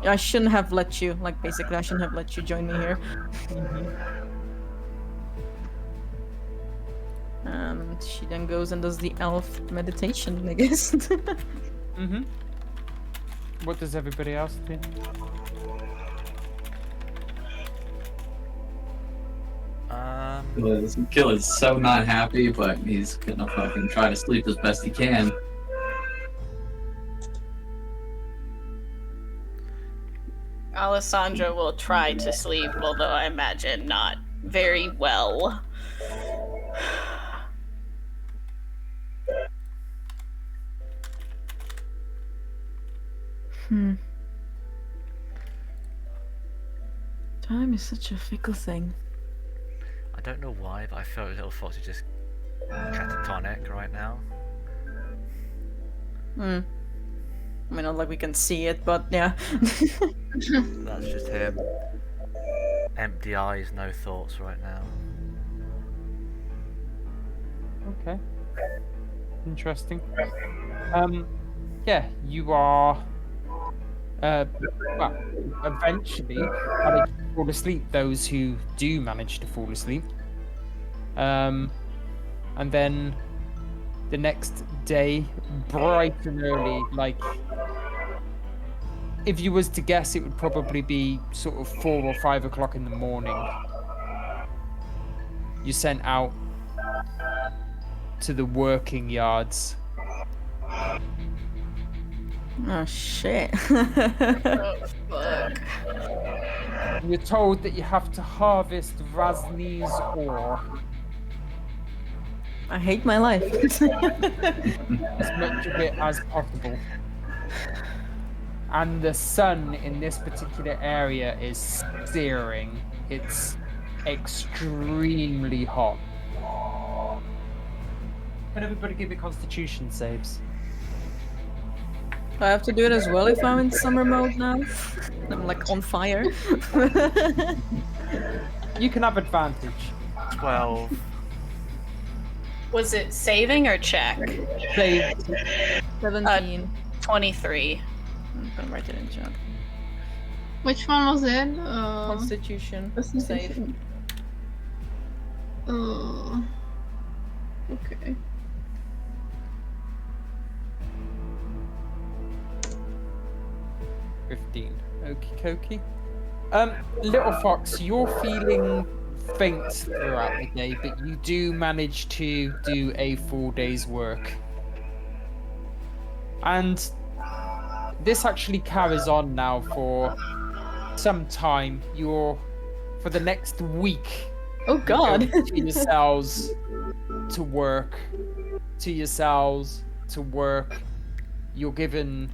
Speaker 4: I shouldn't have let you, like basically I shouldn't have let you join me here. And she then goes and does the elf meditation, I guess.
Speaker 1: Mm-hmm. What does everybody else do?
Speaker 2: This killer's so not happy, but he's gonna fucking try to sleep as best he can.
Speaker 7: Alessandra will try to sleep, although I imagine not very well.
Speaker 4: Time is such a fickle thing.
Speaker 3: I don't know why, but I felt Little Fox is just catatonic right now.
Speaker 4: I mean, not like we can see it, but yeah.
Speaker 3: That's just him. Empty eyes, no thoughts right now.
Speaker 1: Okay. Interesting. Yeah, you are. Well, eventually manage to fall asleep. Those who do manage to fall asleep. And then the next day, bright and early, like if you was to guess, it would probably be sort of 4 or 5 o'clock in the morning. You're sent out to the working yards.
Speaker 4: Oh shit.
Speaker 7: Oh, fuck.
Speaker 1: You're told that you have to harvest Razni's ore,
Speaker 4: I hate my life.
Speaker 1: as much of it as possible. And the sun in this particular area is searing. It's extremely hot. Can everybody give me constitution saves?
Speaker 4: I have to do it as well if I'm in summer mode now. I'm like on fire.
Speaker 1: You can have advantage.
Speaker 3: 12.
Speaker 7: Was it saving or check?
Speaker 1: Save.
Speaker 4: 17.
Speaker 7: 23.
Speaker 4: I'm gonna write it in chat.
Speaker 5: Which one was it?
Speaker 4: Constitution. Save.
Speaker 5: Okay.
Speaker 1: $15. Okie dokie. Little Fox, you're feeling faint throughout the day, but you do manage to do a full day's work. And this actually carries on now for some time. You're, for the next week,
Speaker 4: Oh god.
Speaker 1: go to yourselves to work, to yourselves to work. You're given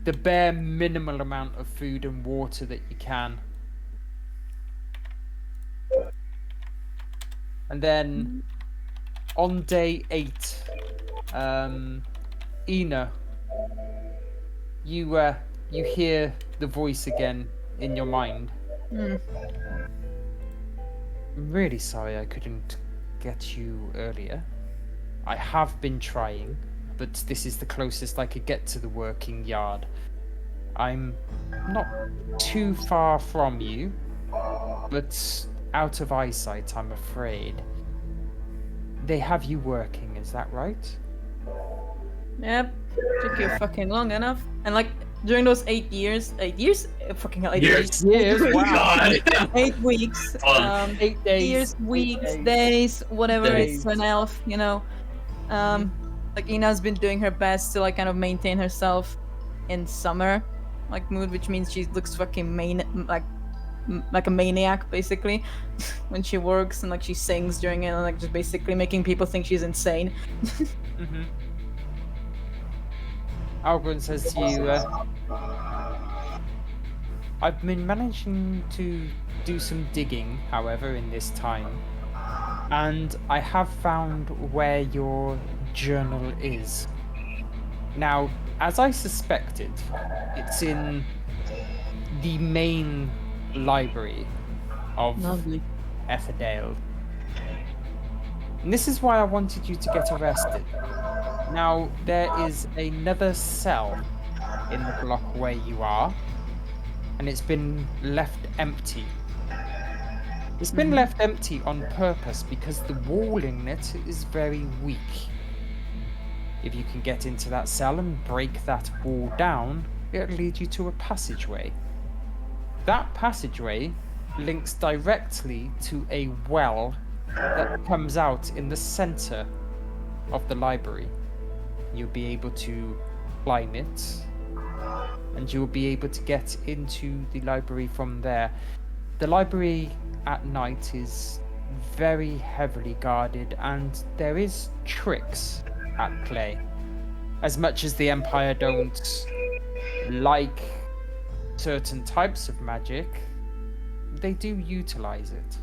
Speaker 1: the bare minimal amount of food and water that you can. And then on day 8, Ina, you hear the voice again in your mind. I'm really sorry I couldn't get you earlier. I have been trying, but this is the closest I could get to the working yard. I'm not too far from you, but out of eyesight, I'm afraid. They have you working, is that right?
Speaker 4: Yep. Took you fucking long enough. And like during those 8 years, 8 years? Fucking hell, 8
Speaker 2: Years.
Speaker 4: weeks.
Speaker 1: Yes, wow.
Speaker 4: 8 weeks.
Speaker 1: 8 days.
Speaker 4: Years, weeks,
Speaker 1: 8
Speaker 4: days, whatever
Speaker 2: Days.
Speaker 4: it's for an elf, you know. Like Ina's been doing her best to like kind of maintain herself in summer like mood, which means she looks fucking like a maniac basically when she works, and like she sings during it and like just basically making people think she's insane.
Speaker 1: Algren says to you, I've been managing to do some digging, however, in this time, and I have found where your journal is. Now, as I suspected, it's in the main library of
Speaker 4: Lovely.
Speaker 1: Etherdale. And this is why I wanted you to get arrested. Now, there is another cell in the block where you are, and it's been left empty. It's been left empty on purpose because the wall in it is very weak. If you can get into that cell and break that wall down, it'll lead you to a passageway. That passageway links directly to a well that comes out in the center of the library. You'll be able to climb it, and you'll be able to get into the library from there. The library at night is very heavily guarded, and there is tricks at play. As much as the Empire don't like certain types of magic, they do utilize it.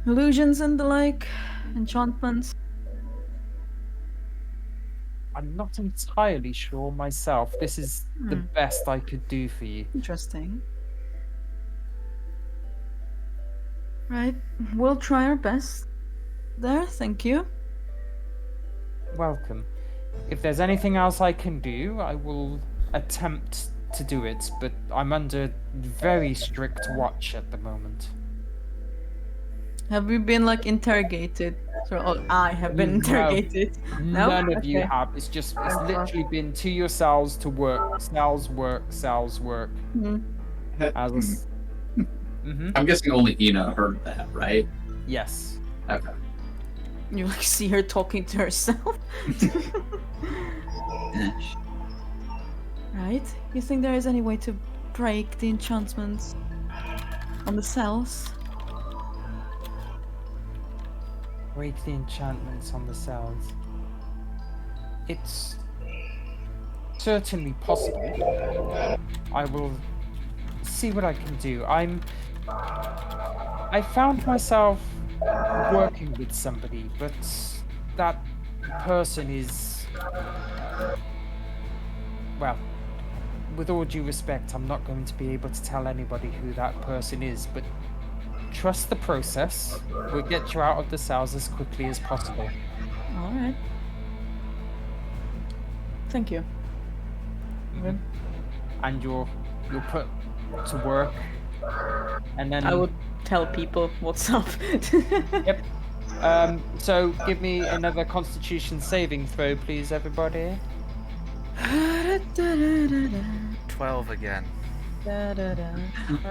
Speaker 4: Illusions and the like, enchantments.
Speaker 1: I'm not entirely sure myself. This is the best I could do for you.
Speaker 4: Interesting. Right, we'll try our best. There, thank you.
Speaker 1: Welcome. If there's anything else I can do, I will attempt to do it, but I'm under very strict watch at the moment.
Speaker 4: Have we been like interrogated? So I have been
Speaker 1: No.
Speaker 4: interrogated. No?
Speaker 1: None of you
Speaker 4: Okay.
Speaker 1: have. It's literally been to your cells to work. Cells work.
Speaker 4: Mhm.
Speaker 1: As
Speaker 2: I'm guessing only Ina heard that, right?
Speaker 1: yes.
Speaker 2: Okay.
Speaker 4: You like see her talking to herself. Right? You think there is any way to break the enchantments on the cells?
Speaker 1: Break the enchantments on the cells. It's certainly possible. I will see what I can do. I found myself working with somebody, but that person is, well, with all due respect, I'm not going to be able to tell anybody who that person is, but trust the process. We'll get you out of the cells as quickly as possible.
Speaker 4: Alright. Thank you.
Speaker 1: And you'll put to work, and then
Speaker 4: I would tell people what's up.
Speaker 1: Yep. So give me another Constitution saving throw, please, everybody.
Speaker 3: 12 again.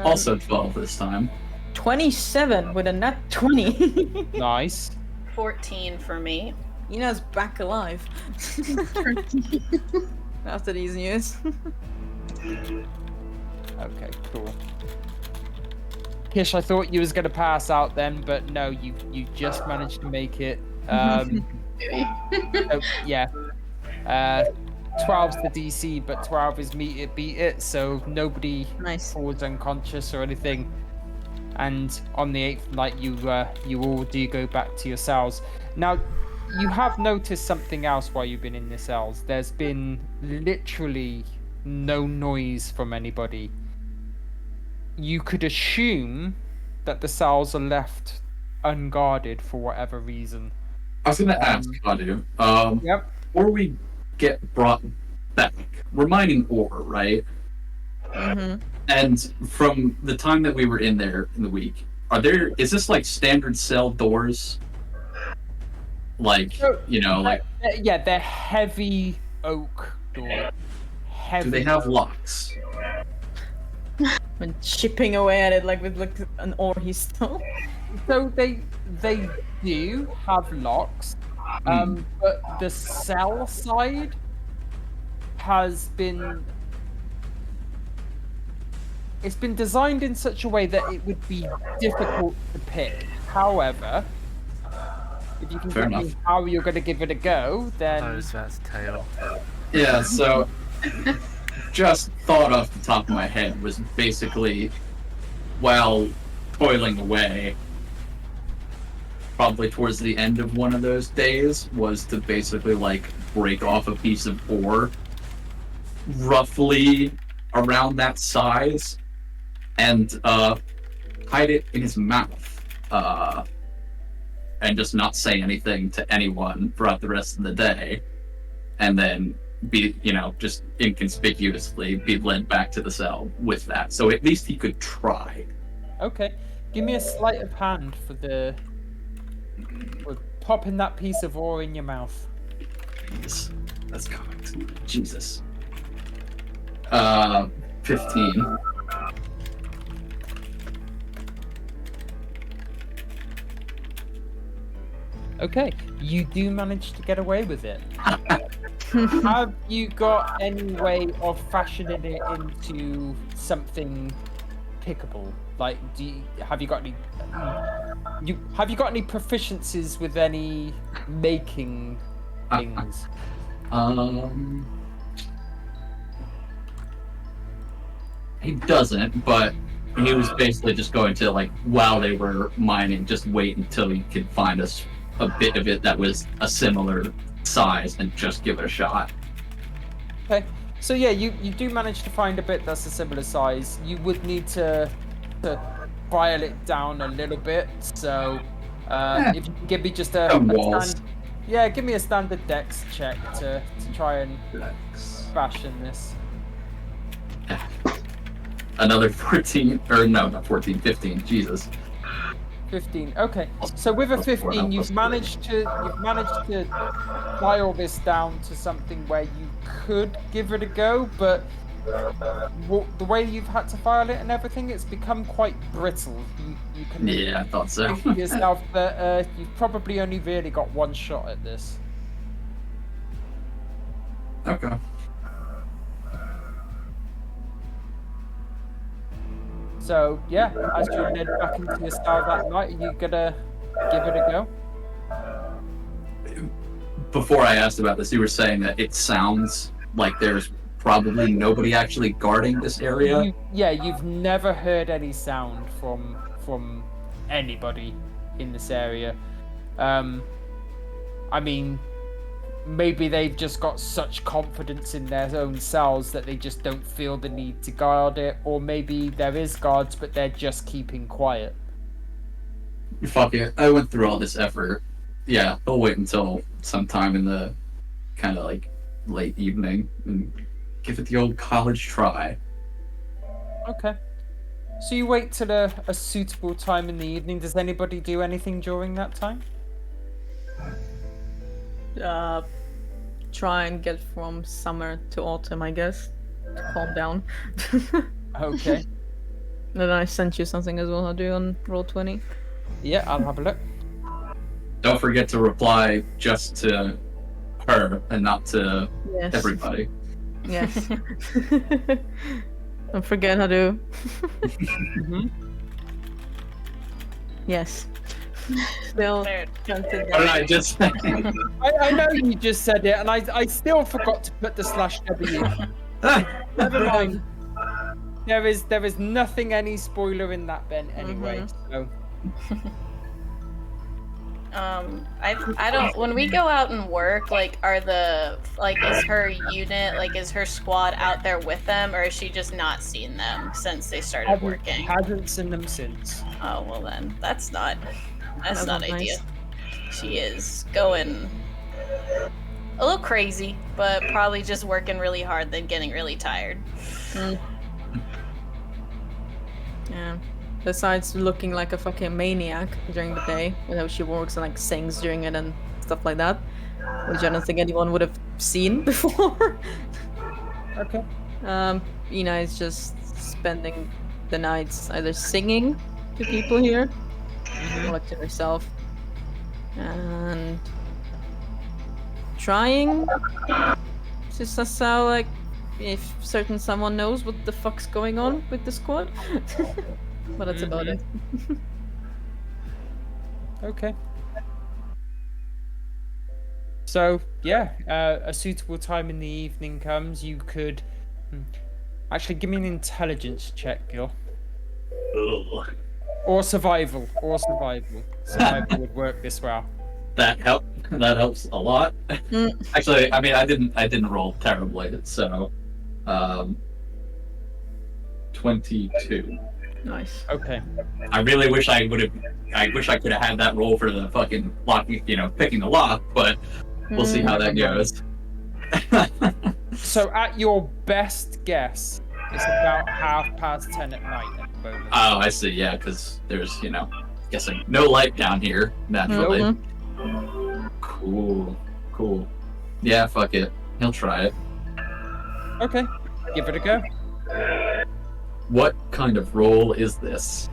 Speaker 2: Also 12 this time.
Speaker 4: 27 with a nat 20.
Speaker 1: Nice.
Speaker 7: 14 for me.
Speaker 4: Ina's back alive. After these news.
Speaker 1: Okay, cool. Kish, I thought you was gonna pass out then, but no, you just managed to make it. So, yeah. 12's the DC, but 12 is meet it, beat it, so nobody
Speaker 4: Nice.
Speaker 1: falls unconscious or anything. And on the 8th night, you all do go back to your cells. Now, you have noticed something else while you've been in the cells. There's been literally no noise from anybody. You could assume that the cells are left unguarded for whatever reason.
Speaker 2: I was gonna ask, Kadu,
Speaker 1: Yep.
Speaker 2: before we get brought back, we're mining ore, right?
Speaker 4: Mm-hmm.
Speaker 2: And from the time that we were in there in the week, is this like standard cell doors? Like, you know, like,
Speaker 1: Yeah, they're heavy oak door. Heavy.
Speaker 2: do they have locks?
Speaker 4: When chipping away at it like with like an ore he stole.
Speaker 1: So they do have locks, but the cell side has been. It's been designed in such a way that it would be difficult to pick. However, if you can
Speaker 2: Fair
Speaker 1: tell me
Speaker 2: enough.
Speaker 1: how you're going to give it a go, then
Speaker 3: Oh, that's tail.
Speaker 2: Yeah, so just thought off the top of my head was basically while toiling away, probably towards the end of one of those days, was to basically like break off a piece of ore roughly around that size and hide it in his mouth and just not say anything to anyone throughout the rest of the day, and then be, just inconspicuously be led back to the cell with that. So at least he could try.
Speaker 1: Okay. Give me a sleight of hand for popping that piece of ore in your mouth.
Speaker 2: Jeez. That's correct. Jesus. 15.
Speaker 1: Okay, you do manage to get away with it. Have you got any way of fashioning it into something pickable? Like, have you got any proficiencies with any making things?
Speaker 2: He doesn't, but he was basically just going to, like, while they were mining, just wait until he could find a bit of it that was a similar size and just give it a shot.
Speaker 1: Okay, so yeah, you do manage to find a bit that's a similar size. You would need to file it down a little bit. So if you can give me just give me a standard dex check to try and fashion this.
Speaker 2: Another 14, or no, not 14, 15. Jesus.
Speaker 1: 15. Okay. So with a 15, you've managed to file this down to something where you could give it a go, but the way you've had to file it and everything, it's become quite brittle. You can
Speaker 2: I thought so.
Speaker 1: think to yourself that you've probably only really got one shot at this.
Speaker 2: Okay.
Speaker 1: So yeah, as you head back into your cell that night, are you gonna give it a go?
Speaker 2: Before I asked about this, you were saying that it sounds like there's probably nobody actually guarding this area.
Speaker 1: You've never heard any sound from anybody in this area. I mean, maybe they've just got such confidence in their own cells that they just don't feel the need to guard it, or maybe there is guards but they're just keeping quiet.
Speaker 2: Fuck it, I went through all this effort. Yeah, I'll wait until sometime in the kind of like late evening and give it the old college try.
Speaker 1: Okay. So you wait till a suitable time in the evening. Does anybody do anything during that time?
Speaker 4: Try and get from summer to autumn, I guess, to calm down.
Speaker 1: Okay.
Speaker 4: Then I sent you something as well. I'll do on Roll20.
Speaker 1: Yeah, I'll have a look.
Speaker 2: Don't forget to reply just to her and not to
Speaker 4: Yes.
Speaker 2: everybody.
Speaker 4: Yes. Don't forget how to.
Speaker 1: Mhm.
Speaker 4: Yes. Still
Speaker 7: There.
Speaker 4: counted
Speaker 2: What did
Speaker 4: down.
Speaker 2: I just say?
Speaker 1: I know you just said it, and I still forgot to put the /W. Never mind. There is nothing any spoiler in that, Ben. Anyway, so
Speaker 7: I don't. When we go out and work, like, is her unit, like, is her squad out there with them, or has she just not seen them since they started working?
Speaker 1: hasn't seen them since.
Speaker 7: Oh well, then that's not
Speaker 4: That's
Speaker 7: not
Speaker 4: not
Speaker 7: ideal.
Speaker 4: nice.
Speaker 7: She is going a little crazy, but probably just working really hard, then getting really tired.
Speaker 4: Yeah. Besides looking like a fucking maniac during the day, she works and like sings during it and stuff like that, which I don't think anyone would have seen before.
Speaker 1: Okay.
Speaker 4: Ina is just spending the nights either singing to people here, or like to herself, and trying to suss out like if certain someone knows what the fuck's going on with the squad. But that's about it.
Speaker 1: Okay. So yeah, a suitable time in the evening comes. You could actually give me an intelligence check, Gil.
Speaker 2: Ugh.
Speaker 1: Or survival. Survival would work this well.
Speaker 2: That helps a lot. Actually, I mean, I didn't roll terribly, so 22.
Speaker 4: Nice.
Speaker 1: Okay.
Speaker 2: I really wish I could have had that roll for the fucking lock, picking the lock, but we'll see how that goes.
Speaker 1: So at your best guess, it's about 10:30 at night at the moment.
Speaker 2: Oh, I see. Yeah, because there's, guessing no light down here naturally.
Speaker 4: Mhm.
Speaker 2: Cool. Yeah, fuck it. He'll try it.
Speaker 1: Okay, give it a go.
Speaker 2: What kind of roll is this?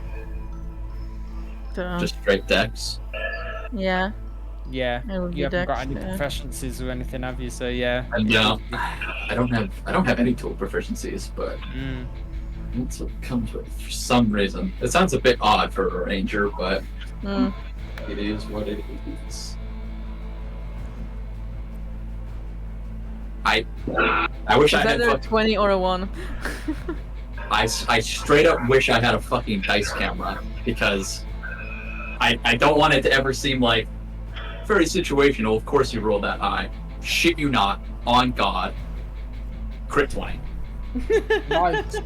Speaker 4: So,
Speaker 2: Just straight dex?
Speaker 4: yeah.
Speaker 1: Yeah,
Speaker 4: It would be
Speaker 1: you haven't got
Speaker 4: dex,
Speaker 1: any
Speaker 4: yeah.
Speaker 1: proficiencies or anything, have you? So yeah.
Speaker 2: And I don't have any tool proficiencies, but
Speaker 1: Mm.
Speaker 2: that's what it comes with for some reason. It sounds a bit odd for a ranger, but
Speaker 4: Mm.
Speaker 2: it is what it is. I wish I
Speaker 4: Is
Speaker 2: had
Speaker 4: that a 20 or a 1?
Speaker 2: I straight up wish I had a fucking dice camera because I don't want it to ever seem like very situational. Of course you roll that high. Shit you not. On God. Crit 20.
Speaker 1: Nice.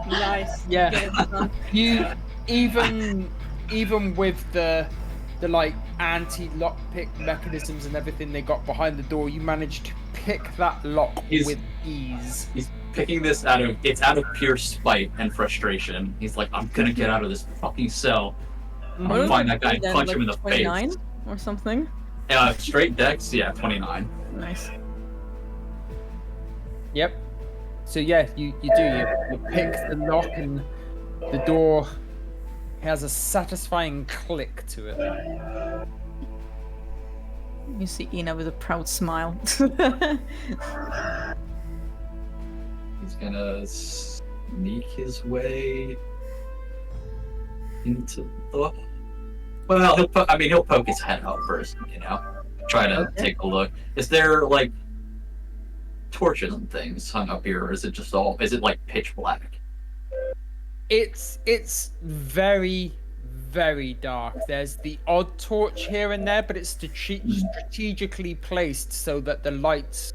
Speaker 6: Nice.
Speaker 1: Yeah.
Speaker 6: Get it done.
Speaker 1: You even with the like anti-lockpick mechanisms and everything they got behind the door, you managed to pick that lock with ease.
Speaker 2: He's picking this out of pure spite and frustration. He's like, I'm gonna get out of this fucking cell. I'm gonna find that guy and
Speaker 4: Then,
Speaker 2: punch
Speaker 4: like,
Speaker 2: him in the
Speaker 4: 29
Speaker 2: face.
Speaker 4: or something?
Speaker 2: Straight dex, yeah, 29.
Speaker 4: Nice.
Speaker 1: Yep. So yeah, you pick the lock and the door has a satisfying click to it.
Speaker 4: You see Ina with a proud smile.
Speaker 2: He's gonna sneak his way into the. Well, he'll poke his head out first, try to take a look. Is there like torches and things hung up here, or is it like pitch black?
Speaker 1: It's very, very dark. There's the odd torch here and there, but it's strategically placed so that the lights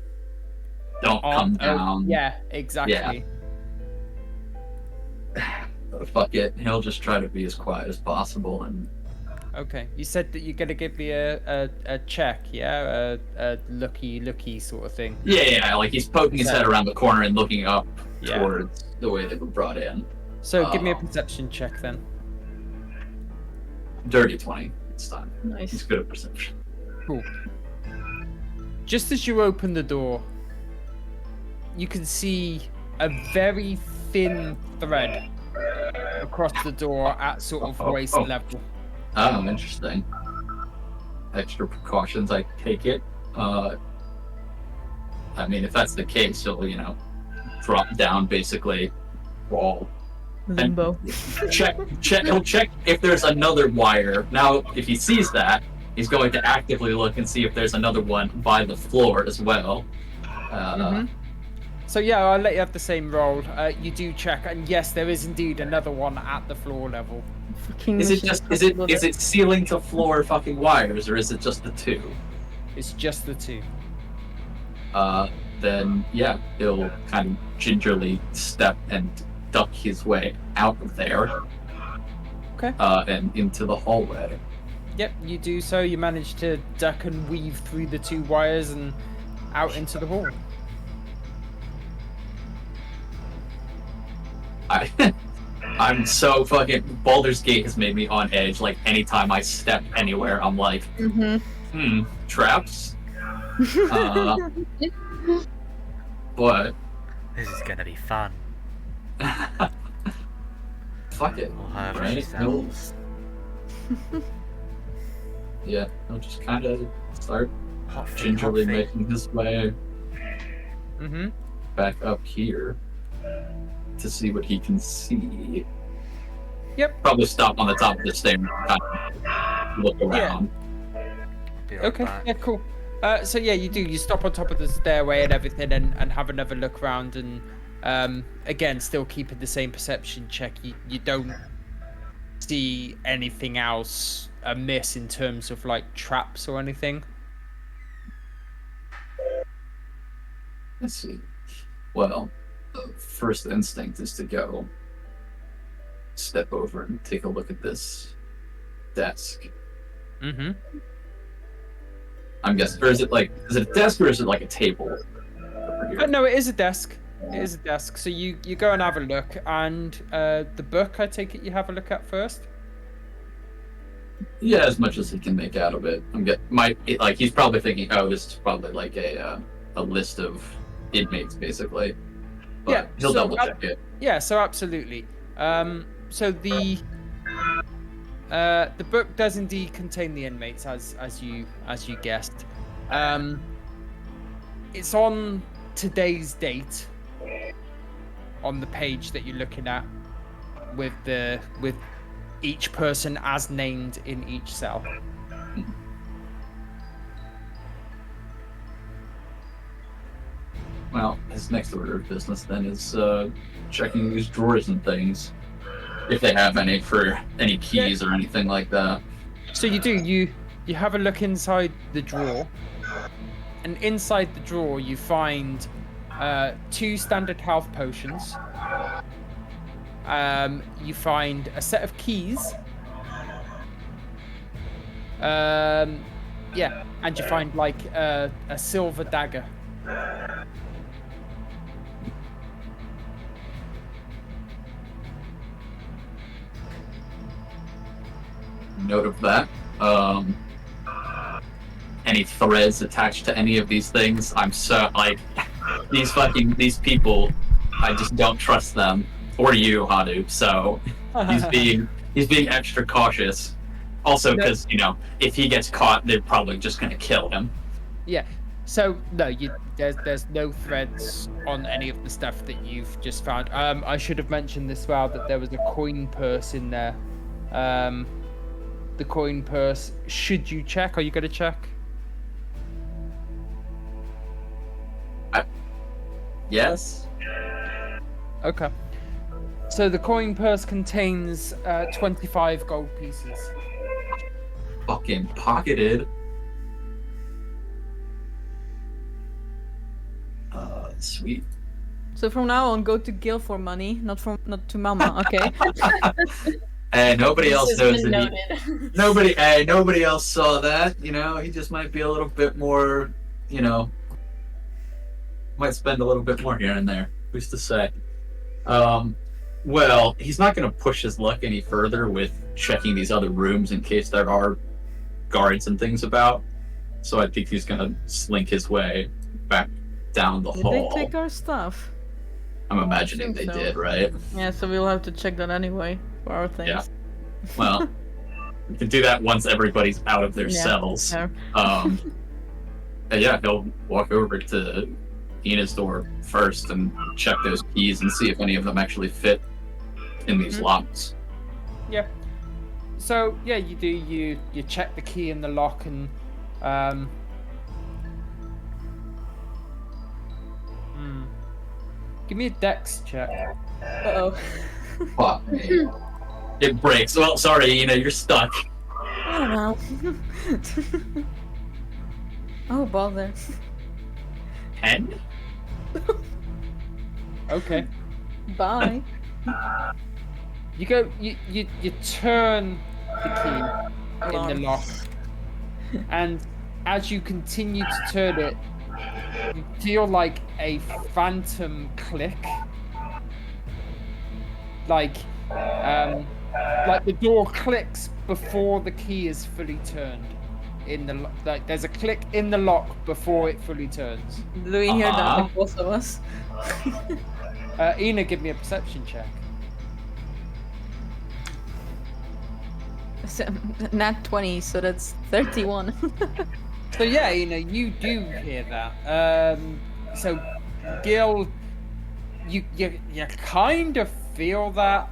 Speaker 2: Don't come down.
Speaker 1: Yeah, exactly.
Speaker 2: Fuck it. He'll just try to be as quiet as possible and.
Speaker 1: Okay. You said that you're gonna give me a check, yeah? A looky sort of thing.
Speaker 2: Yeah, like he's poking his head around the corner and looking up
Speaker 1: Yeah.
Speaker 2: towards the way they were brought in.
Speaker 1: So give me a perception check then.
Speaker 2: Dirty 20 this time.
Speaker 4: Nice.
Speaker 2: He's good at perception.
Speaker 1: Cool. Just as you open the door, you can see a very thin thread across the door at sort of waist level.
Speaker 2: Oh, interesting. Extra precautions, I take it. I mean, if that's the case, he'll, drop down basically, fall.
Speaker 4: Limbo.
Speaker 2: He'll check if there's another wire. Now, if he sees that, he's going to actively look and see if there's another one by the floor as well.
Speaker 1: So yeah, I'll let you have the same roll. You do check, and yes, there is indeed another one at the floor level.
Speaker 4: Fucking
Speaker 2: Is it
Speaker 4: Mission
Speaker 2: just
Speaker 4: Impossible
Speaker 2: is it ceiling to floor fucking wires, or is it just the two?
Speaker 1: It's just the two.
Speaker 2: Then yeah, he'll kind of gingerly step and duck his way out of there.
Speaker 1: Okay.
Speaker 2: And into the hallway.
Speaker 1: Yep, you do so. You manage to duck and weave through the two wires and out into the hall.
Speaker 2: I'm so fucking. Baldur's Gate has made me on edge. Like anytime I step anywhere, I'm like, traps. But
Speaker 3: This is gonna be fun.
Speaker 2: fuck it,
Speaker 3: Or however
Speaker 2: right?
Speaker 3: she sounds.
Speaker 2: Yeah, he'll just kind of start
Speaker 3: Hot feet,
Speaker 2: gingerly
Speaker 3: hot feet.
Speaker 2: making his way
Speaker 1: Mm-hmm.
Speaker 2: back up here to see what he can see.
Speaker 1: Yep.
Speaker 2: Probably stop on the top of the stair and kind of look around.
Speaker 3: Be right
Speaker 1: Okay,
Speaker 3: back.
Speaker 1: yeah, cool. So yeah, you do. You stop on top of the stairway and everything, and have another look around, and again, still keeping the same perception check. You don't see anything else amiss in terms of like traps or anything.
Speaker 2: Let's see. Well, the first instinct is to go step over and take a look at this desk.
Speaker 1: Mm-hmm.
Speaker 2: I'm guessing, or is it a desk or is it like a table over here?
Speaker 1: No, it is a desk. It is a desk. So you go and have a look, and the book, I take it you have a look at first.
Speaker 2: Yeah, as much as he can make out of it. He's probably thinking, oh, this is probably like a list of inmates, basically. But
Speaker 1: Yeah,
Speaker 2: he'll
Speaker 1: so
Speaker 2: double check it.
Speaker 1: Yeah, so absolutely. So the book does indeed contain the inmates, as you guessed. It's on today's date on the page that you're looking at, with each person as named in each cell.
Speaker 2: Well, his next order of business then is checking these drawers and things, if they have any for any keys or anything like that.
Speaker 1: So you have a look inside the drawer, and inside the drawer you find 2 standard health potions. You find a set of keys. Yeah, and you find like a silver dagger.
Speaker 2: Note of that. Any threads attached to any of these things? I'm so like these people. I just don't trust them, or you, Hadu. So he's being extra cautious. Also, because if he gets caught, they're probably just gonna kill him.
Speaker 1: Yeah. So no, there's no threads on any of the stuff that you've just found. I should have mentioned this well, that there was a coin purse in there. The coin purse. Should you check? Are you going to check?
Speaker 2: Yes.
Speaker 1: Okay. So the coin purse contains 25 gold pieces.
Speaker 2: Fucking pocketed. Sweet.
Speaker 4: So from now on, go to Gil for money, not to Mama. Okay.
Speaker 2: Hey, nobody
Speaker 7: This
Speaker 2: else
Speaker 7: has
Speaker 2: knows
Speaker 7: been
Speaker 2: that
Speaker 7: noted.
Speaker 2: nobody else saw that. He just might be a little bit more. Might spend a little bit more here and there. Who's to say? Well, he's not going to push his luck any further with checking these other rooms in case there are guards and things about. So I think he's going to slink his way back down the
Speaker 4: Did
Speaker 2: hall.
Speaker 4: they take our stuff?
Speaker 2: I'm imagining they
Speaker 4: think so.
Speaker 2: did, right?
Speaker 4: Yeah, so we'll have to check that anyway for our things.
Speaker 2: Yeah. Well, we can do that once everybody's out of their
Speaker 4: Yeah,
Speaker 2: cells.
Speaker 4: fair.
Speaker 2: And yeah, he'll walk over to Ina's door first and check those keys and see if any of them actually fit in these locks.
Speaker 1: Yeah. So yeah, you do. You check the key in the lock and give me a dex check.
Speaker 4: Uh-oh.
Speaker 2: Fuck me. It breaks. Well, sorry, you're stuck.
Speaker 4: Oh, well. Oh, bother.
Speaker 2: 10?
Speaker 1: Okay.
Speaker 4: Bye.
Speaker 1: You go. You turn the key in the lock, and as you continue to turn it, you feel like a phantom click. Like the door clicks before the key is fully turned. There's a click in the lock before it fully turns.
Speaker 4: Do we hear that, like both of us?
Speaker 1: Ina, give me a perception check.
Speaker 4: Nat 20, so that's 31.
Speaker 1: So yeah, you do hear that. So Gil, you kind of feel that.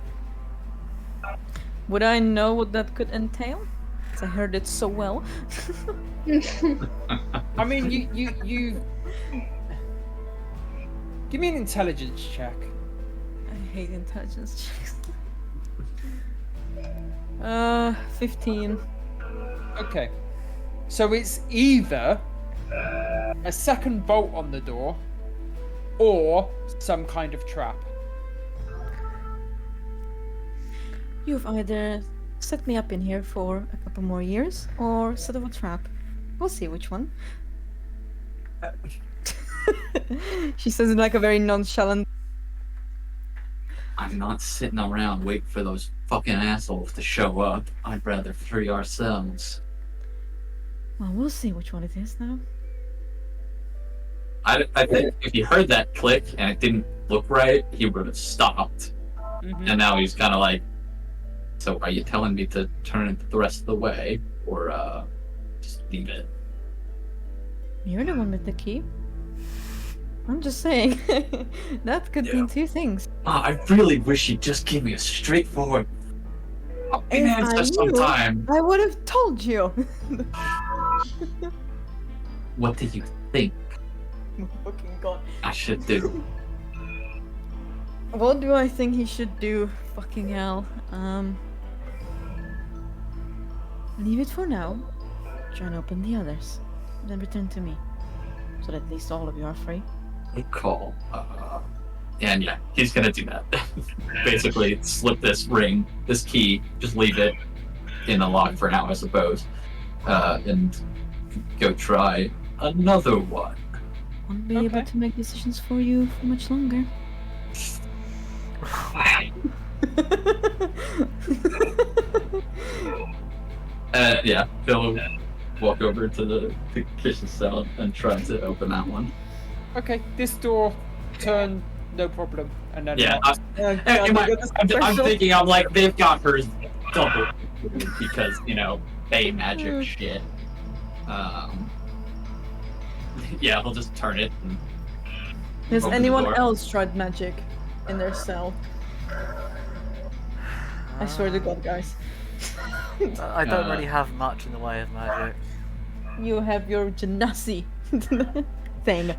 Speaker 4: Would I know what that could entail? 'Cause I heard it so well.
Speaker 1: I mean, you give me an intelligence check.
Speaker 4: I hate intelligence checks. 15.
Speaker 1: Okay. So it's either a second bolt on the door or some kind of trap.
Speaker 4: You've either set me up in here for a couple more years or set up a trap. We'll see which one. She says it like a very nonchalant.
Speaker 2: I'm not sitting around waiting for those fucking assholes to show up. I'd rather free ourselves.
Speaker 4: Well, we'll see which one it is now.
Speaker 2: I think if he heard that click and it didn't look right, he would have stopped.
Speaker 1: Mhm.
Speaker 2: And now he's kind of like, so are you telling me to turn it the rest of the way? Or, just leave it?
Speaker 4: You're the one with the key. I'm just saying. That could
Speaker 2: Yeah.
Speaker 4: mean two things.
Speaker 2: I really wish he'd just give me a straightforward fucking
Speaker 4: If I
Speaker 2: answer
Speaker 4: knew-
Speaker 2: sometime.
Speaker 4: I would have told you.
Speaker 2: What do you think
Speaker 4: Fucking god.
Speaker 2: I should do?
Speaker 4: What do I think he should do? Fucking hell. Leave it for now. Try and open the others. Then return to me. So that at least all of you are free.
Speaker 2: Good call. And yeah, he's gonna do that. Basically, slip this ring, this key, just leave it in the lock for now, I suppose. And go try another one.
Speaker 4: Won't be able
Speaker 1: Okay.
Speaker 4: to make decisions for you for much longer.
Speaker 2: Yeah, Phil will walk over to the kitchen cell and try to open that one.
Speaker 1: Okay, this door turn, no problem. And then
Speaker 2: Yeah,
Speaker 1: lock.
Speaker 2: I'm thinking, I'm like, they've got hers double because, you know, Bay magic shit. Yeah, he'll just turn it. And
Speaker 4: Has
Speaker 2: open the
Speaker 4: anyone
Speaker 2: door.
Speaker 4: else tried magic in their cell? I swear to God, guys.
Speaker 3: I don't really have much in the way of magic.
Speaker 4: You have your genasi thing.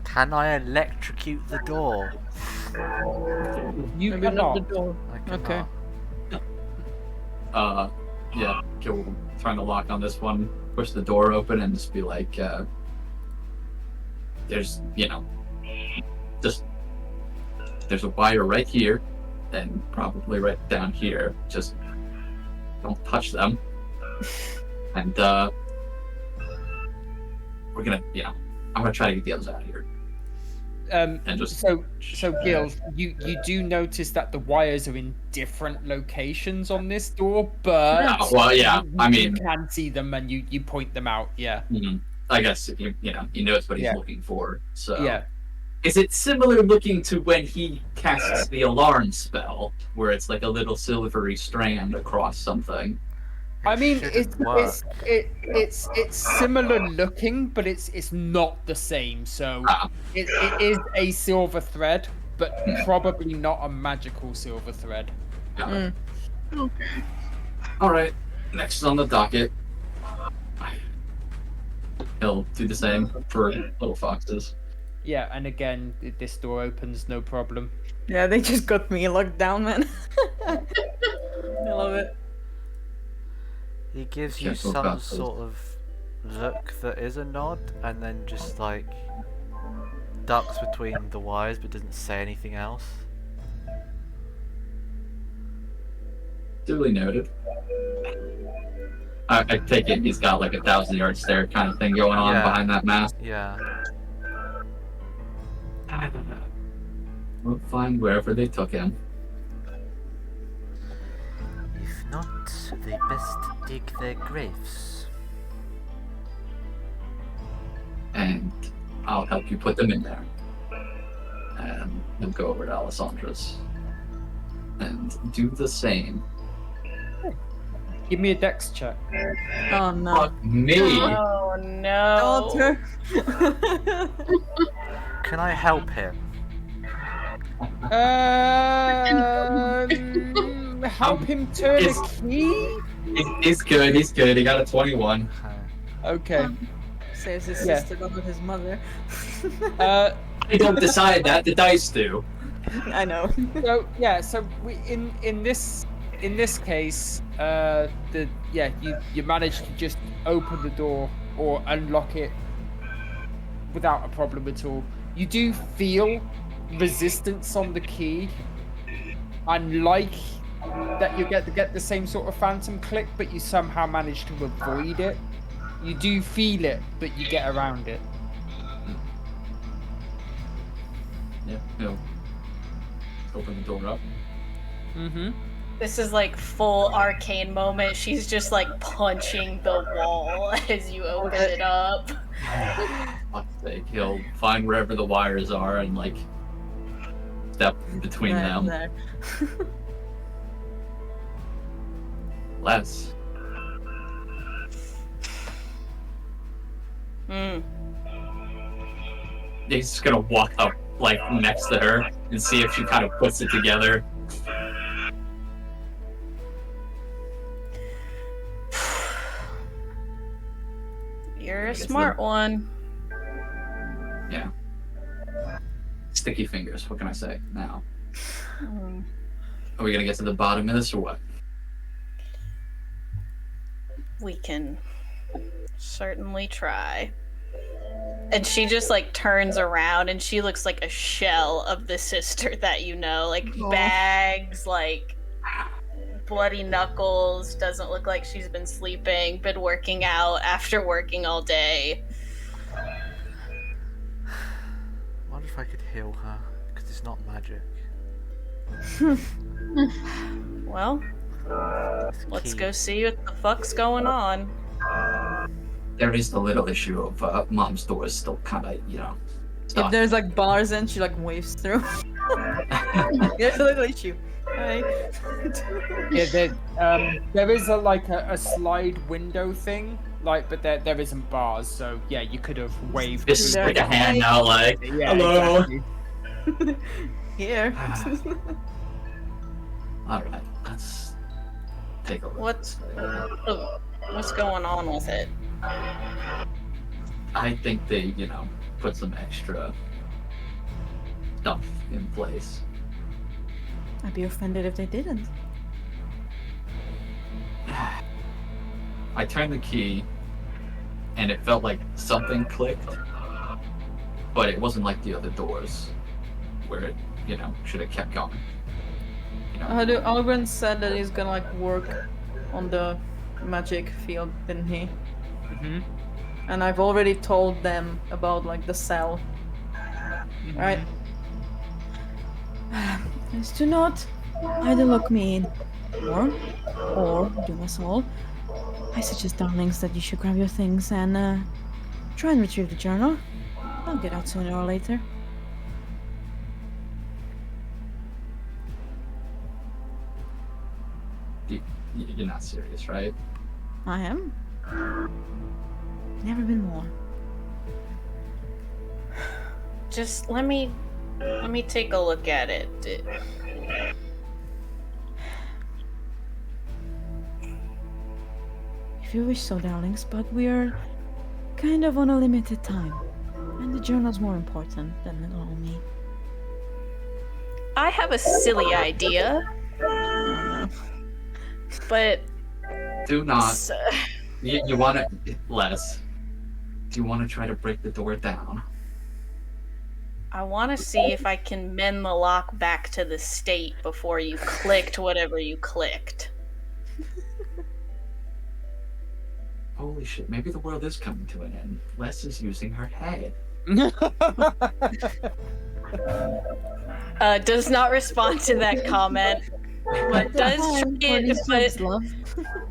Speaker 3: Can I electrocute the door?
Speaker 1: You
Speaker 4: Maybe not the
Speaker 1: cannot.
Speaker 4: door.
Speaker 3: I
Speaker 4: Okay.
Speaker 3: cannot.
Speaker 2: Yeah, he'll turn the lock on this one, push the door open, and just be like, there's, you know, just, there's a wire right here, and probably right down here. Just don't touch them. And, we're gonna, you know, I'm gonna try to get the others out of here. And just,
Speaker 1: So Gil, you do notice that the wires are in different locations on this door, but
Speaker 2: Yeah, well, yeah,
Speaker 1: you,
Speaker 2: I
Speaker 1: you
Speaker 2: mean-
Speaker 1: can see them and you point them out. Yeah,
Speaker 2: I guess, you know, he knows what he's
Speaker 1: Yeah.
Speaker 2: looking for, so.
Speaker 1: yeah.
Speaker 2: Is it similar looking to when he casts the alarm spell, where it's like a little silvery strand across something?
Speaker 1: I mean,
Speaker 3: shouldn't work.
Speaker 1: it's similar looking, but it's not the same. So
Speaker 2: Ah.
Speaker 1: it is a silver thread, but probably not a magical silver thread.
Speaker 2: Got it.
Speaker 5: Okay.
Speaker 2: All right. Next on the docket, he'll do the same for little foxes.
Speaker 1: Yeah, and again, this door opens, no problem.
Speaker 4: Yeah, they just got me locked down, man. I love it.
Speaker 3: He gives you
Speaker 2: Careful
Speaker 3: some
Speaker 2: about those.
Speaker 3: sort of look that is a nod, and then just like ducks between the wires, but doesn't say anything else.
Speaker 2: Duly noted. I take it he's got like a 1,000-yard stare kind of thing going on
Speaker 3: Yeah.
Speaker 2: behind that mask.
Speaker 3: Yeah.
Speaker 2: We'll find wherever they took him.
Speaker 3: If not, they best dig their graves.
Speaker 2: And I'll help you put them in there. And he'll go over to Alessandra's and do the same.
Speaker 1: Give me a dex check.
Speaker 4: Oh no.
Speaker 2: Fuck me!
Speaker 7: Oh no.
Speaker 4: Daughter.
Speaker 3: Can I help him?
Speaker 1: Help him turn a
Speaker 2: It's-
Speaker 1: key.
Speaker 2: He's good, he's good. He got a 21.
Speaker 1: Okay.
Speaker 4: Says his
Speaker 1: Yeah.
Speaker 4: sister, not with his mother.
Speaker 1: Uh,
Speaker 2: I don't decide that, the dice do.
Speaker 4: I know.
Speaker 1: So yeah, so we in this case, you managed to just open the door or unlock it without a problem at all. You do feel resistance on the key, and like that you get the same sort of phantom click, but you somehow manage to avoid it. You do feel it, but you get around it.
Speaker 2: Yeah, no. Open the door up.
Speaker 1: Mm-hmm.
Speaker 7: This is like full arcane moment. She's just like punching the wall as you open it up.
Speaker 2: Fuck's sake, he'll find wherever the wires are and like step between
Speaker 4: Right
Speaker 2: them.
Speaker 4: there.
Speaker 2: Les.
Speaker 7: Hmm.
Speaker 2: He's just gonna walk up like next to her and see if she kind of puts it together.
Speaker 7: You're a
Speaker 2: guess
Speaker 7: smart one.
Speaker 2: Yeah. Sticky fingers, what can I say now?
Speaker 7: Hmm.
Speaker 2: Are we gonna get to the bottom of this or what?
Speaker 7: We can certainly try. And she just like turns around and she looks like a shell of the sister that you know. Like bags, like bloody knuckles, doesn't look like she's been sleeping, been working out after working all day.
Speaker 3: Wonder if I could heal her, because it's not magic.
Speaker 7: Well,
Speaker 3: It's
Speaker 7: let's
Speaker 3: key.
Speaker 7: go see what the fuck's going on.
Speaker 2: There is the little issue of mom's door is still kind of, you know,
Speaker 4: If
Speaker 2: stuck.
Speaker 4: there's like bars in, she like waves through. There's a little issue. Hi.
Speaker 1: Yeah, there is a slide window thing, like, but there isn't bars, so yeah, you could have waved.
Speaker 2: This is
Speaker 4: There.
Speaker 2: like a hand now, like,
Speaker 1: Yeah,
Speaker 2: hello.
Speaker 1: exactly.
Speaker 4: Here.
Speaker 2: Alright, let's take a look.
Speaker 7: What's going on with it?
Speaker 2: I think they, you know, put some extra stuff in place.
Speaker 4: I'd be offended if they didn't.
Speaker 2: I turned the key and it felt like something clicked, but it wasn't like the other doors where it, you know, should have kept going. You know,
Speaker 4: Algren said that he's gonna like work on the magic field, didn't he?
Speaker 1: Mhm.
Speaker 4: And I've already told them about like the cell. Right? Is to not either lock me in or do us all. I suggest, darlings, that you should grab your things and try and retrieve the journal. I'll get out sooner or later.
Speaker 2: you're not serious, right?
Speaker 4: I am. Never been more.
Speaker 7: Just let me take a look at it.
Speaker 4: If you wish so, darlings, but we're kind of on a limited time. And the journal's more important than little old me.
Speaker 7: I have a silly idea, but
Speaker 2: Do not.
Speaker 7: s-
Speaker 2: You want to, Les? Do you want to try to break the door down?
Speaker 7: I want to see if I can mend the lock back to the state before you clicked whatever you clicked.
Speaker 2: Holy shit! Maybe the world is coming to an end. Les is using her head.
Speaker 7: Does not respond to that comment, but does try it,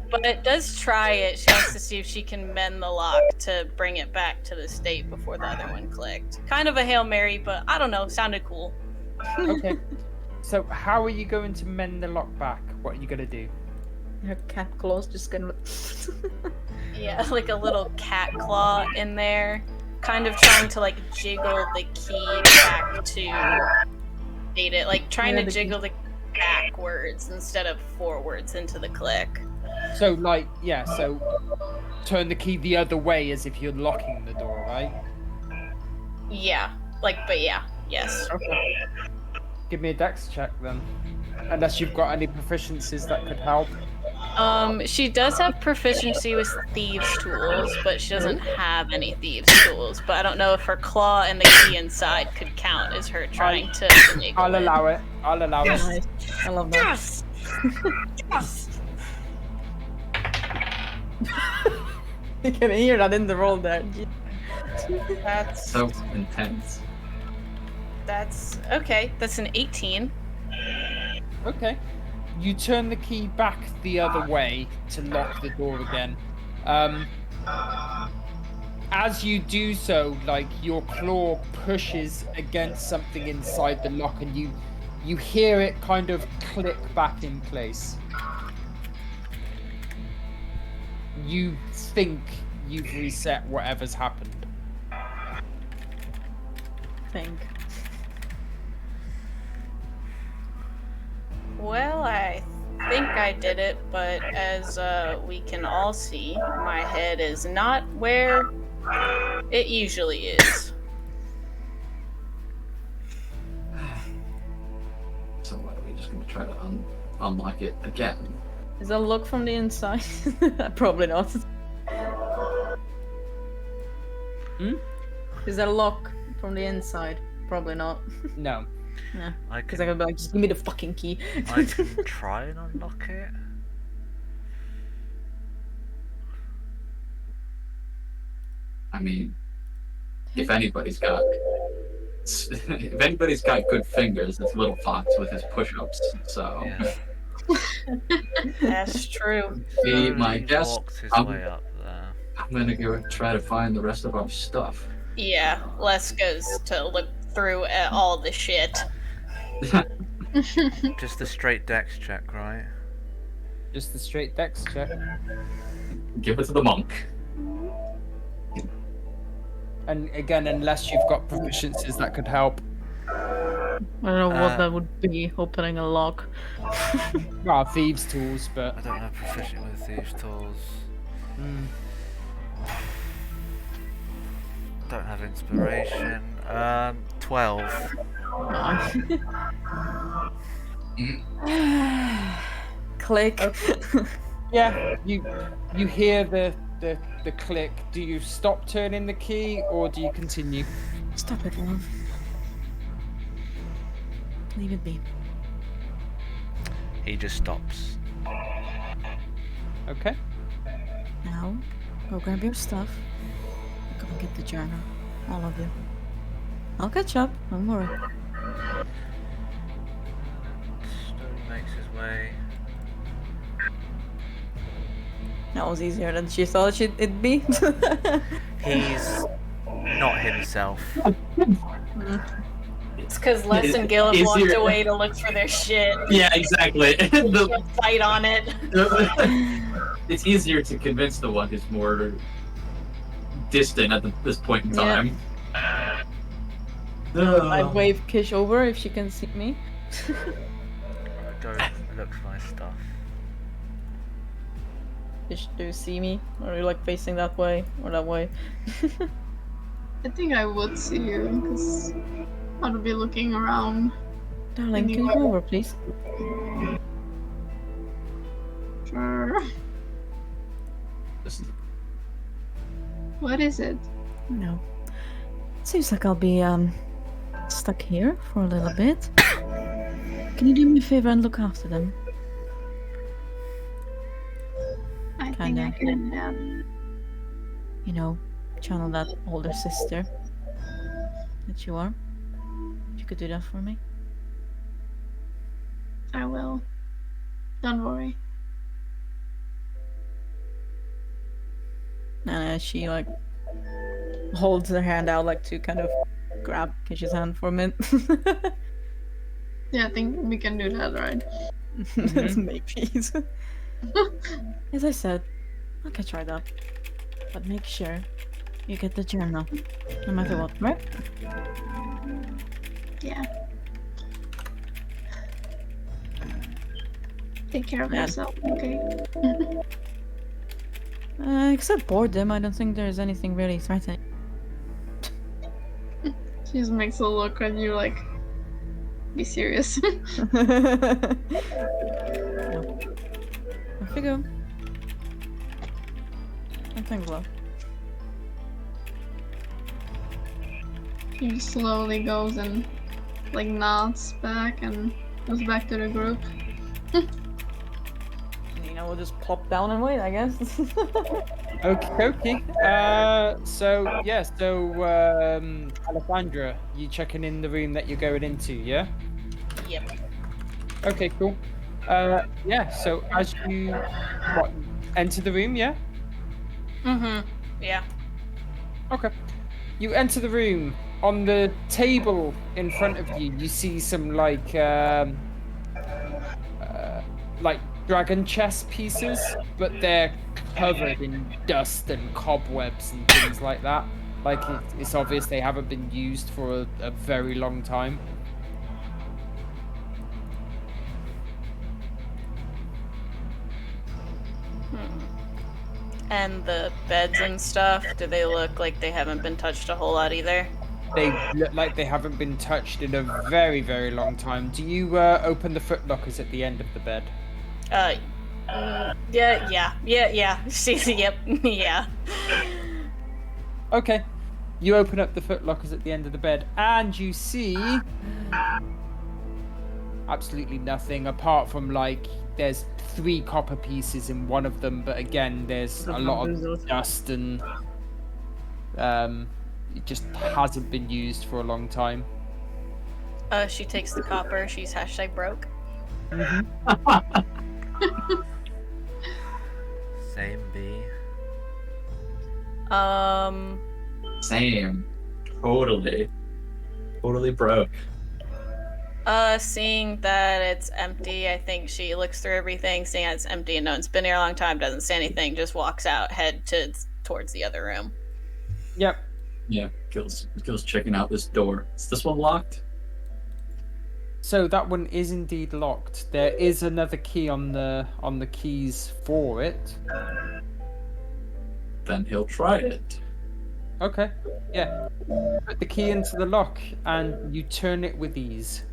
Speaker 7: but it does try it. She wants to see if she can mend the lock to bring it back to the state before the other one clicked. Kind of a Hail Mary, but I don't know, sounded cool.
Speaker 1: Okay. So how are you going to mend the lock back? What are you gonna do?
Speaker 4: Her cat claws just gonna.
Speaker 7: Yeah, like a little cat claw in there. Kind of trying to like jiggle the key back to state it. Like trying
Speaker 4: Yeah,
Speaker 7: to
Speaker 4: the key.
Speaker 7: jiggle the backwards instead of forwards into the click.
Speaker 1: So like, yeah, so turn the key the other way as if you're locking the door, right?
Speaker 7: Yeah. Like, but yeah. Yes.
Speaker 1: Okay. Give me a dex check then. Unless you've got any proficiencies that could help.
Speaker 7: She does have proficiency with thieves' tools, but she doesn't have any thieves' tools. But I don't know if her claw and the key inside could count as her trying to finagle
Speaker 1: I'll
Speaker 7: it.
Speaker 1: allow it. I'll allow it.
Speaker 4: Nice. I love that.
Speaker 7: Yes! Yes!
Speaker 4: You can hear that in the roll there.
Speaker 7: That's
Speaker 2: So intense.
Speaker 7: okay. That's an 18.
Speaker 1: Okay. You turn the key back the other way to lock the door again. As you do so, like your claw pushes against something inside the lock, and you hear it kind of click back in place. You think you've reset whatever's happened.
Speaker 4: Think.
Speaker 7: Well, I think I did it, but as we can all see, my head is not where it usually is.
Speaker 2: So what, are we just gonna try to unlock it again?
Speaker 4: Is that lock from the inside? Probably not. Is that a lock from the inside? Probably not.
Speaker 1: No.
Speaker 4: Yeah.
Speaker 3: I
Speaker 4: Because I
Speaker 3: can,
Speaker 4: could be like, just give me the fucking key.
Speaker 3: I can try and unlock it.
Speaker 2: I mean, if anybody's got good fingers, it's Little Fox with his push-ups. So,
Speaker 3: Yeah.
Speaker 7: That's true.
Speaker 2: be my
Speaker 3: He
Speaker 2: guess.
Speaker 3: walks his
Speaker 2: I'm-
Speaker 3: way up there.
Speaker 2: I'm gonna go try to find the rest of our stuff.
Speaker 7: Yeah, Les goes to look through at all the shit.
Speaker 3: Just a straight dex check, right?
Speaker 1: Just the straight dex check.
Speaker 2: Give it to the monk.
Speaker 1: And again, unless you've got proficiencies that could help.
Speaker 4: I don't know what that would be, opening a lock.
Speaker 1: Well, thieves' tools, but
Speaker 3: I don't have proficient with thieves' tools. Don't have inspiration. 12.
Speaker 4: Click.
Speaker 1: yeah, you hear the click. Do you stop turning the key or do you continue?
Speaker 4: Stop it, love. Leave it be.
Speaker 3: He just stops.
Speaker 1: Okay.
Speaker 4: Now, go grab your stuff. Go and get the journal. All of you. I'll catch up, don't worry.
Speaker 3: Slowly makes his way.
Speaker 4: That was easier than she thought it'd be.
Speaker 3: He's not himself.
Speaker 7: It's because Les and Gil have
Speaker 2: Is
Speaker 7: walked
Speaker 2: your-
Speaker 7: away to look for their shit.
Speaker 2: Yeah, exactly.
Speaker 7: They'll fight on it.
Speaker 2: It's easier to convince the one who's more distant at this point in
Speaker 4: Yeah.
Speaker 2: time.
Speaker 4: I wave Kish over if she can see me.
Speaker 3: Go look for my stuff.
Speaker 4: Kish, do you see me? Or are you like facing that way or that way?
Speaker 5: I think I would see you, because I would be looking around.
Speaker 4: Darling, can you go over, please?
Speaker 5: Sure. What is it?
Speaker 4: No. Seems like I'll be stuck here for a little bit. Can you do me a favor and look after them?
Speaker 5: I think I
Speaker 4: Kinda.
Speaker 5: can do that.
Speaker 4: You know, channel that older sister that you are. If you could do that for me.
Speaker 5: I will. Don't worry.
Speaker 4: And she like holds her hand out like to kind of grab Kish's hand for a minute.
Speaker 5: Yeah, I think we can do that, right?
Speaker 4: Let's make peace. As I said, I'll catch right up. But make sure you get the journal. No matter what, right?
Speaker 5: Yeah. Take care of
Speaker 4: Yeah.
Speaker 5: yourself, okay?
Speaker 4: Except boredom, I don't think there's anything really threatening.
Speaker 5: She just makes a look at you like, be serious.
Speaker 4: I figure. I think so.
Speaker 5: He just slowly goes and like nods back and goes back to the group.
Speaker 4: Nina will just plop down and wait, I guess.
Speaker 1: Okay. So Alessandra, you checking in the room that you're going into, yeah?
Speaker 7: Yep.
Speaker 1: Okay, cool. Yeah. So as you enter the room, yeah.
Speaker 7: Mm-hmm. Yeah.
Speaker 1: Okay. You enter the room. On the table in front of you, you see some like dragon chess pieces, but they're covered in dust and cobwebs and things like that. Like it's obvious they haven't been used for a very long time.
Speaker 7: And the beds and stuff, do they look like they haven't been touched a whole lot either?
Speaker 1: They look like they haven't been touched in a very, very long time. Do you open the footlockers at the end of the bed?
Speaker 7: Yeah. See, yep, yeah.
Speaker 1: Okay. You open up the footlockers at the end of the bed, and you see absolutely nothing apart from like there's 3 copper pieces in one of them, but again, there's a lot of dust and it just hasn't been used for a long time.
Speaker 7: She takes the copper. She's #broke.
Speaker 3: Same B.
Speaker 2: Same. Totally broke.
Speaker 7: Seeing that it's empty, I think she looks through everything, seeing it's empty and no one's been here a long time, doesn't say anything, just walks out, towards the other room.
Speaker 1: Yep.
Speaker 2: Yeah, Gil's checking out this door. Is this one locked?
Speaker 1: So that one is indeed locked. There is another key on the keys for it.
Speaker 2: Then he'll try it.
Speaker 1: Okay. Yeah. Put the key into the lock and you turn it with ease.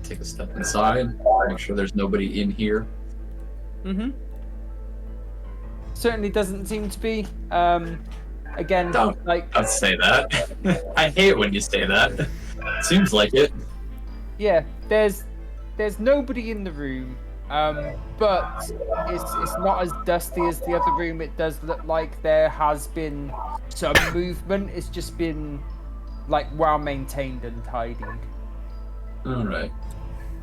Speaker 2: Take a step inside. Make sure there's nobody in here.
Speaker 1: Certainly doesn't seem to be. Again,
Speaker 2: Don't say that. I hate when you say that. Seems like it.
Speaker 1: Yeah, there's nobody in the room, but it's not as dusty as the other room. It does look like there has been some movement. It's just been like well maintained and tidied.
Speaker 2: All right.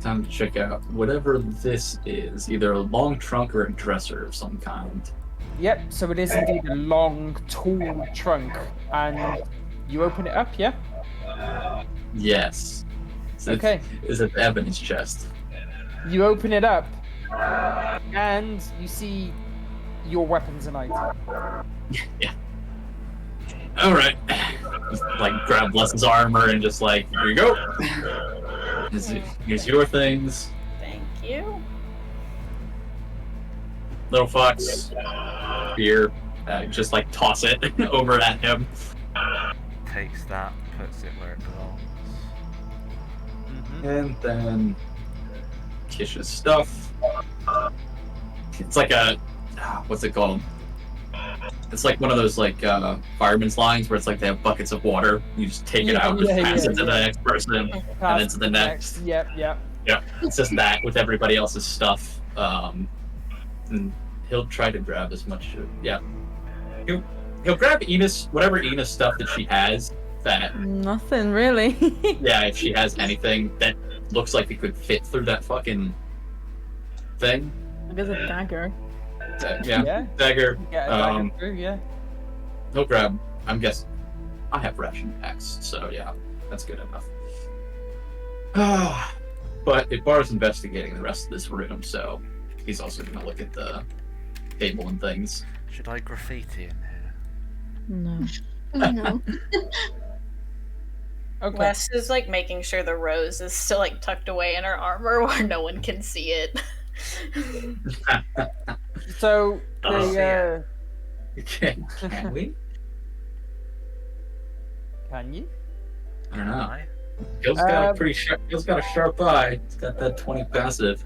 Speaker 2: Time to check out whatever this is. Either a long trunk or a dresser of some kind.
Speaker 1: Yep, so it is indeed a long, tall trunk, and you open it up, yeah?
Speaker 2: Yes.
Speaker 1: Okay.
Speaker 2: Is it Ebony's chest?
Speaker 1: You open it up, and you see your weapons and items.
Speaker 2: Yeah. All right. Just, like grab Bless's armor and just like, here you go. Here's your things.
Speaker 7: Thank you.
Speaker 2: Little fox. Here. Just like toss it over at him.
Speaker 3: Takes that, puts it where it belongs.
Speaker 2: And then Kish's stuff. It's like a what's it called? It's like one of those like fireman's lines where it's like they have buckets of water. You just take it out, just pass it to the next person, and then to the next.
Speaker 1: Yep.
Speaker 2: Yeah, it's just that with everybody else's stuff. And he'll try to grab as much. Yeah, he'll grab Enos, whatever Enos stuff that she has. That
Speaker 4: Nothing really.
Speaker 2: yeah, if she has anything that looks like it could fit through that fucking thing.
Speaker 4: I guess a dagger.
Speaker 2: Yeah, dagger.
Speaker 1: Yeah, yeah.
Speaker 2: He'll grab. I'm guessing. I have ration packs, so yeah, that's good enough. But if Bar's investigating the rest of this room, so he's also gonna look at the table and things.
Speaker 3: Should I graffiti in here?
Speaker 4: No.
Speaker 5: No.
Speaker 1: Okay.
Speaker 7: Wes is like making sure the rose is still like tucked away in her armor where no one can see it.
Speaker 1: So
Speaker 2: Oh,
Speaker 1: can
Speaker 2: Can we?
Speaker 1: you?
Speaker 2: I don't know.
Speaker 3: I?
Speaker 2: Gil's got a pretty sharp. Gil's got a sharp eye. He's got that 20 passive,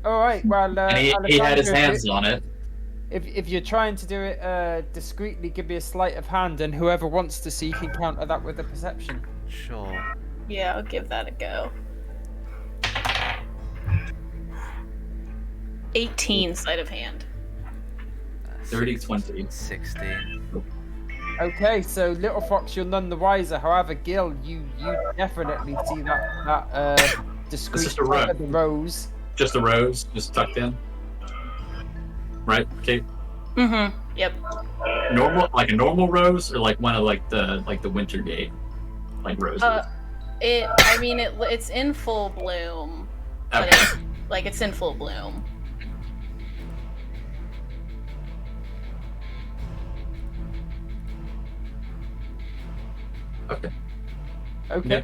Speaker 1: All right. Well,
Speaker 2: and he had his
Speaker 1: Alessandro,
Speaker 2: hands on it.
Speaker 1: If you're trying to do it discreetly, give me a sleight of hand, and whoever wants to see can counter that with a perception.
Speaker 3: Sure.
Speaker 7: Yeah, I'll give that a go. 18 sleight of hand.
Speaker 2: 30, 20.
Speaker 3: 16.
Speaker 1: Okay, so Little Fox, you're none the wiser. However, Gil, you definitely see that discreet
Speaker 2: just a
Speaker 1: part
Speaker 2: rose.
Speaker 1: of the rose.
Speaker 2: Just a rose, just tucked in. Right? Okay.
Speaker 7: Mm-hmm. Yep.
Speaker 2: Normal, like a normal rose, or like one of the winter gate, like roses.
Speaker 7: It's in full bloom. But
Speaker 2: Okay.
Speaker 7: it's in full bloom.
Speaker 2: Okay.
Speaker 1: Okay.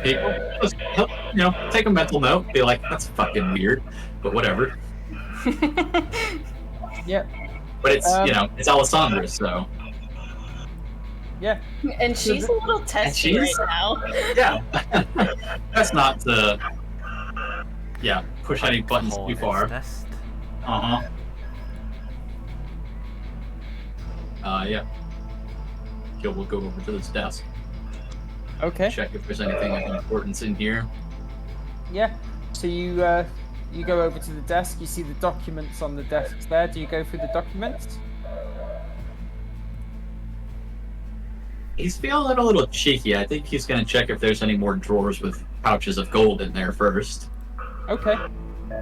Speaker 2: He'll, take a mental note. Be like, that's fucking weird, but whatever.
Speaker 1: Yeah.
Speaker 2: But it's it's Alessandra, so
Speaker 1: Yeah.
Speaker 7: And she's a little testy right now.
Speaker 2: yeah. That's not to push any buttons
Speaker 3: Hole
Speaker 2: too
Speaker 3: in
Speaker 2: far.
Speaker 3: its nest.
Speaker 2: Yeah. Gil will go over to this desk,
Speaker 1: Okay.
Speaker 2: check if there's anything of importance in here.
Speaker 1: Yeah. So you go over to the desk. You see the documents on the desks there. Do you go through the documents?
Speaker 2: He's feeling a little cheeky. I think he's gonna check if there's any more drawers with pouches of gold in there first.
Speaker 1: Okay.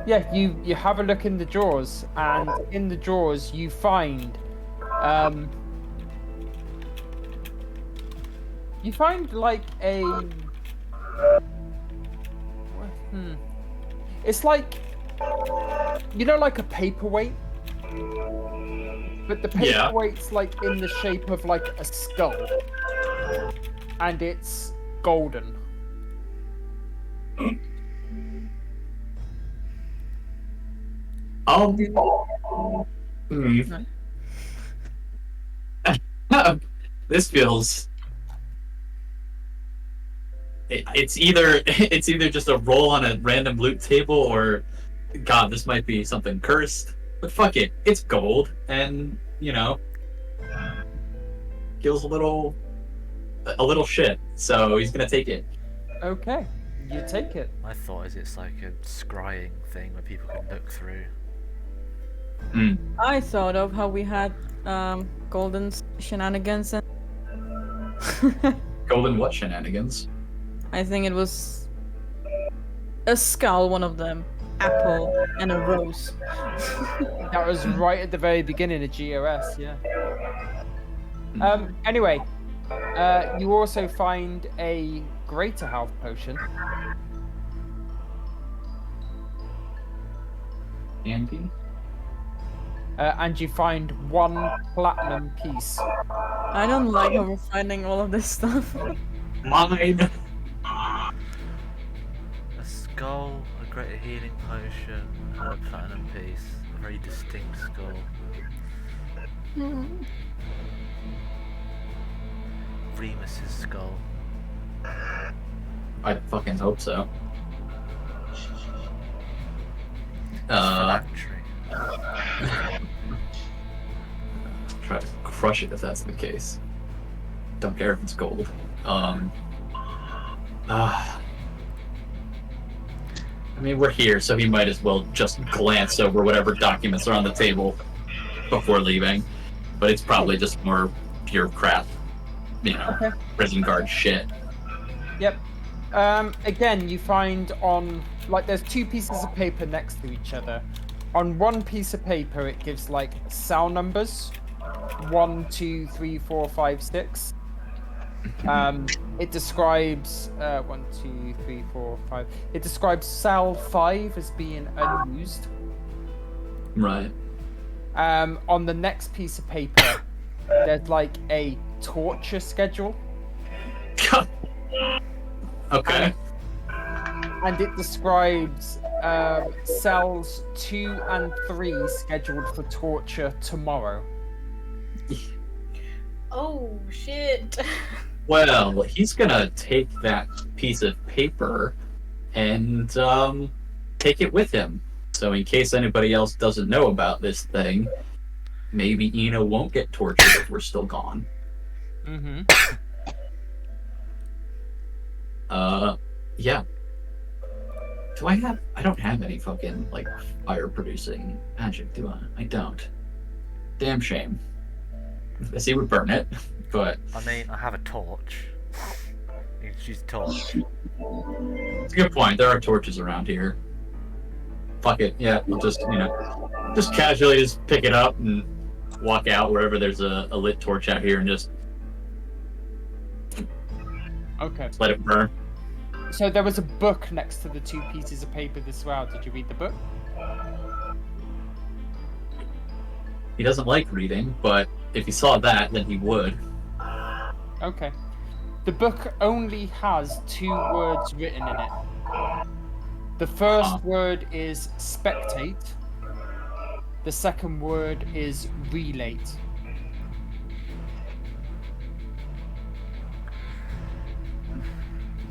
Speaker 1: Yeah. You have a look in the drawers, and in the drawers you find like a it's like like a paperweight, but the
Speaker 2: Yeah.
Speaker 1: paperweight's like in the shape of like a skull, and it's golden.
Speaker 2: This feels. It's either just a roll on a random loot table, or God, this might be something cursed. But fuck it, it's gold, and Gil's a little shit, so he's gonna take it.
Speaker 1: Okay, you take it.
Speaker 3: My thought is it's like a scrying thing where people can look through.
Speaker 4: I thought of how we had golden shenanigans and
Speaker 2: Golden what shenanigans?
Speaker 4: I think it was a skull, one of them, apple, and a rose.
Speaker 1: That was right at the very beginning of GOS, yeah. Anyway, you also find a greater health potion.
Speaker 2: Andy?
Speaker 1: And you find one platinum piece.
Speaker 4: I don't like how we're finding all of this stuff.
Speaker 2: Mine.
Speaker 3: A skull, a greater healing potion, and a platinum piece. A very distinct skull. Remus's skull.
Speaker 2: I fucking hope so.
Speaker 3: Phylactery.
Speaker 2: Try to crush it if that's the case. Don't care if it's gold. I mean, we're here, so he might as well just glance over whatever documents are on the table before leaving. But it's probably just more pure crap,
Speaker 1: Okay.
Speaker 2: prison guard shit.
Speaker 1: Yep. Again, you find there's two pieces of paper next to each other. On one piece of paper, it gives like cell numbers. 1, 2, 3, 4, 5, 6. It describes 1, 2, 3, 4, 5. It describes cell 5 as being unused.
Speaker 2: Right.
Speaker 1: On the next piece of paper, there's like a torture schedule.
Speaker 2: Okay.
Speaker 1: And it describes cells 2 and 3 scheduled for torture tomorrow.
Speaker 7: Oh shit.
Speaker 8: Well, he's gonna take that piece of paper and take it with him. So in case anybody else doesn't know about this thing, maybe Ina won't get tortured if we're still gone.
Speaker 1: Mm-hmm.
Speaker 8: Yeah. Do I have... I don't have any fucking, like, fire-producing magic, do I? I don't. Damn shame. I see would burn it, but...
Speaker 3: I mean, I have a torch. You can use a torch.
Speaker 8: It's a good point. There are torches around here. Fuck it. Yeah, we'll just, just casually just pick it up and walk out wherever there's a lit torch out here and just
Speaker 1: Okay.
Speaker 8: let it burn.
Speaker 1: So there was a book next to the 2 pieces of paper as well. Did you read the book?
Speaker 8: He doesn't like reading, but if he saw that, then he would.
Speaker 1: Okay. The book only has 2 words written in it. The first word is spectate. The second word is relate.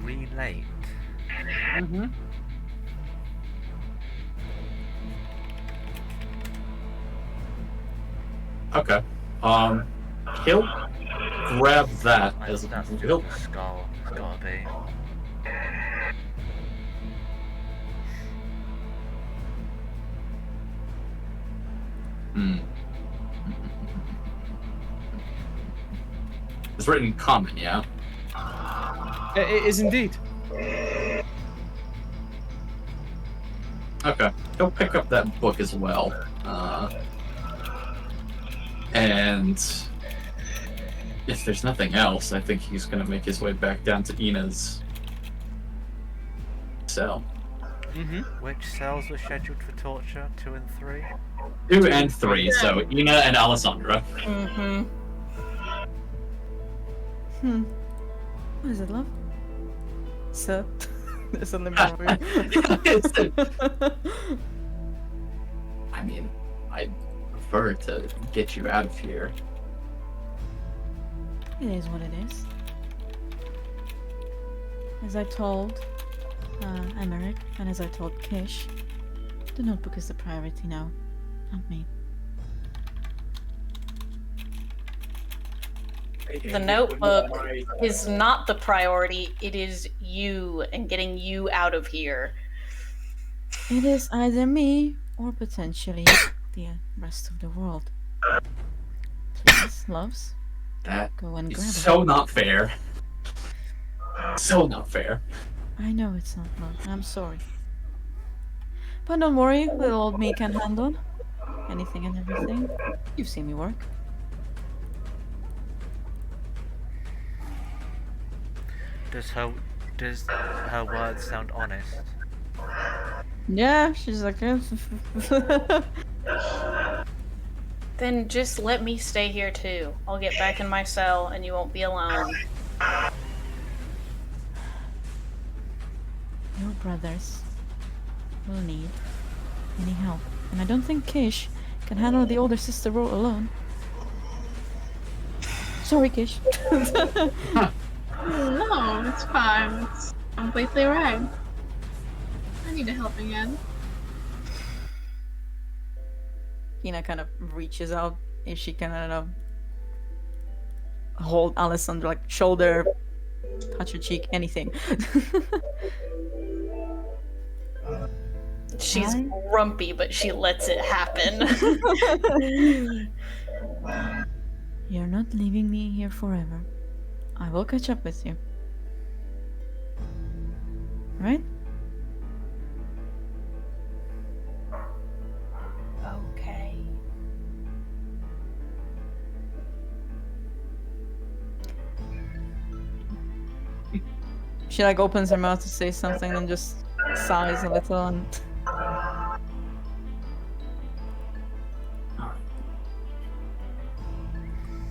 Speaker 3: Relate.
Speaker 1: Mm-hmm.
Speaker 8: Okay. He'll grab that as
Speaker 3: That's
Speaker 8: he'll
Speaker 3: just a skull. It's gotta be.
Speaker 8: It's written in common, yeah?
Speaker 1: It is indeed.
Speaker 8: Okay. He'll pick up that book as well. And if there's nothing else, I think he's gonna make his way back down to Ina's cell.
Speaker 1: Mm-hmm.
Speaker 3: Which cells were scheduled for torture? 2 and 3?
Speaker 8: 2 and 3, so Ina and Alessandra.
Speaker 7: Mm-hmm.
Speaker 4: What is it, love? Sir? There's a memory.
Speaker 8: I mean, I prefer to get you out of here.
Speaker 4: It is what it is. As I told Emmerich, and as I told Kish, the notebook is the priority now, not me.
Speaker 7: The notebook is not the priority, it is you and getting you out of here.
Speaker 4: It is either me or potentially the rest of the world. Please, loves,
Speaker 8: That
Speaker 4: go and grab
Speaker 8: is
Speaker 4: it.
Speaker 8: so not fair. So not fair.
Speaker 4: I know it's not love. I'm sorry. But don't worry, little old me can handle anything and everything. You've seen me work.
Speaker 3: Does her words sound honest?
Speaker 4: Yeah, she's like,
Speaker 7: Then just let me stay here too. I'll get back in my cell and you won't be alone.
Speaker 4: your brothers will need any help. And I don't think Kish can handle the older sister role alone. Sorry, Kish.
Speaker 5: No, it's fine. It's completely right. I need a helping hand.
Speaker 4: Hina kind of reaches out if she can, I don't know, hold Alessandra, like shoulder, touch her cheek, anything.
Speaker 7: She's
Speaker 4: Hi.
Speaker 7: grumpy, but she lets it happen.
Speaker 4: You're not leaving me here forever. I will catch up with you. Right?
Speaker 7: Okay.
Speaker 4: She like opens her mouth to say something and just sighs a little and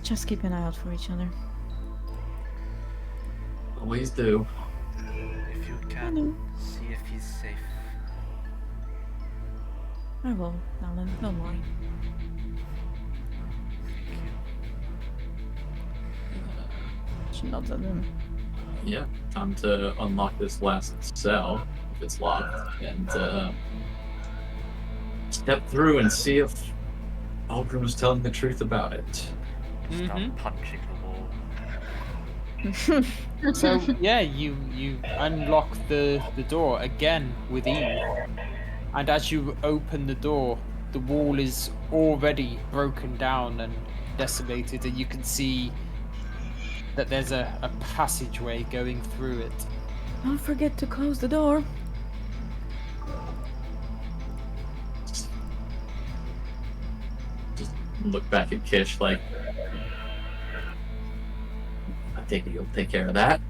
Speaker 4: just keep an eye out for each other.
Speaker 8: Always do.
Speaker 3: If you
Speaker 4: know.
Speaker 3: can, see if he's safe.
Speaker 4: I will, Alan, don't worry. she nods at him.
Speaker 8: Yeah, time to unlock this last cell if it's locked, and step through and see if Aldrin was telling the truth about it.
Speaker 3: Start
Speaker 1: Mhm.
Speaker 3: punching the wall.
Speaker 1: So yeah, you unlock the door again with ease, and as you open the door, the wall is already broken down and decimated, and you can see that there's a passageway going through it.
Speaker 4: Don't forget to close the door.
Speaker 8: Just look back at Kish like, I think you'll take care of that.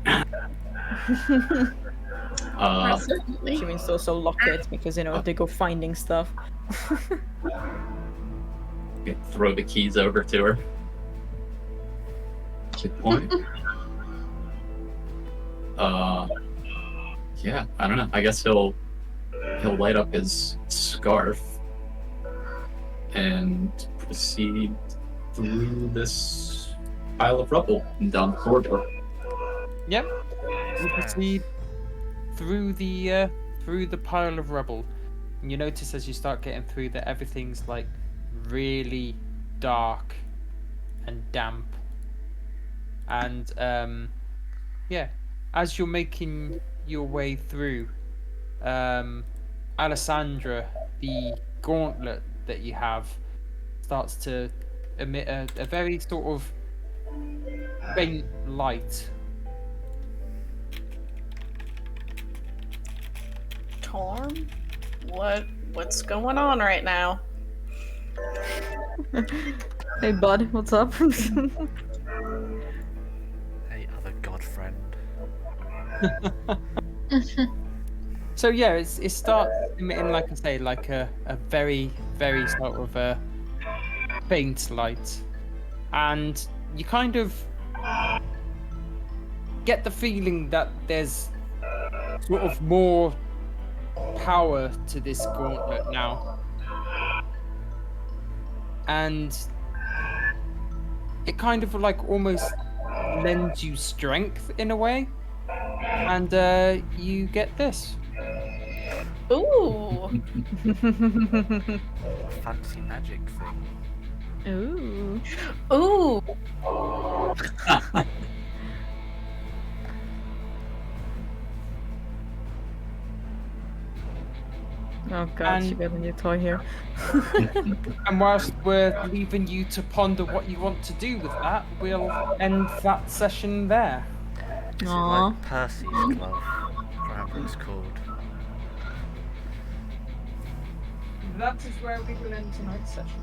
Speaker 5: Certainly.
Speaker 4: She means to also lock it because, you know, they go finding stuff.
Speaker 8: You throw the keys over to her. Good point. Yeah, I don't know. I guess he'll light up his scarf and proceed through this pile of rubble and down the corridor.
Speaker 1: Yep. You proceed through the pile of rubble, and you notice as you start getting through that everything's like really dark and damp. And yeah, as you're making your way through, Alessandra, the gauntlet that you have, starts to emit a very sort of faint light.
Speaker 7: Torm? What's going on right now?
Speaker 4: Hey, bud, what's up?
Speaker 3: Hey, other god friend.
Speaker 1: So yeah, it starts emitting, like I say, like a very, very sort of a faint light, and you kind of get the feeling that there's sort of more power to this gauntlet now, and it kind of like almost lends you strength in a way, and you get this.
Speaker 7: Ooh.
Speaker 3: Fancy magic thing.
Speaker 4: Ooh.
Speaker 7: Ooh.
Speaker 4: Oh god, she
Speaker 1: And-
Speaker 4: got a new toy here.
Speaker 1: And whilst we're leaving you to ponder what you want to do with that, we'll end that session there.
Speaker 3: Is it
Speaker 4: Aw.
Speaker 3: like Percy's glove? Whatever it's called.
Speaker 1: That is where we will end tonight's session.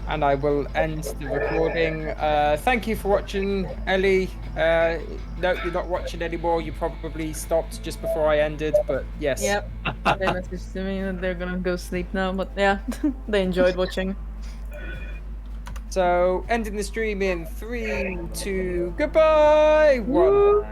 Speaker 1: And I will end the recording. Thank you for watching, Ellie. No, you're not watching anymore. You probably stopped just before I ended, but yes.
Speaker 4: Yep. They messaged to me that they're gonna go sleep now, but yeah, they enjoyed watching.
Speaker 1: So, ending the stream in 3, 2, goodbye! 1.
Speaker 3: Bye.